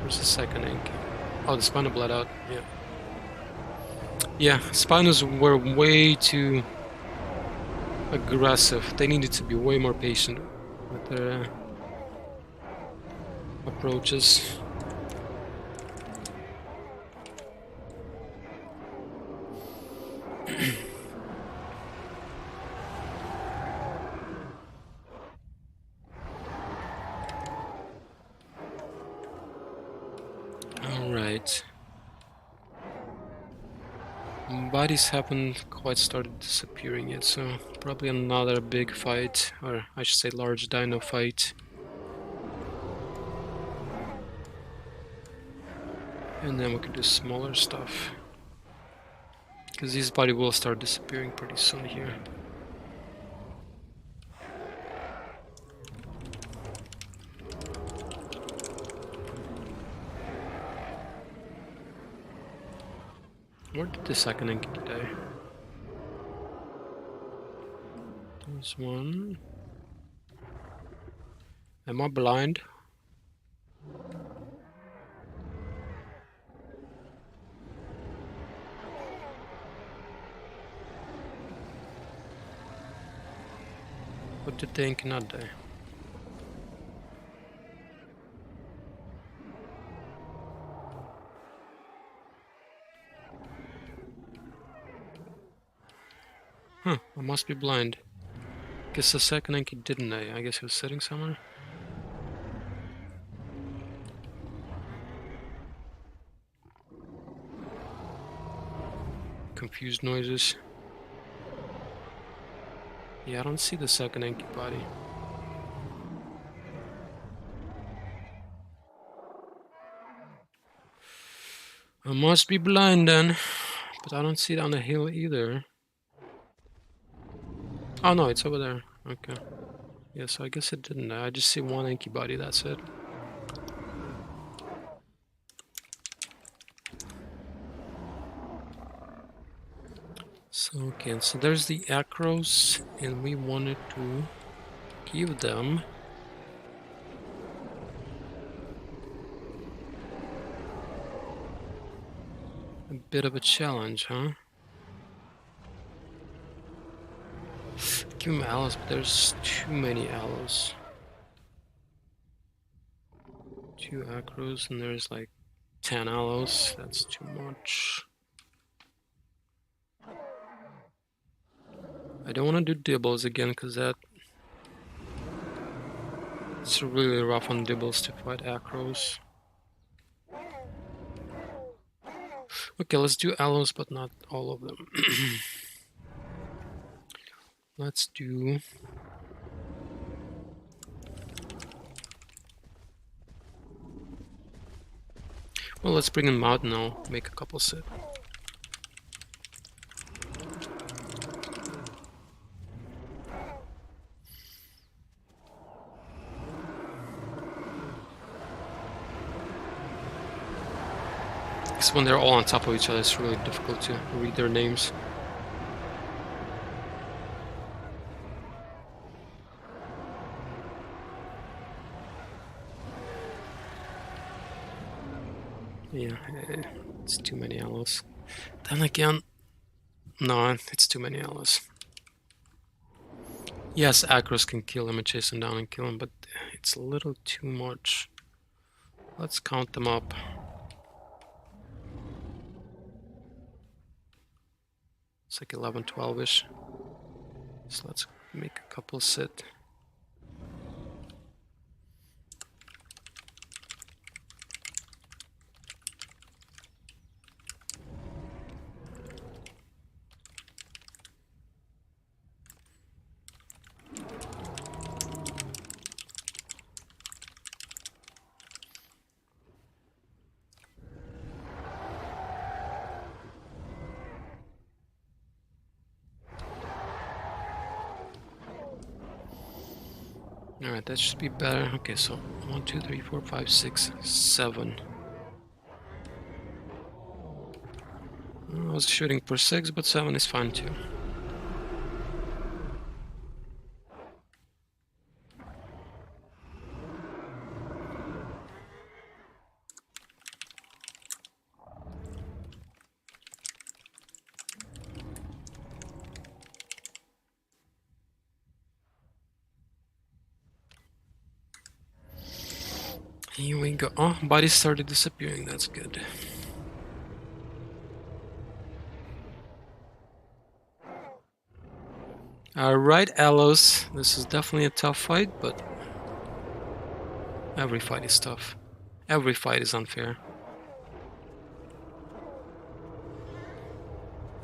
Where's the second Ink? Oh, the Spino bled out. Yeah. Yeah, Spinos were way too aggressive. They needed to be way more patient with their approaches. Alright. Bodies haven't quite started disappearing yet, so probably another big fight, or I should say large dino fight. And then we can do smaller stuff. Because this body will start disappearing pretty soon here. Where did the second Ink die? There's one. Am I blind? What did the Ink not die? Huh, I must be blind. Guess the second Ink didn't die. I guess he was sitting somewhere. Confused noises. Yeah, I don't see the second Ink body. I must be blind then, but I don't see it on the hill either. Oh no, it's over there. Okay. Yeah, so I guess it didn't. I just see one Inky body, that's it. So, okay, so there's the Acros, and we wanted to give them a bit of a challenge, huh? Give them allos, but there's too many allos. 2 Acros, and there's like 10 allos. That's too much. I don't want to do dibbles again, because it's really rough on dibbles to fight Acros. Okay, let's do allos, but not all of them. Let's do... Well, let's bring them out now, make a couple sit. Because when they're all on top of each other, it's really difficult to read their names. Yeah, it's too many allos. Then again, no, it's too many allos. Yes, Acros can kill him and chase him down and kill him, but it's a little too much. Let's count them up. It's like 11, 12-ish. So let's make a couple sit. Alright, that should be better. Okay, so 1, 2, 3, 4, 5, 6, 7. I was shooting for 6, but 7 is fine too. Here we go. Oh, bodies started disappearing. That's good. Alright, Allos. This is definitely a tough fight, but every fight is tough. Every fight is unfair.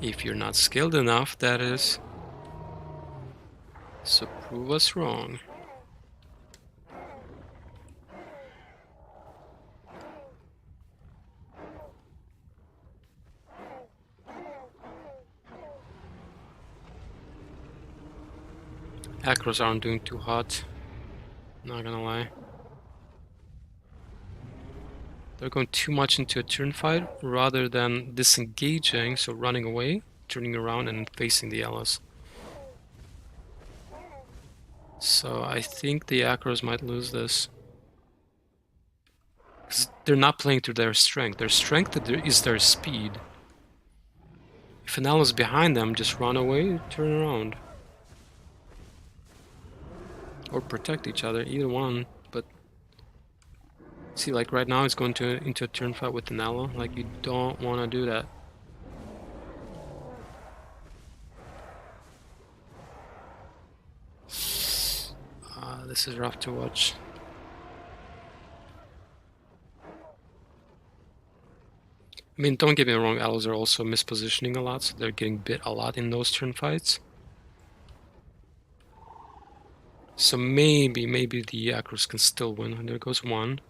If you're not skilled enough, that is. So prove us wrong. Acros aren't doing too hot. Not gonna lie. They're going too much into a turn fight rather than disengaging, so running away, turning around and facing the Allos. So I think the Acros might lose this. 'Cause they're not playing to their strength. Their strength is their speed. If an Allos behind them, just run away, turn around. Or protect each other, either one. But see, like right now it's going into a turn fight with an Allo. Like, you don't want to do that. This is rough to watch. I mean, don't get me wrong, Allos are also mispositioning a lot, so they're getting bit a lot in those turn fights. So maybe the Acros can still win. And there goes one.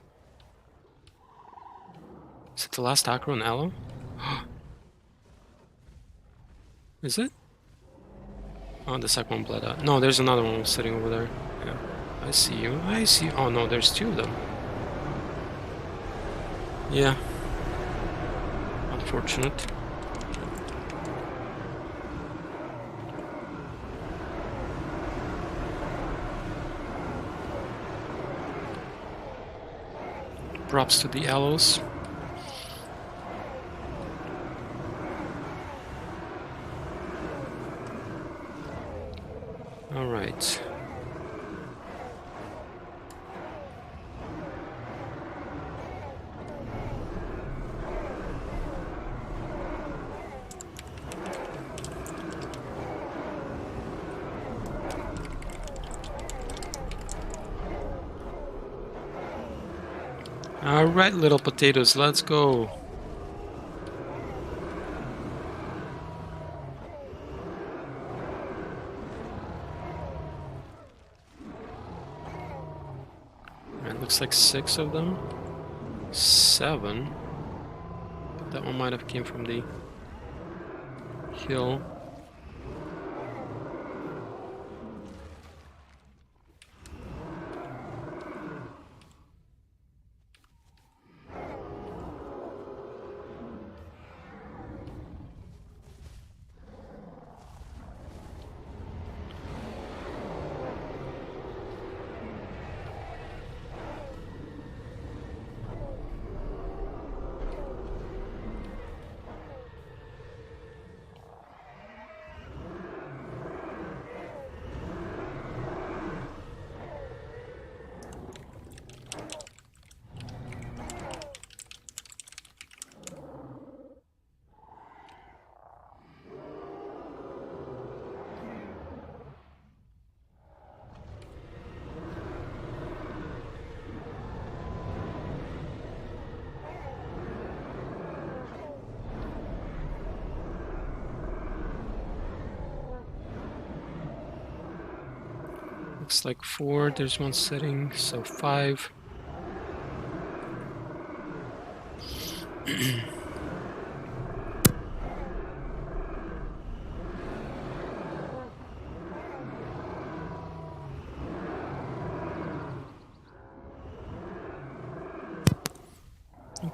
Is it the last Acro and Allo? Is it? Oh, the second one bled out. No, there's another one sitting over there. Yeah, I see you. I see. Oh no, there's two of them. Yeah. Unfortunate. Props to the Allos. All right. All right, little potatoes, let's go. It looks like 6 of them. 7. But that one might have came from the hill. Looks like 4, there's one sitting, so 5.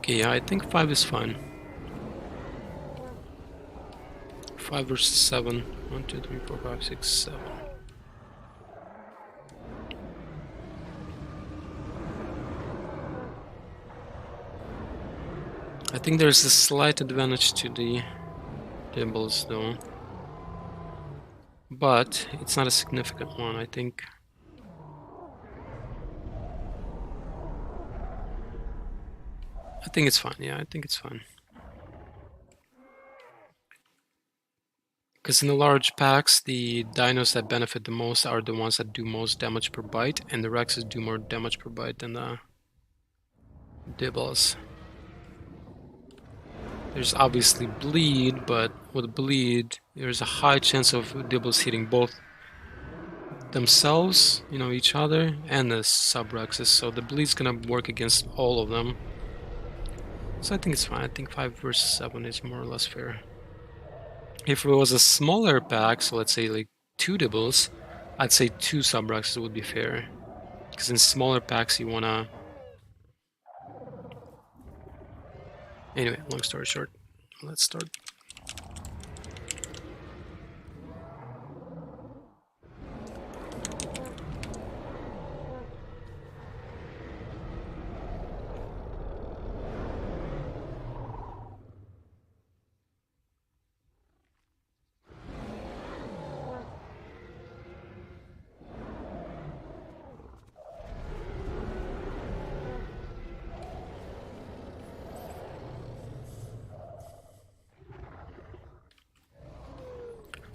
Okay, yeah, I think 5 is fine. 5 versus 7. 1, 2, 3, 4, 5, 6, 7. I think there's a slight advantage to the dibbles though. But it's not a significant one, I think. I think it's fine, yeah, I think it's fine. Because in the large packs, the dinos that benefit the most are the ones that do most damage per bite, and the Rexes do more damage per bite than the Dibbles. There's obviously bleed, but with bleed, there's a high chance of Dibbles hitting both themselves, you know, each other, and the sub-Rexes, so the bleed's gonna work against all of them. So I think it's fine. I think 5 versus 7 is more or less fair. If it was a smaller pack, so let's say like 2 Dibbles, I'd say 2 sub-Rexes would be fair. Because in smaller packs you wanna... Anyway, long story short, let's start.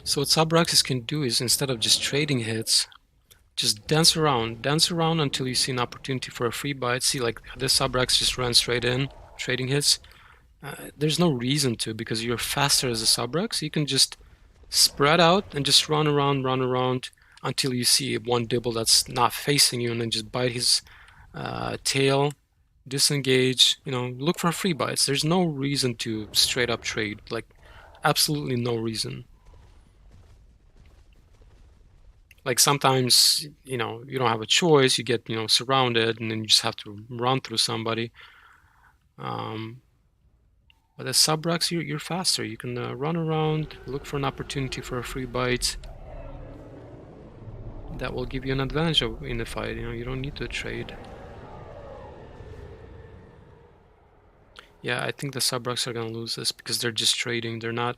So what sub-Rexes can do is, instead of just trading hits, just dance around until you see an opportunity for a free bite. See, like this sub-Rex just ran straight in, trading hits. There's no reason to, because you're faster as a sub-Rex. You can just spread out and just run around until you see one Dibble that's not facing you, and then just bite his tail, disengage, you know, look for free bites. There's no reason to straight up trade, like absolutely no reason. Like sometimes, you know, you don't have a choice, you get, you know, surrounded, and then you just have to run through somebody. But as sub-Rex, you're faster. You can run around, look for an opportunity for a free bite. That will give you an advantage in the fight. You know, you don't need to trade. Yeah, I think the sub-Rex are gonna lose this because they're just trading. They're not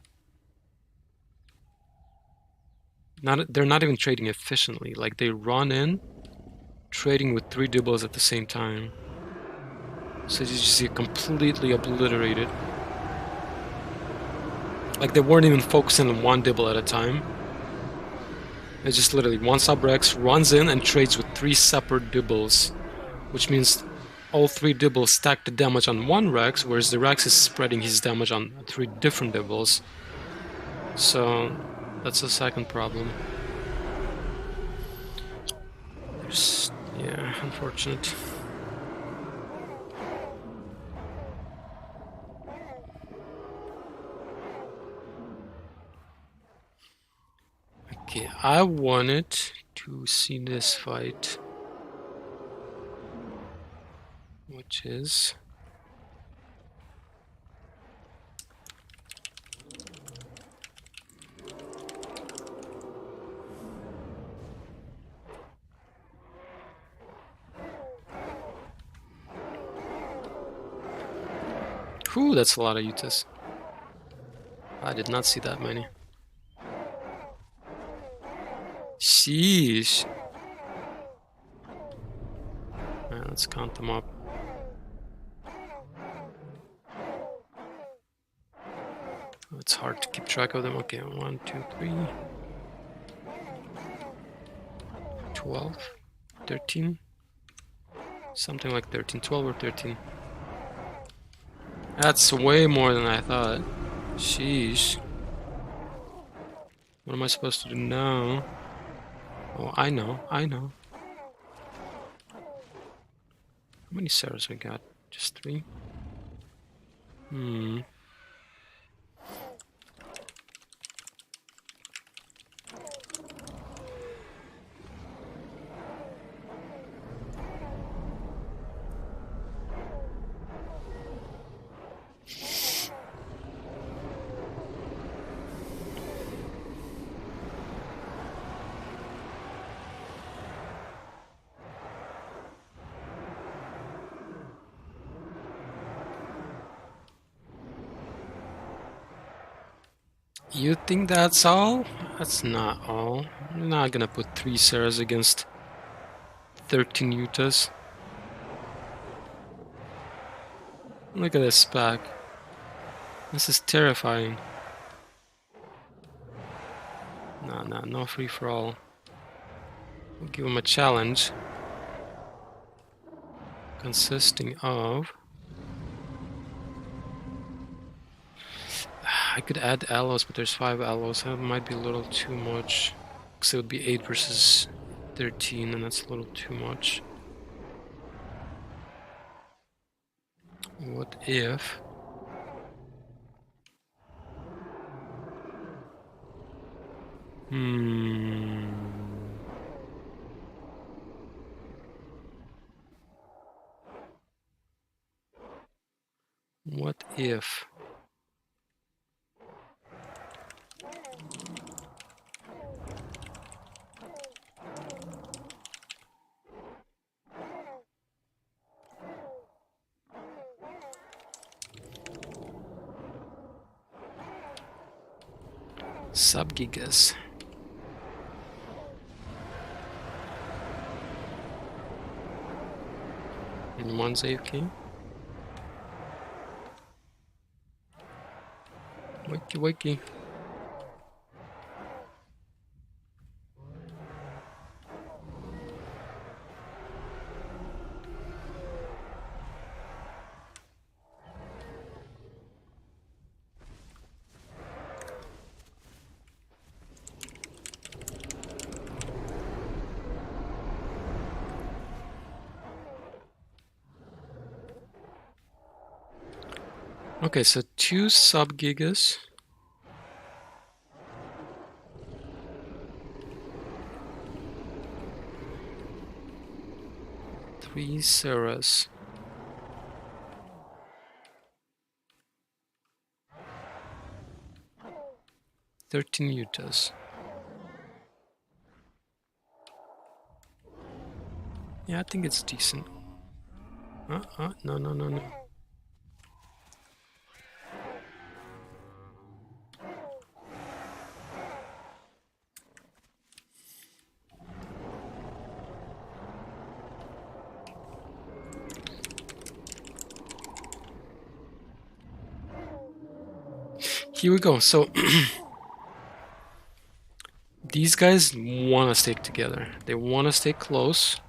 even trading efficiently. Like they run in, trading with 3 Dibbles at the same time. So you just see it completely obliterated. Like they weren't even focusing on one Dibble at a time. It's just literally one sub-Rex runs in and trades with 3 separate Dibbles, which means all 3 Dibbles stack the damage on one Rex, whereas the Rex is spreading his damage on 3 different Dibbles. So that's the second problem. Yeah, unfortunate. Okay, I wanted to see this fight, which is whew, that's a lot of Utas. I did not see that many. Sheesh. Alright, let's count them up. It's hard to keep track of them. Okay, 1, 2, 3, 12, 13. Something like 13, 12 or 13. That's way more than I thought. Sheesh. What am I supposed to do now? Oh, I know. How many Sarahs we got? Just 3? You think that's all? That's not all. I'm not gonna put 3 Sarahs against 13 Utahs. Look at this pack. This is terrifying. No free for all. We'll give him a challenge consisting of... I could add allos, but there's 5 allos. That might be a little too much. Because it would be 8 versus 13, and that's a little too much. What if... What if... Subgigas. And one's AFK. Wakey wakey. Okay, so 2 Subgigas. Three Sarahs. 13 Utahs. Yeah, I think it's decent. No. Here we go. So these guys want to stay together. They want to stay close.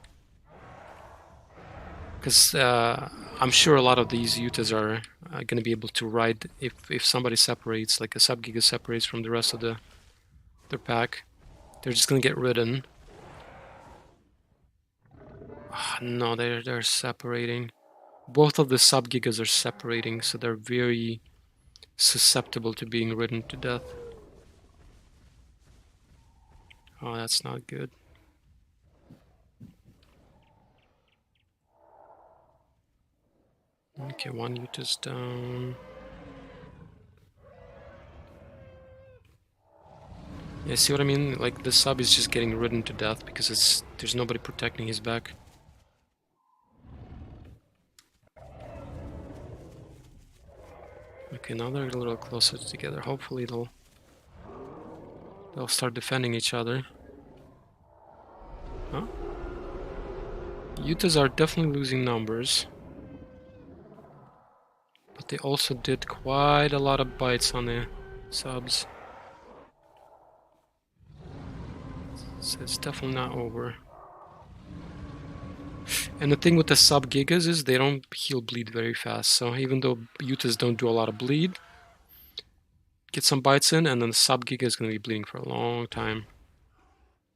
Because I'm sure a lot of these Utahs are going to be able to ride if somebody separates, like a Subgiga separates from the rest of their pack. They're just going to get ridden. Oh, no, they're separating. Both of the Subgigas are separating, so they're very susceptible to being ridden to death. Oh, that's not good. Okay, one Utah's down. Yeah, see what I mean? Like, the sub is just getting ridden to death because there's nobody protecting his back. Okay, now they're a little closer together. Hopefully they'll start defending each other. Huh? Utahs are definitely losing numbers. But they also did quite a lot of bites on the subs. So it's definitely not over. And the thing with the Subgigas is they don't heal bleed very fast. So even though Utahs don't do a lot of bleed, get some bites in, and then the Subgiga is going to be bleeding for a long time.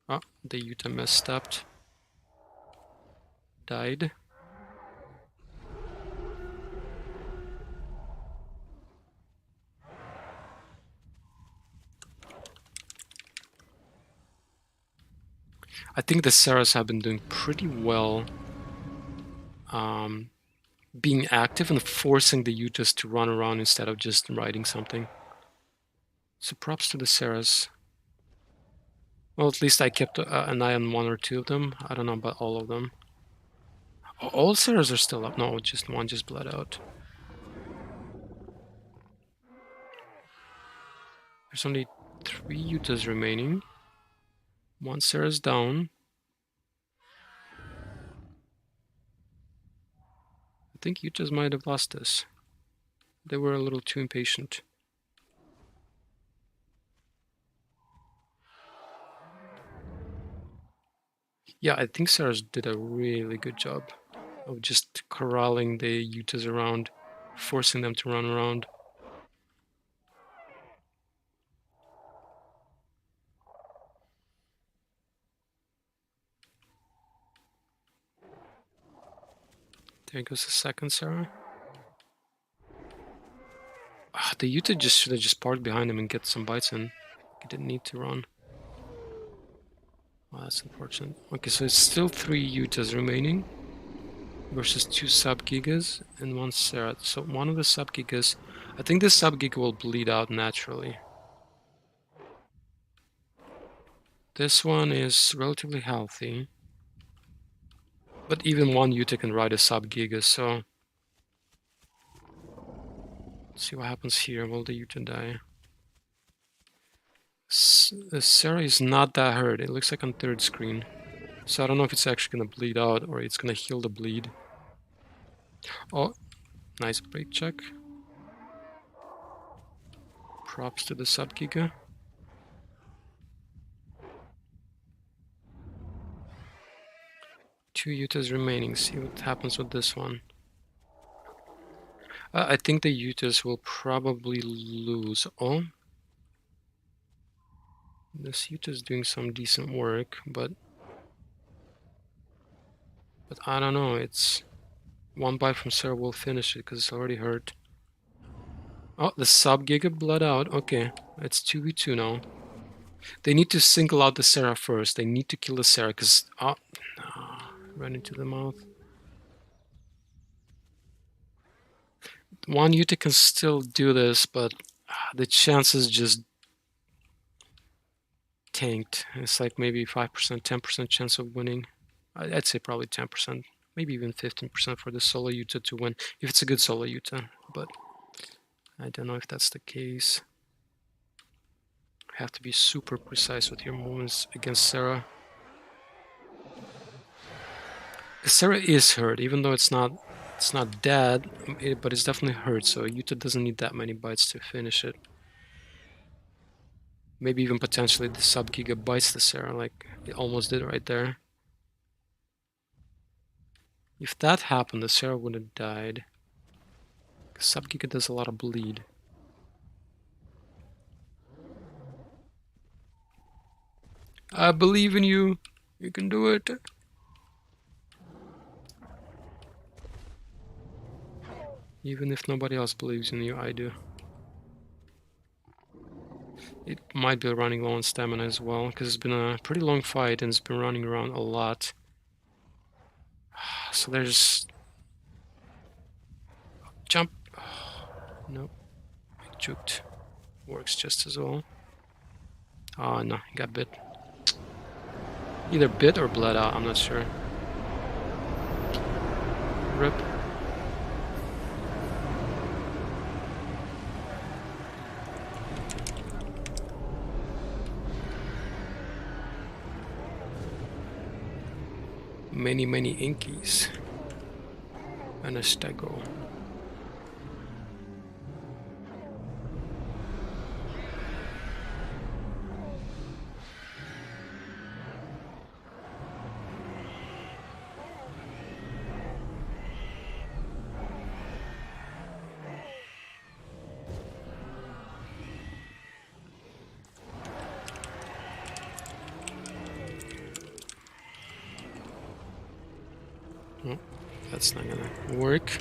Oh, the Utah misstepped. Died. I think the Sarahs have been doing pretty well being active and forcing the Utahs to run around instead of just riding something. So props to the Sarahs. Well, at least I kept an eye on 1 or 2 of them. I don't know about all of them. All Sarahs are still up. No, just one just bled out. There's only 3 Yutas remaining. 1 Sarah's down. I think Yutas might have lost this. They were a little too impatient. Yeah, I think Sarah's did a really good job of just corralling the Yutas around, forcing them to run around. There goes the second Sarah. The Yuta just should have just parked behind him and get some bites in. He didn't need to run. Oh, that's unfortunate. Okay, so it's still 3 Yutas remaining versus 2 Sub-Gigas and 1 Sarah. So one of the Sub-Gigas, I think this Sub-Giga will bleed out naturally. This one is relatively healthy. But even 1 Yuta can ride a Sub-Giga, so... Let's see what happens here. Will the Yuta die? Sarah is not that hurt. It looks like on third screen. So I don't know if it's actually gonna bleed out or it's gonna heal the bleed. Oh, nice brake check. Props to the Sub-Giga. 2 Yutas remaining. See what happens with this one. I think the Yutas will probably lose. Oh. This Yuta's doing some decent work, but I don't know. It's 1 bite from Sarah will finish it because it's already hurt. Oh, the Sub-Giga bled out. Okay, it's 2v2 now. They need to single out the Sarah first. They need to kill the Sarah because... Oh, no. Ran into the mouth. 1 Yuta can still do this, but the chances just tanked. It's like maybe 5%, 10% chance of winning. I'd say probably 10%, maybe even 15% for the solo Yuta to win, if it's a good solo Yuta, but I don't know if that's the case. You have to be super precise with your movements against Sarah. Sarah is hurt, even though it's not dead, but it's definitely hurt, so Yuta doesn't need that many bites to finish it. Maybe even potentially the Sub-Giga bites the Sarah, like it almost did right there. If that happened, the Sarah would have died. Sub-Giga does a lot of bleed. I believe in you. You can do it. Even if nobody else believes in you, I do. It might be running low on stamina as well, because it's been a pretty long fight and it's been running around a lot. So there's... Jump! Nope. Juked. Works just as well. Oh no, he got bit. Either bit or bled out, I'm not sure. Rip. Many Inkies. And a Stego. Oh, that's not gonna work.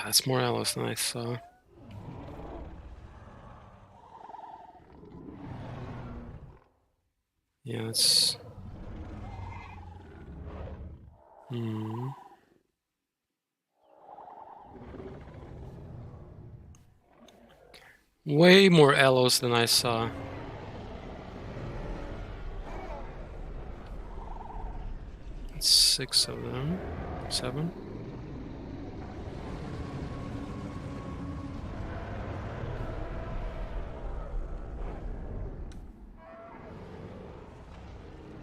That's more allos than I saw. Yeah, it's... Way more allos than I saw. It's 6 of them. 7.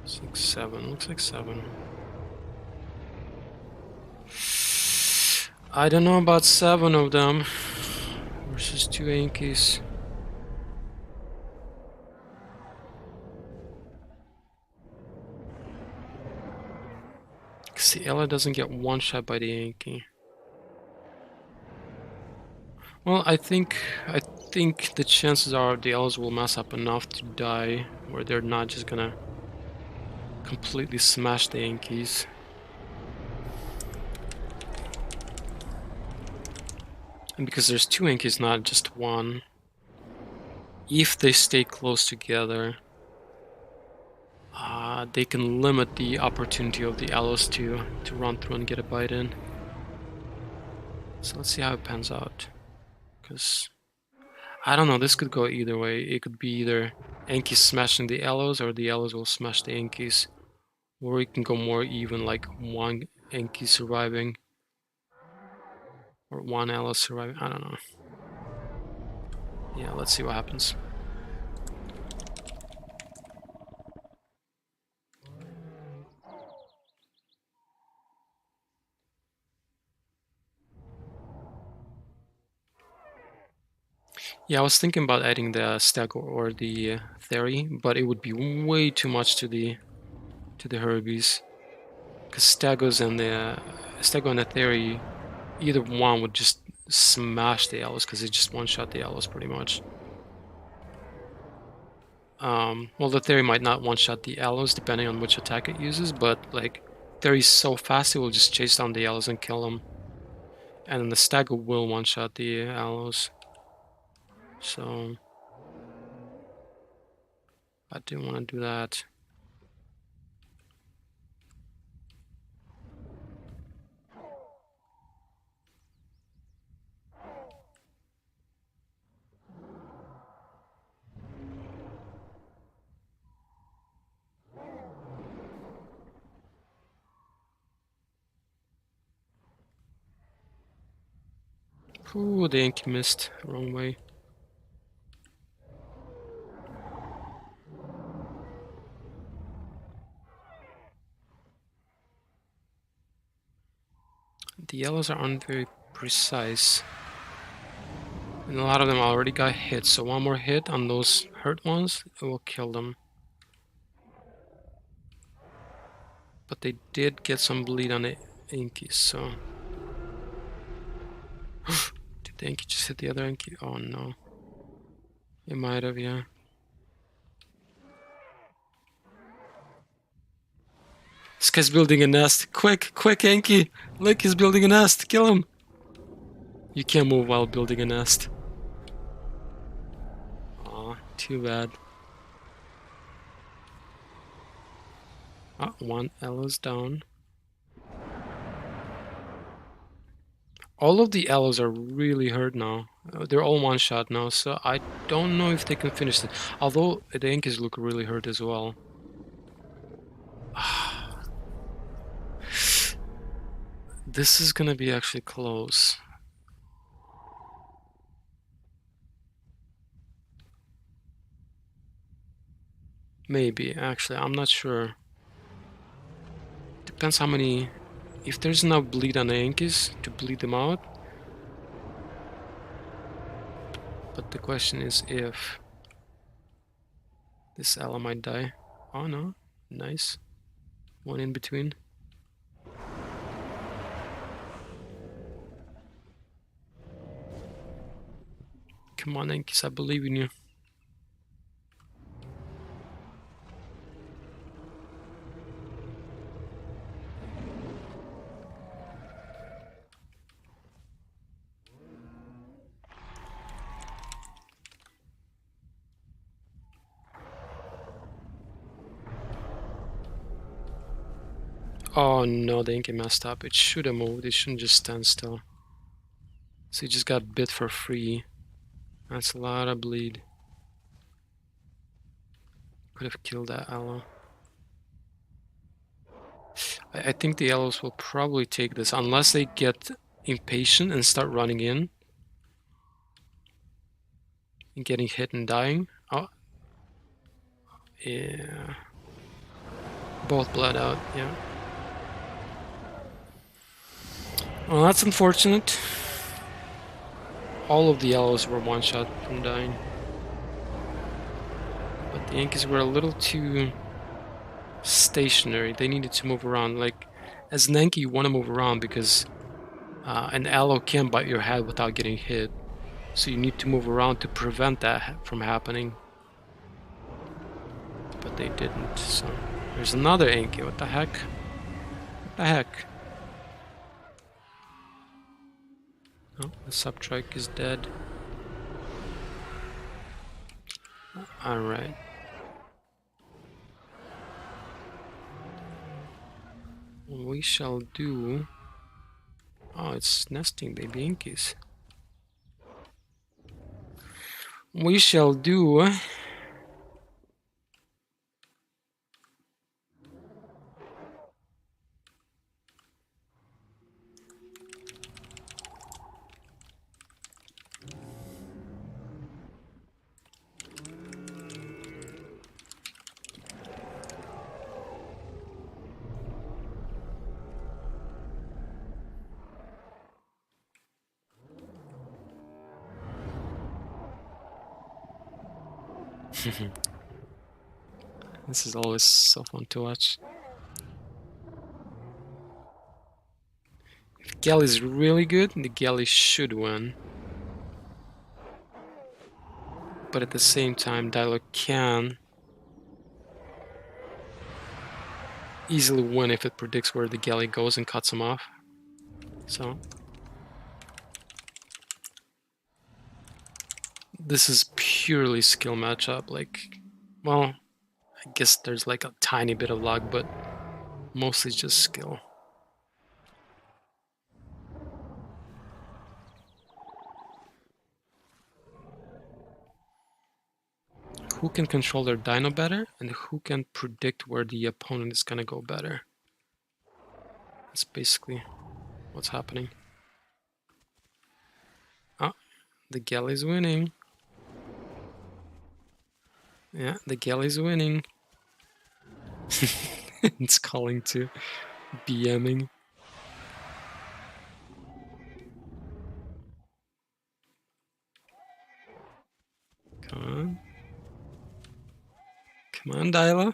Six, 7. Looks like 7. I don't know about 7 of them versus 2 Yankees. Because the Ella doesn't get one shot by the Yankee. Well, I think the chances are the Ellas will mess up enough to die where they're not just gonna completely smash the Yankees. And because there's 2 Yankees, not just one, if they stay close together, they can limit the opportunity of the Ellas to run through and get a bite in. So let's see how it pans out. Because I don't know, this could go either way. It could be either Yankees smashing the Ellas or the Ellas will smash the Yankees. Or it can go more even, like one Yankee surviving. Or one Ella surviving. I don't know. Yeah, let's see what happens. Yeah, I was thinking about adding the Stag or the Theory, but it would be way too much to the Herbies. Because Stagos and the Stego and the Theory, either one would just smash the Ellos because it just one-shot the Ellos pretty much. Well, the Theory might not one-shot the Ellos depending on which attack it uses, but like Theory's so fast it will just chase down the Ellos and kill them. And then the Stego will one-shot the Ellos. So I didn't want to do that. Ooh, the Yankee missed. Wrong way. The yellows aren't very precise. And a lot of them already got hit, so one more hit on those hurt ones, it will kill them. But they did get some bleed on the Yankees, so... Did the Yankee just hit the other Yankee? Oh no. It might have, yeah. This guy's building a nest. Quick, quick, Yankee! Look, he's building a nest. Kill him! You can't move while building a nest. Aw, too bad. One Ella's down. All of the Ellos are really hurt now. They're all one shot now, so I don't know if they can finish it. Although the Yankees look really hurt as well. This is gonna be actually close. Maybe, actually, I'm not sure. Depends how many... If there's enough bleed on the Yankees to bleed them out. But the question is if... This Ella might die. Oh no, nice. One in between. Come on, Yankees, I believe in you. Oh no, the Inky messed up. It should have moved. It shouldn't just stand still. So he just got bit for free. That's a lot of bleed. Could have killed that aloe. I think the yellows will probably take this unless they get impatient and start running in and getting hit and dying. Oh, yeah. Both bled out, yeah. Well, that's unfortunate. All of the yellows were one shot from dying. But the Yankees were a little too stationary. They needed to move around. Like, as an Yankee, you want to move around because an aloe can bite your head without getting hit. So you need to move around to prevent that from happening. But they didn't, so... There's another Yankee. What the heck? What the heck? Oh, the Subtrike is dead. Alright. We shall do... Oh, it's nesting baby Yankees. We shall do... This is always so fun to watch. If Galley is really good, the Galley should win. But at the same time, Dialog can easily win if it predicts where the Galley goes and cuts him off. So... This is purely skill matchup, like... Well, I guess there's like a tiny bit of luck, but mostly just skill. Who can control their dino better, and who can predict where the opponent is gonna go better. That's basically what's happening. Ah, the Galley's winning. Yeah, the Galley's winning. It's calling to BMing. Come on. Come on, Dyla.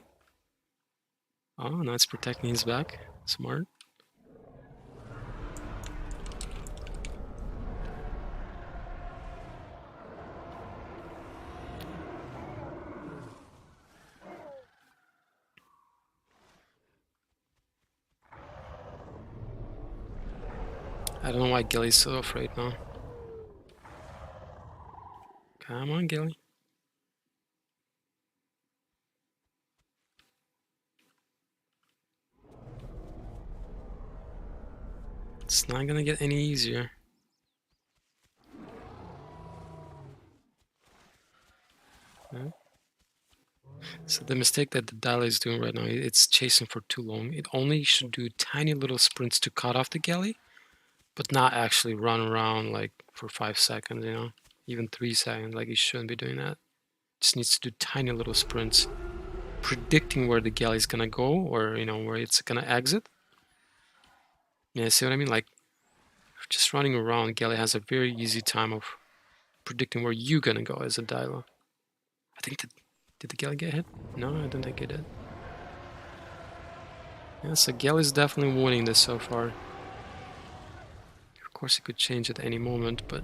Oh, now it's protecting his back. Smart. I don't know why Gilly's so afraid now. Come on, Gilly. It's not gonna get any easier. Yeah. So the mistake that the Dali is doing right now, it's chasing for too long. It only should do tiny little sprints to cut off the Galley, but not actually run around like for 5 seconds, you know? Even 3 seconds, like it shouldn't be doing that. Just needs to do tiny little sprints, predicting where the Galley is gonna go, or, you know, where it's gonna exit. Yeah, see what I mean? Like, just running around, Galley has a very easy time of predicting where you're gonna go as a Dilo. I think that... Did the Galley get hit? No, I don't think it did. Yeah, so Galley's definitely winning this so far. Of course, it could change at any moment, but...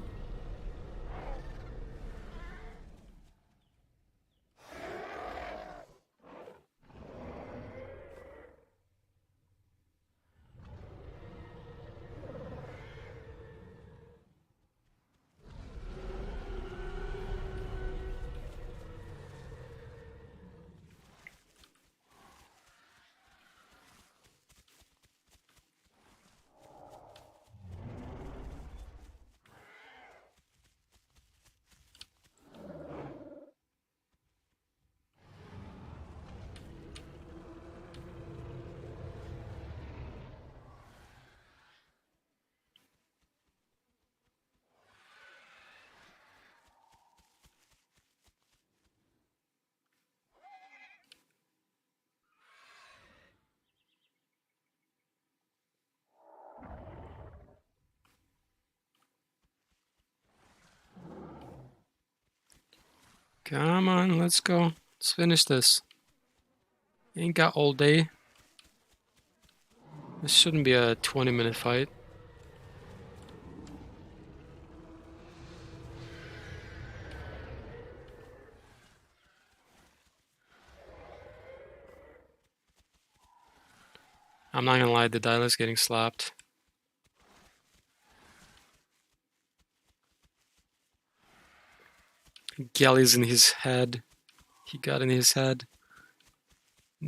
Come on, let's go. Let's finish this. Ain't got all day. This shouldn't be a 20-minute fight. I'm not gonna lie, the dial is getting slapped. Gelly's in his head. He got in his head.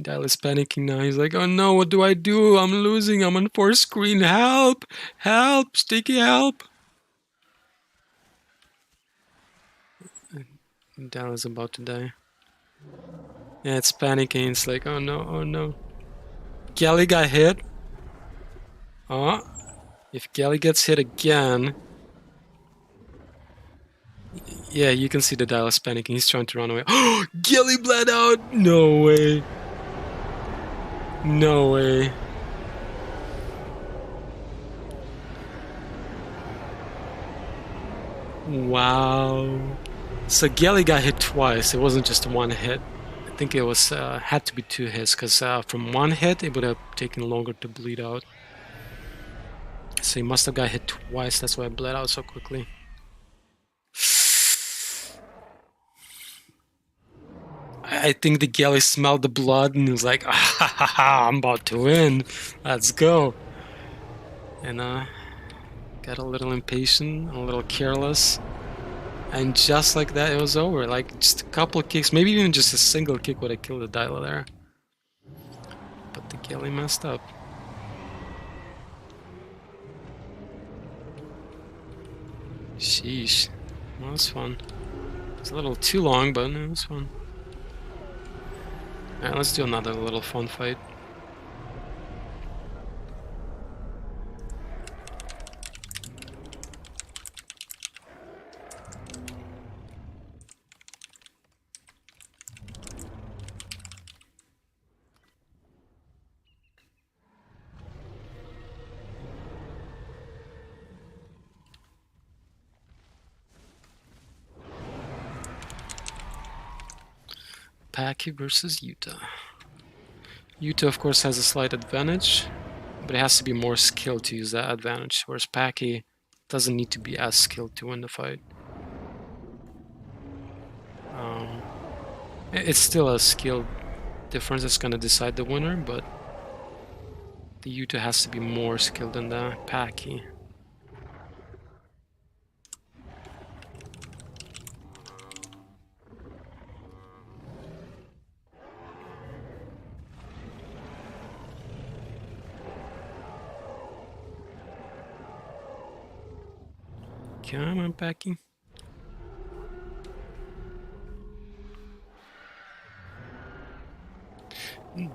Dial is panicking now. He's like, oh no, what do I do? I'm losing. I'm on 4 screen. Help! Help! Sticky help! Dial is about to die. Yeah, it's panicking. It's like, oh no, oh no. Gelly got hit. Oh, if Gelly gets hit again... Yeah, you can see the dial is panicking. He's trying to run away. Oh, Gelly bled out! No way. No way. Wow. So Gelly got hit twice. It wasn't just one hit. I think it was had to be 2 hits, because from 1 hit it would have taken longer to bleed out. So he must have got hit twice. That's why it bled out so quickly. I think the Gelly smelled the blood and was like, ah, I'm about to win. Let's go. And got a little impatient, a little careless. And just like that, it was over. Like, just a couple of kicks, maybe even just a single kick would have killed the Dyla there. But the Gelly messed up. Sheesh. Well, that was fun. It's a little too long, but it was fun. Alright, let's do another little fun fight. Paki versus Yuta. Yuta, of course, has a slight advantage, but it has to be more skilled to use that advantage, whereas Paki doesn't need to be as skilled to win the fight. It's still a skill difference that's going to decide the winner, but the Yuta has to be more skilled than the Paki. Come on, Paki.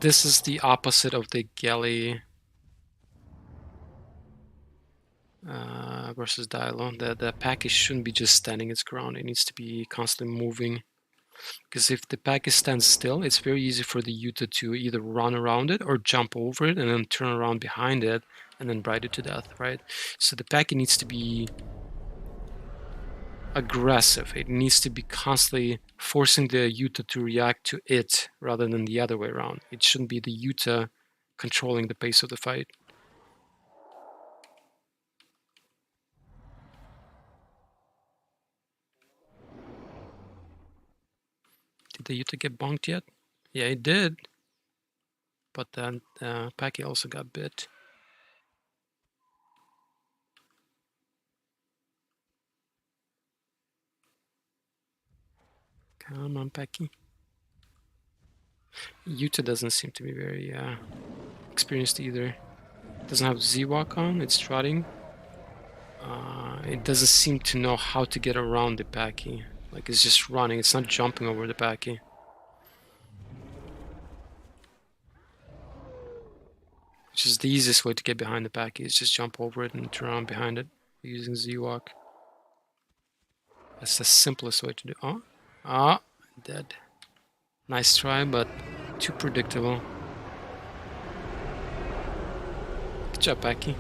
This is the opposite of the Gelly versus Dylon. The Paki shouldn't be just standing its ground. It needs to be constantly moving. Because if the Paki stands still, it's very easy for the Yuta to either run around it or jump over it and then turn around behind it and then ride it to death, right? So the Paki needs to be aggressive. It needs to be constantly forcing the Yuta to react to it rather than the other way around. It shouldn't be the Yuta controlling the pace of the fight. Did the Yuta get bonked yet? Yeah, it did. But then Paki also got bit. Come on, Paki. Yuta doesn't seem to be very experienced either. Doesn't have Z-Walk on, it's trotting. It doesn't seem to know how to get around the Paki. Like, it's just running, it's not jumping over the Paki. Which is the easiest way to get behind the Paki, is just jump over it and turn around behind it using Z-Walk. That's the simplest way to do. Oh, dead. Nice try, but too predictable. Good job, Paki.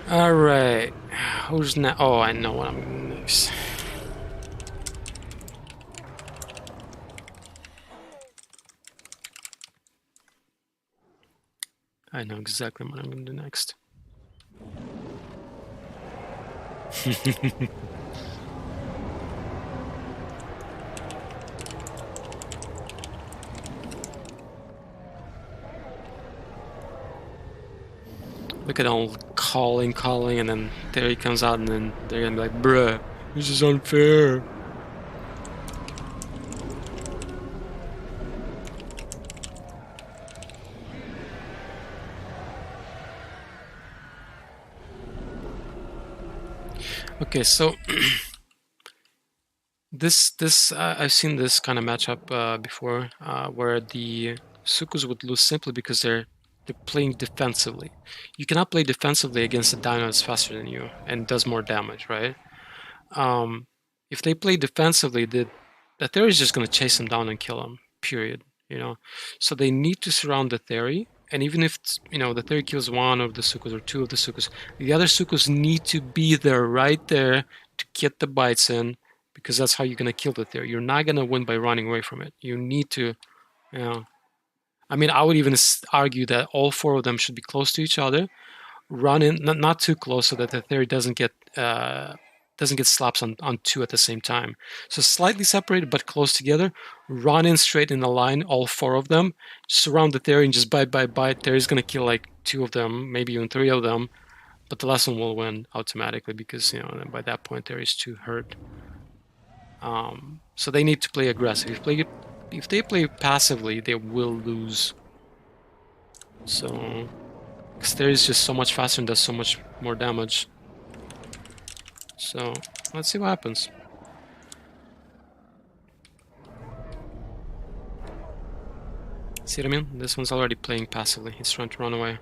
Alright. Who's next? Oh, I know what I'm going next. I know exactly what I'm going to do next. Look at all calling, and then there he comes out, and then they're gonna be like, bruh, this is unfair. Okay, so this I've seen this kind of matchup before, where the Sukus would lose simply because they're playing defensively. You cannot play defensively against a dino that's faster than you and does more damage, right? If they play defensively, the Theory is just going to chase them down and kill them. Period. You know, so they need to surround the Theory, and even if the Theory kills one of the Sukus or two of the Sukus, the other Sukus need to be there, right there, to get the bites in, because that's how you're going to kill the Theory. You're not going to win by running away from it. You need to, you know. I mean, I would even argue that all four of them should be close to each other, run in, not too close, so that the Theory doesn't get slaps on two at the same time. So slightly separated but close together, run in straight in a line, all four of them, surround the Theory and just bite. Theory's gonna kill like two of them, maybe even three of them, but the last one will win automatically because by that point Theory's too hurt. So they need to play aggressive. If they play passively, they will lose. So because Theory's just so much faster and does so much more damage. So let's see what happens. See what I mean? This one's already playing passively. He's trying to run away.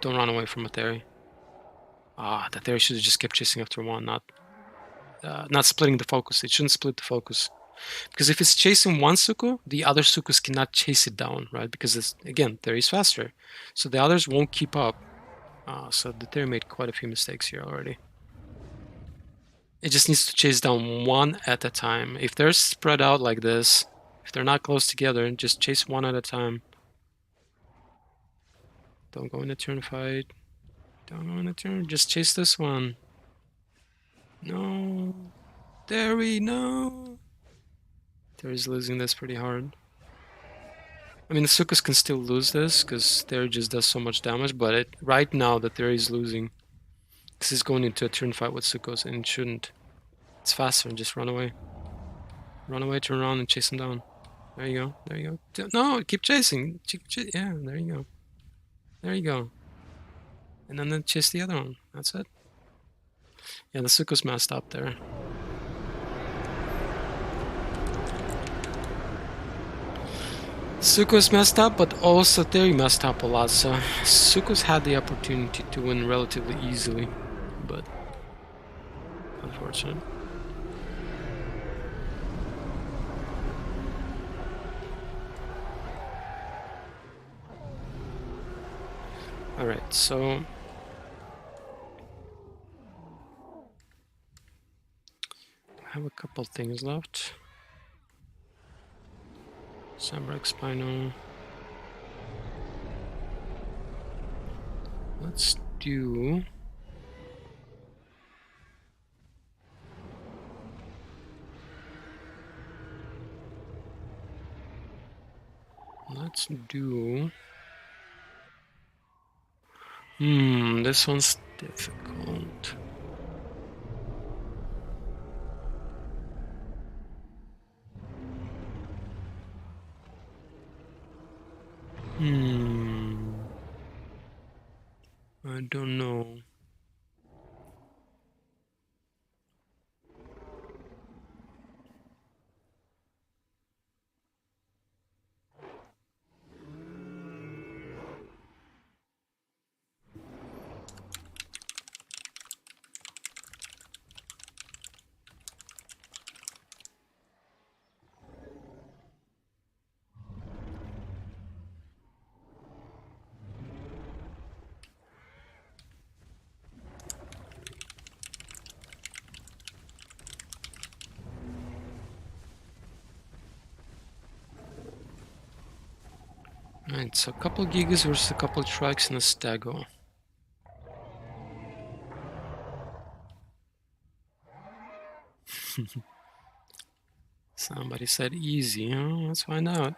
Don't run away from a Theory. The Theory should have just kept chasing after one, not splitting the focus. It shouldn't split the focus. Because if it's chasing one Suku, the other Sukus cannot chase it down, right? Because again, Theory's faster. So the others won't keep up. So the Theory made quite a few mistakes here already. It just needs to chase down one at a time. If they're spread out like this, if they're not close together, just chase one at a time. Don't go in a turn fight. Don't go in a turn. Just chase this one. No. Theory, no. Theory's losing this pretty hard. I mean, the Sukus can still lose this because Theory just does so much damage, but right now the Theory's losing because he's going into a turn fight with Sukus and it shouldn't. It's faster and just run away. Run away, turn around, and chase him down. There you go. There you go. No, keep chasing. Yeah, there you go. There you go. And then chase the other one. That's it. Yeah, the Sukus messed up there. Sukus messed up, but also Theory messed up a lot, so Sukus had the opportunity to win relatively easily, but unfortunate. Alright, so I have a couple things left. Samurai Spino. Let's do... This one's difficult. I don't know. Alright, so a couple Gigas versus a couple Trikes and a Stego. Somebody said easy, huh? Let's find out.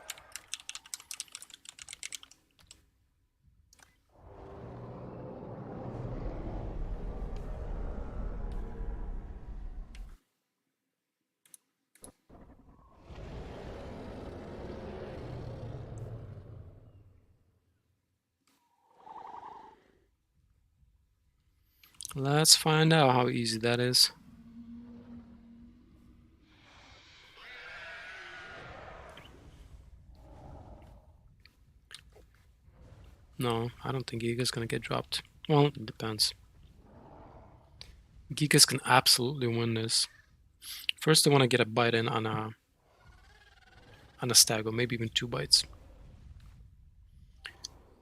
Let's find out how easy that is. No, I don't think Giga's gonna get dropped. Well, it depends. Gigas can absolutely win this. First, they want to get a bite in on a Stego, maybe even 2 bites.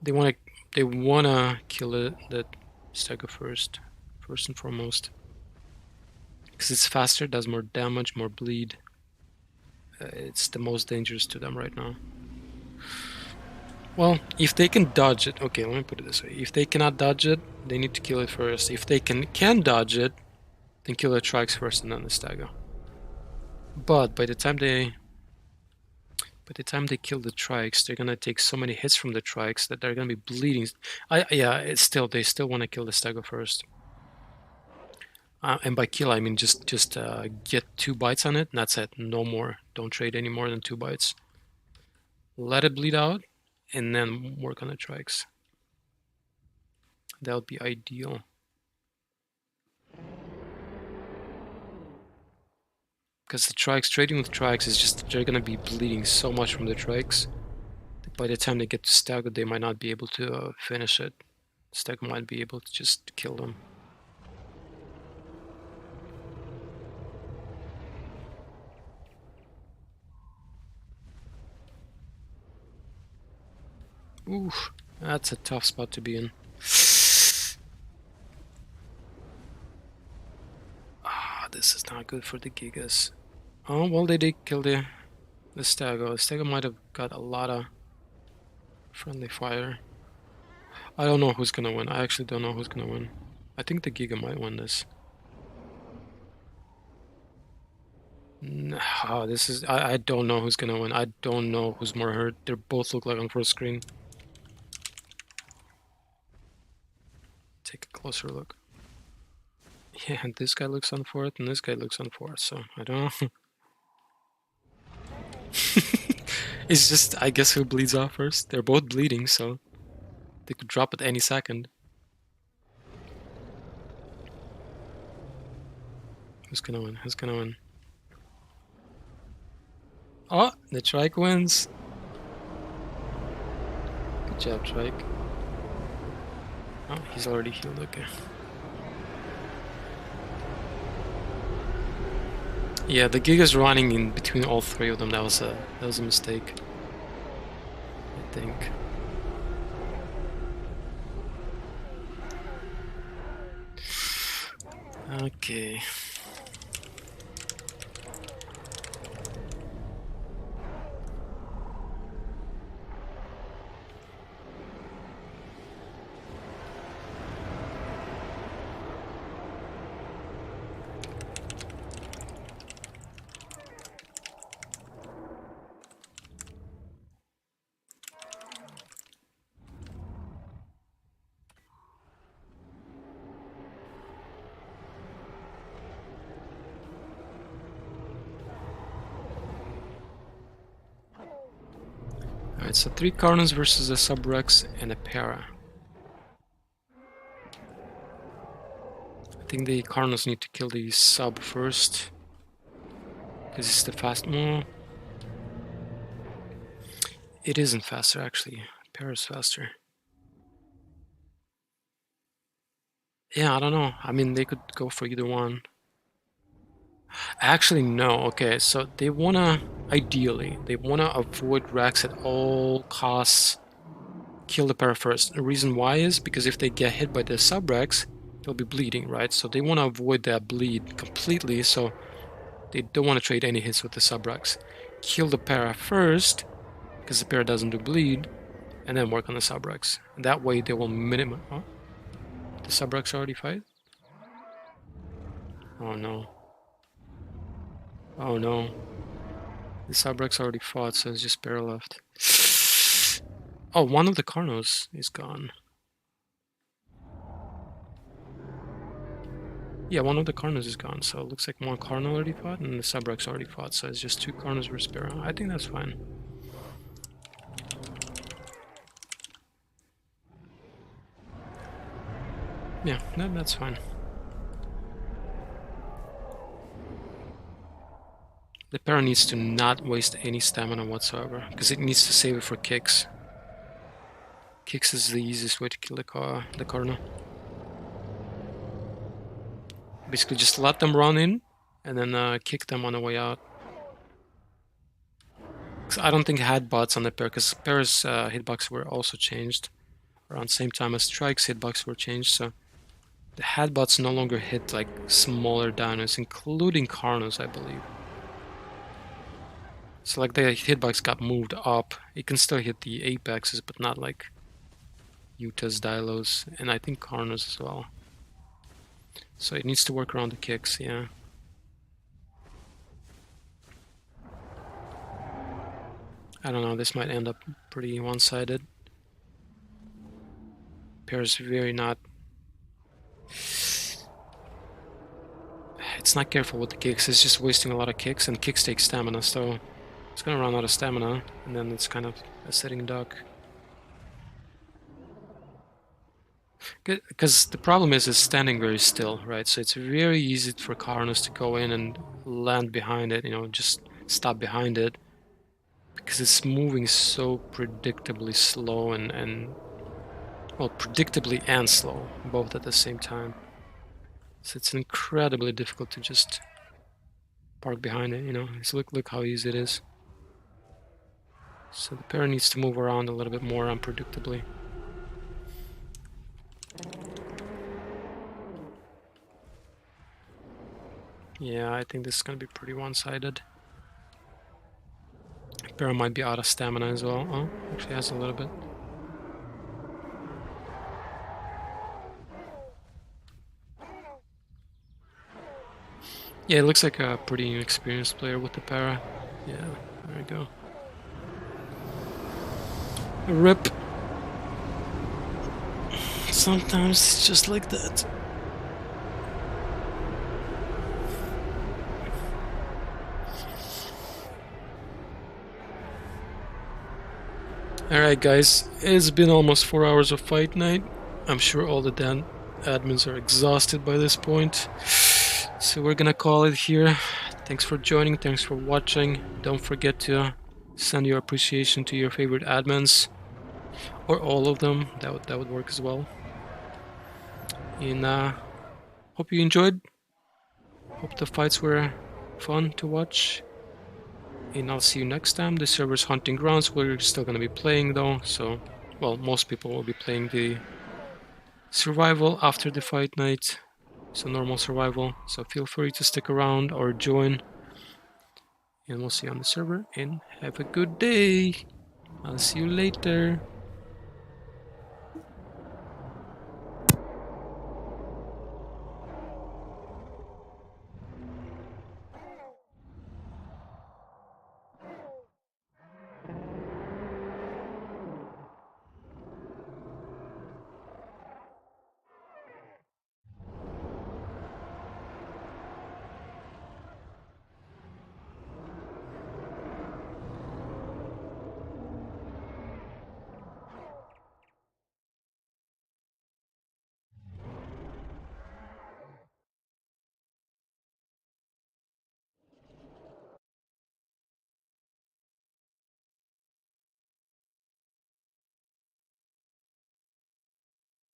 They wanna kill the Stego first and foremost, because it's faster, does more damage, more bleed. It's the most dangerous to them right now. Well, if they can dodge it, okay, let me put it this way. If they cannot dodge it, they need to kill it first. If they can dodge it, then kill the Trikes first and then the Stego. But by the time they kill the Trikes, they're gonna take so many hits from the Trikes that they're gonna be bleeding. They still want to kill the Stego first. And by kill, I mean just get 2 bites on it, and that's it. No more. Don't trade any more than 2 bites. Let it bleed out, and then work on the Trikes. That would be ideal. Because the Trikes, trading with Trikes is just, they're gonna be bleeding so much from the Trikes. By the time they get to Stego, they might not be able to finish it. Stego might be able to just kill them. Oof, that's a tough spot to be in. This is not good for the Gigas. Oh, well, they did kill the Stego. The Stego might have got a lot of friendly fire. I don't know who's gonna win. I actually don't know who's gonna win. I think the Giga might win this. No, this is... I don't know who's gonna win. I don't know who's more hurt. They both look like on first screen. Take a closer look. Yeah, and this guy looks on fourth, and this guy looks on fourth, so I don't know. It's just, I guess, who bleeds off first. They're both bleeding, so they could drop at any second. Who's gonna win? Who's gonna win? Oh, the Trike wins. Good job, Trike. Oh, he's already healed, okay. Yeah, the Giga's running in between all 3 of them. That was a mistake, I think. Okay. Alright, so 3 Carnos versus a Subrex and a Para. I think the Carnos need to kill the Sub first, because it's the fast move. It isn't faster, actually. Para's faster. Yeah, I don't know. I mean, they could go for either one. Actually, no. Okay, so they wanna, ideally, they wanna avoid Rex at all costs. Kill the Para first. The reason why is because if they get hit by the Sub-Rex, they'll be bleeding, right? So they wanna avoid that bleed completely, so they don't wanna trade any hits with the Sub-Rex. Kill the Para first, because the Para doesn't do bleed, and then work on the Subreks. And that way they will minimum. Oh, the Subreks already fight? Oh no. Oh no. The Subreks already fought, so it's just Bear left. Oh, one of the Carnos is gone. Yeah, one of the Carnos is gone, so it looks like one Carno already fought and the Subreks already fought, so it's just 2 Carnos versus Bear. I think that's fine. Yeah, that's fine. The Para needs to not waste any stamina whatsoever, because it needs to save it for kicks. Kicks is the easiest way to kill the Carno. Basically just let them run in, and then kick them on the way out. I don't think had bots on the pair, because Pair's hitbox were also changed. Around the same time as Strike's hitbox were changed, so the headbots no longer hit like smaller dinos, including Carnos, I believe. So like the hitbox got moved up. It can still hit the apexes, but not like Utah's Dilos, and I think Carnos as well. So it needs to work around the kicks, yeah. I don't know, this might end up pretty one-sided. Pair's very not... It's not careful with the kicks, it's just wasting a lot of kicks, and kicks take stamina, so it's gonna run out of stamina, and then it's kind of a sitting duck. Because the problem is it's standing very still, right? So it's very easy for Carnos to go in and land behind it, just stop behind it. Because it's moving so predictably slow and well, predictably and slow, both at the same time. So it's incredibly difficult to just park behind it, So look how easy it is. So the pair needs to move around a little bit more unpredictably. Yeah, I think this is gonna be pretty one-sided. Bear might be out of stamina as well. Oh, actually has a little bit. Yeah, it looks like a pretty inexperienced player with the para. Yeah, there we go. RIP. Sometimes it's just like that. Alright guys, it's been almost 4 hours of fight night. I'm sure all the admins are exhausted by this point. So we're gonna call it here. Thanks for joining, thanks for watching. Don't forget to send your appreciation to your favorite admins. Or all of them, that would work as well. And hope you enjoyed. Hope the fights were fun to watch. And I'll see you next time. The server's Hunting Grounds, we're still gonna be playing though, so, well, most people will be playing the survival after the fight night, so normal survival, so feel free to stick around or join, and we'll see you on the server, and have a good day. I'll see you later.